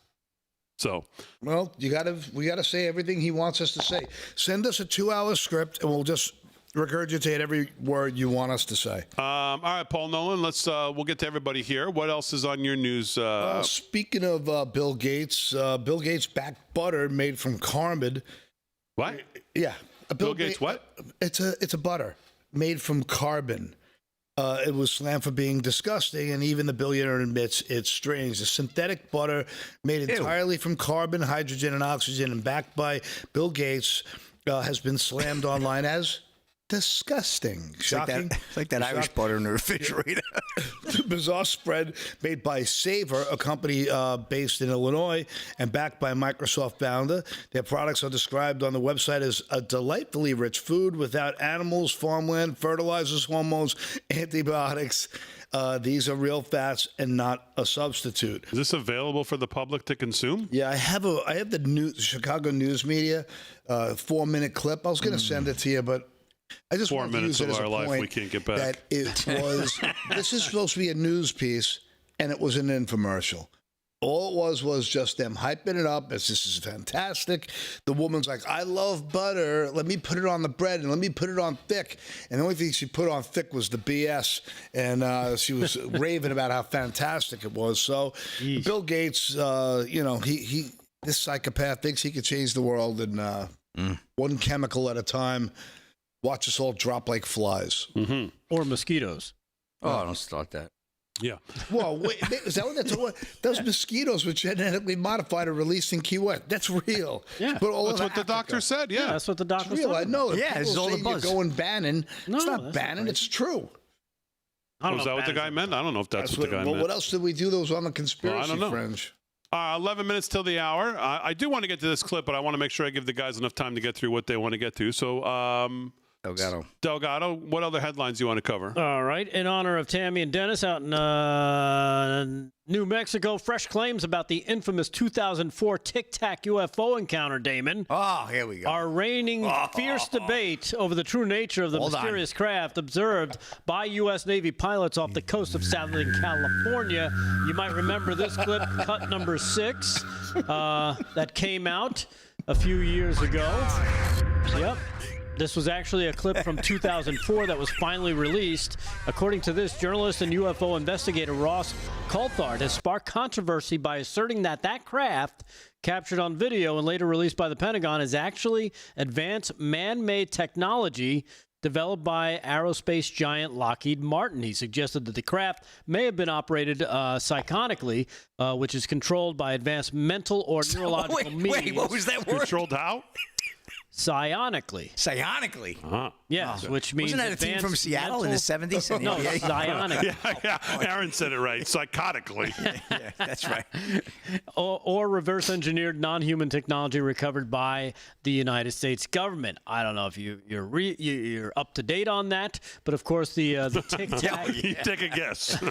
Speaker 2: So,
Speaker 5: well, we gotta say everything he wants us to say. Send us a 2-hour script, and we'll just regurgitate every word you want us to say.
Speaker 2: All right, Paul Nolan, we'll get to everybody here. What else is on your news?
Speaker 5: Speaking of Bill Gates backed butter made from carbon.
Speaker 2: What?
Speaker 5: Yeah.
Speaker 2: Bill Gates what?
Speaker 5: It's a butter made from carbon. It was slammed for being disgusting, and even the billionaire admits it's strange. A synthetic butter made entirely from carbon, hydrogen, and oxygen, and backed by Bill Gates, has been slammed online as disgusting. Shocking.
Speaker 3: It's like that Irish butter in the refrigerator.
Speaker 5: The bizarre spread made by Savor, a company based in Illinois and backed by Microsoft founder. Their products are described on the website as a delightfully rich food without animals, farmland, fertilizers, hormones, antibiotics. These are real fats and not a substitute.
Speaker 2: Is this available for the public to consume?
Speaker 5: Yeah, I have the Chicago News Media 4-minute clip. I was going to send it to you, but I just
Speaker 2: 4 minutes
Speaker 5: to use it
Speaker 2: of
Speaker 5: as
Speaker 2: our
Speaker 5: a
Speaker 2: life
Speaker 5: point
Speaker 2: we can't get back.
Speaker 5: that it was. This is supposed to be a news piece, and it was an infomercial. All it was just them hyping it up as this is fantastic. The woman's like, I love butter. Let me put it on the bread and let me put it on thick. And the only thing she put on thick was the BS. And she was raving about how fantastic it was. So Bill Gates, he this psychopath thinks he could change the world in one chemical at a time. Watch us all drop like flies.
Speaker 2: Mm-hmm.
Speaker 4: Or mosquitoes.
Speaker 3: Oh, don't start that.
Speaker 2: Yeah.
Speaker 5: Well, wait, is that what that's what? Those mosquitoes were genetically modified or released in Key West. That's real.
Speaker 4: Yeah.
Speaker 5: But all
Speaker 2: That's
Speaker 5: of
Speaker 2: what the
Speaker 5: Africa.
Speaker 2: doctor said. Yeah.
Speaker 4: That's what the doctor
Speaker 5: It's real. I know.
Speaker 3: Yeah,
Speaker 5: People
Speaker 3: it's all the
Speaker 5: say
Speaker 3: buzz.
Speaker 5: You're going Bannon.
Speaker 4: No,
Speaker 5: it's not
Speaker 4: that's
Speaker 5: Bannon.
Speaker 4: not
Speaker 5: It's true.
Speaker 4: I don't
Speaker 2: Was
Speaker 4: know
Speaker 2: that what the guy meant? I don't know if that's what the guy
Speaker 5: Well,
Speaker 2: meant.
Speaker 5: what else did we do that was on the conspiracy
Speaker 2: I don't know.
Speaker 5: fringe?
Speaker 2: 11 minutes till the hour. I do want to get to this clip, but I want to make sure I give the guys enough time to get through what they want to get to. So, Delgado, what other headlines do you want to cover?
Speaker 4: All right. In honor of Tammy and Dennis out in New Mexico, fresh claims about the infamous 2004 Tic Tac UFO encounter, Damon.
Speaker 3: Oh, here we go.
Speaker 4: Are reigning fierce debate over the true nature of the mysterious craft observed by U.S. Navy pilots off the coast of Southern California. You might remember this clip, cut number 6, that came out. a few years ago. Yep. This was actually a clip from 2004 that was finally released. According to this, journalist and UFO investigator Ross Coulthard has sparked controversy by asserting that craft, captured on video and later released by the Pentagon, is actually advanced man-made technology developed by aerospace giant Lockheed Martin. He suggested that the craft may have been operated psiconically, which is controlled by advanced mental or neurological means.
Speaker 3: Wait, what was that word?
Speaker 2: Controlled how?
Speaker 3: Psionically.
Speaker 4: Yes, which means
Speaker 3: wasn't that a team from Seattle in the 70s?
Speaker 4: No, psionically.
Speaker 2: Yeah. Aaron said it right. Psychotically.
Speaker 3: Yeah, that's right.
Speaker 4: Or reverse-engineered non-human technology recovered by the United States government. I don't know if you're up to date on that, but of course the Tic Tac.
Speaker 2: You take a guess.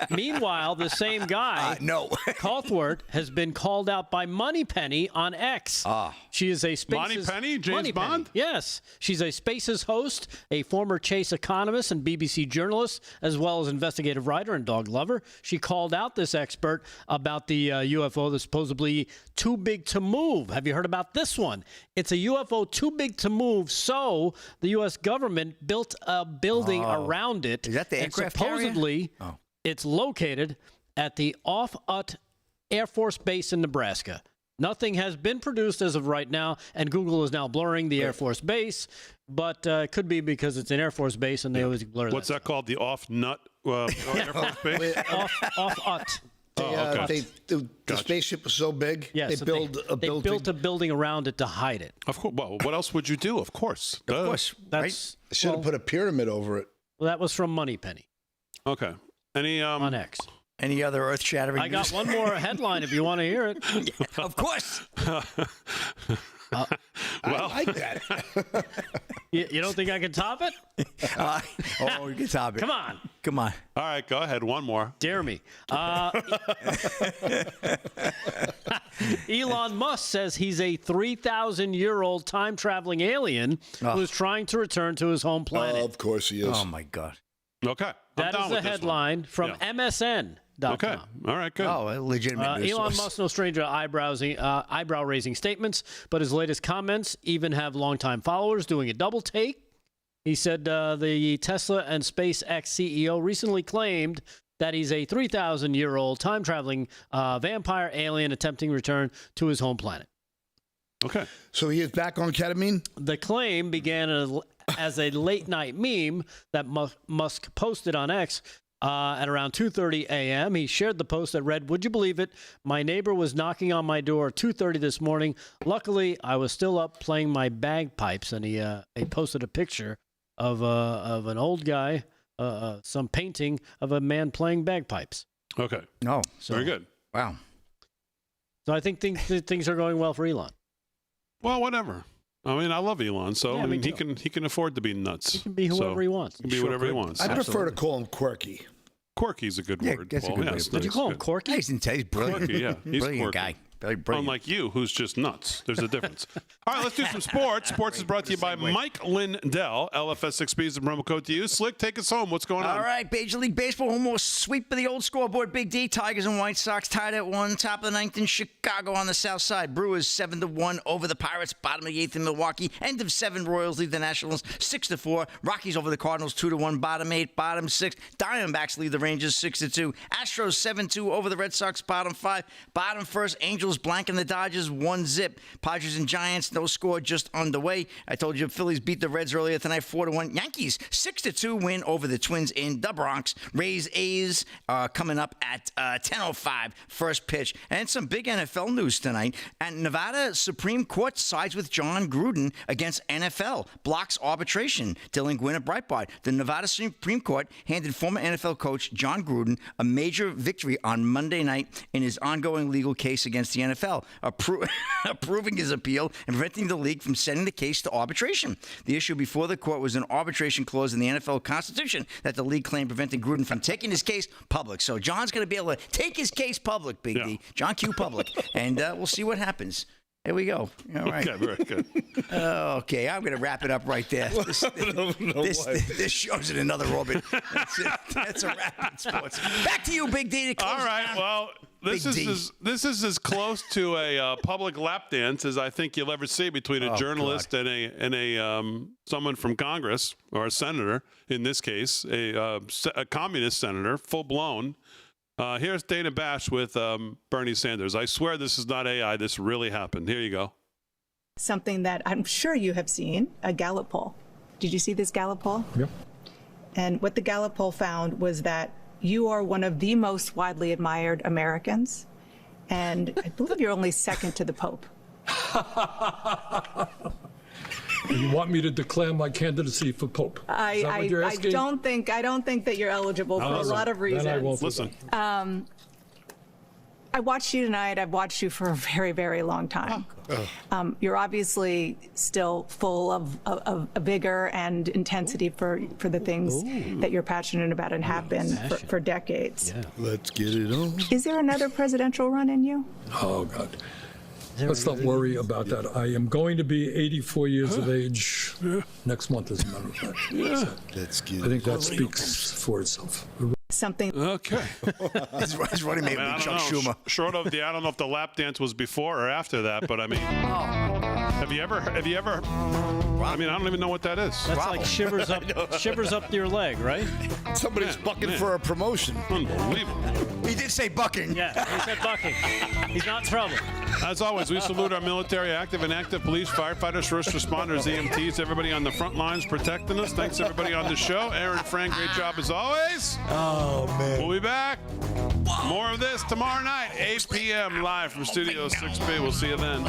Speaker 4: Meanwhile, the same guy, Coulthard, has been called out by Moneypenny on X. She is a Spaces.
Speaker 2: Moneypenny? James Bond?
Speaker 4: Yes. She's a Spaces host, a former Chase economist and BBC journalist, as well as investigative writer and dog lover. She called out this expert about the UFO that's supposedly too big to move. Have you heard about this one? It's a UFO too big to move, so the U.S. government built a building around it.
Speaker 3: Is that the aircraft carrier?
Speaker 4: Supposedly, it's located at the Off-Ut Air Force Base in Nebraska. Nothing has been produced as of right now, and Google is now blurring the Air Force Base, but it could be because it's an Air Force Base, and they always blur
Speaker 2: What's that called? The Off-Nut Air Force Base?
Speaker 4: Off-Ut.
Speaker 5: The spaceship was so big,
Speaker 4: yes,
Speaker 5: they built a building.
Speaker 4: They built a building around it to hide it.
Speaker 2: Of course. Well, what else would you do? Of course.
Speaker 3: Of course.
Speaker 4: That's,
Speaker 5: They should have put a pyramid over it.
Speaker 4: Well, that was from Moneypenny.
Speaker 2: Okay. Any
Speaker 4: on X.
Speaker 3: Any other earth-shattering
Speaker 4: I got one more headline if you want to hear it.
Speaker 3: Of course.
Speaker 2: Well,
Speaker 5: I like that.
Speaker 4: You don't think I can top it?
Speaker 3: You can top it.
Speaker 4: Come on.
Speaker 3: Come on.
Speaker 2: All right, go ahead. One more.
Speaker 4: Dare me. Elon Musk says he's a 3,000-year-old time-traveling alien who is trying to return to his home planet.
Speaker 5: Of course he is.
Speaker 3: Oh, my God.
Speaker 2: Okay.
Speaker 4: That is the headline from MSN.com.
Speaker 2: Okay. All right, good.
Speaker 3: Oh, a legitimate news
Speaker 4: Elon
Speaker 3: source.
Speaker 4: Musk, no stranger to eyebrow-raising statements, but his latest comments even have longtime followers doing a double take. He said the Tesla and SpaceX CEO recently claimed that he's a 3,000-year-old time-traveling vampire alien attempting return to his home planet.
Speaker 2: Okay.
Speaker 5: So he is back on ketamine?
Speaker 4: The claim began as a late-night meme that Musk posted on X at around 2:30 a.m. He shared the post that read, "Would you believe it? My neighbor was knocking on my door at 2:30 this morning. Luckily, I was still up playing my bagpipes." And he posted a picture of an old guy, some painting of a man playing bagpipes.
Speaker 2: Okay.
Speaker 3: No.
Speaker 2: Very good.
Speaker 3: Wow.
Speaker 4: So I think things are going well for Elon.
Speaker 2: Well, whatever. I mean, I love Elon, so
Speaker 4: Yeah,
Speaker 2: I mean,
Speaker 4: me
Speaker 2: he can afford to be nuts.
Speaker 4: He can be whoever he wants.
Speaker 2: He can be whatever he wants.
Speaker 5: I prefer to call him quirky.
Speaker 2: Quirky's a good word.
Speaker 3: That's a good word.
Speaker 4: Did you call him Corky?
Speaker 3: He's brilliant.
Speaker 2: Quirky, yeah. He's
Speaker 3: brilliant
Speaker 2: quirky.
Speaker 3: guy. Very brilliant.
Speaker 2: Unlike you, who's just nuts. There's a difference. All right, let's do some sports. Sports is brought to you by Mike Lindell. LFS6B is the promo code to use. Slick, take us home. What's going on?
Speaker 3: All right, Major League Baseball, almost sweep of the old scoreboard. Big D, Tigers and White Sox tied at 1. Top of the 9th in Chicago on the south side. Brewers 7-1 over the Pirates. Bottom of the 8th in Milwaukee. End of 7. Royals lead the Nationals 6-4. Rockies over the Cardinals 2-1. Bottom 8, bottom 6. Diamondbacks lead the Rangers 6-2. Astros 7-2 over the Red Sox. Bottom 5. Bottom 1st. Angels blanking the Dodgers 1-0. Padres and Giants, no score, just underway. I told you Phillies beat the Reds earlier tonight 4-1. Yankees 6-2 win over the Twins in the Bronx. Rays A's coming up at 10:05 first pitch. And some big NFL news tonight. And Nevada Supreme Court sides with John Gruden against NFL. Blocks arbitration. Dylan Gwynn at Breitbart. The Nevada Supreme Court handed former NFL coach John Gruden a major victory on Monday night in his ongoing legal case against the NFL. Approving his appeal and preventing the league from sending the case to arbitration. The issue before the court was an arbitration clause in the NFL Constitution that the league claimed prevented Gruden from taking his case public. So John's going to be able to take his case public, Big D. John Q. public. And we'll see what happens. There we go. All right.
Speaker 2: Okay, very good.
Speaker 3: Okay, I'm going to wrap it up right there. This show's in another orbit. That's a wrap in sports. Back to you, Big D.
Speaker 2: All right, well, This is as close to a public lap dance as I think you'll ever see between a journalist and a someone from Congress or a senator. In this case, a communist senator, full blown. Here's Dana Bash with Bernie Sanders. I swear this is not AI. This really happened. Here you go.
Speaker 16: Something that I'm sure you have seen, a Gallup poll. Did you see this Gallup poll?
Speaker 17: Yep.
Speaker 16: And what the Gallup poll found was that you are one of the most widely admired Americans, and I believe you're only second to the Pope.
Speaker 17: You want me to declare my candidacy for Pope?
Speaker 16: I don't think that you're eligible for a lot of reasons.
Speaker 17: Then I won't
Speaker 2: listen.
Speaker 16: I watched you tonight. I've watched you for a very, very long time. You're obviously still full of vigor and intensity for the things that you're passionate about and have been for decades.
Speaker 5: Yeah. Let's get it on.
Speaker 16: Is there another presidential run in you?
Speaker 17: Oh, God. Let's not worry about that. I am going to be 84 years of age next month, as a matter of fact. So I think that speaks for itself.
Speaker 16: Something.
Speaker 2: Okay.
Speaker 3: He's running maybe Chuck Schumer.
Speaker 2: Short of I don't know if the lap dance was before or after that, but I mean, have you ever? I mean, I don't even know what that is.
Speaker 4: That's like shivers up your leg, right?
Speaker 5: Somebody's bucking for a promotion.
Speaker 2: Unbelievable.
Speaker 3: He did say bucking.
Speaker 4: Yeah, he said bucking. He's not in trouble.
Speaker 2: As always, we salute our military, active and active police, firefighters, first responders, EMTs, everybody on the front lines protecting us. Thanks everybody on the show. Aaron, Frank, great job as always.
Speaker 5: Oh, man.
Speaker 2: We'll be back. More of this tomorrow night, 8 p.m. live from Studio 6B. We'll see you then.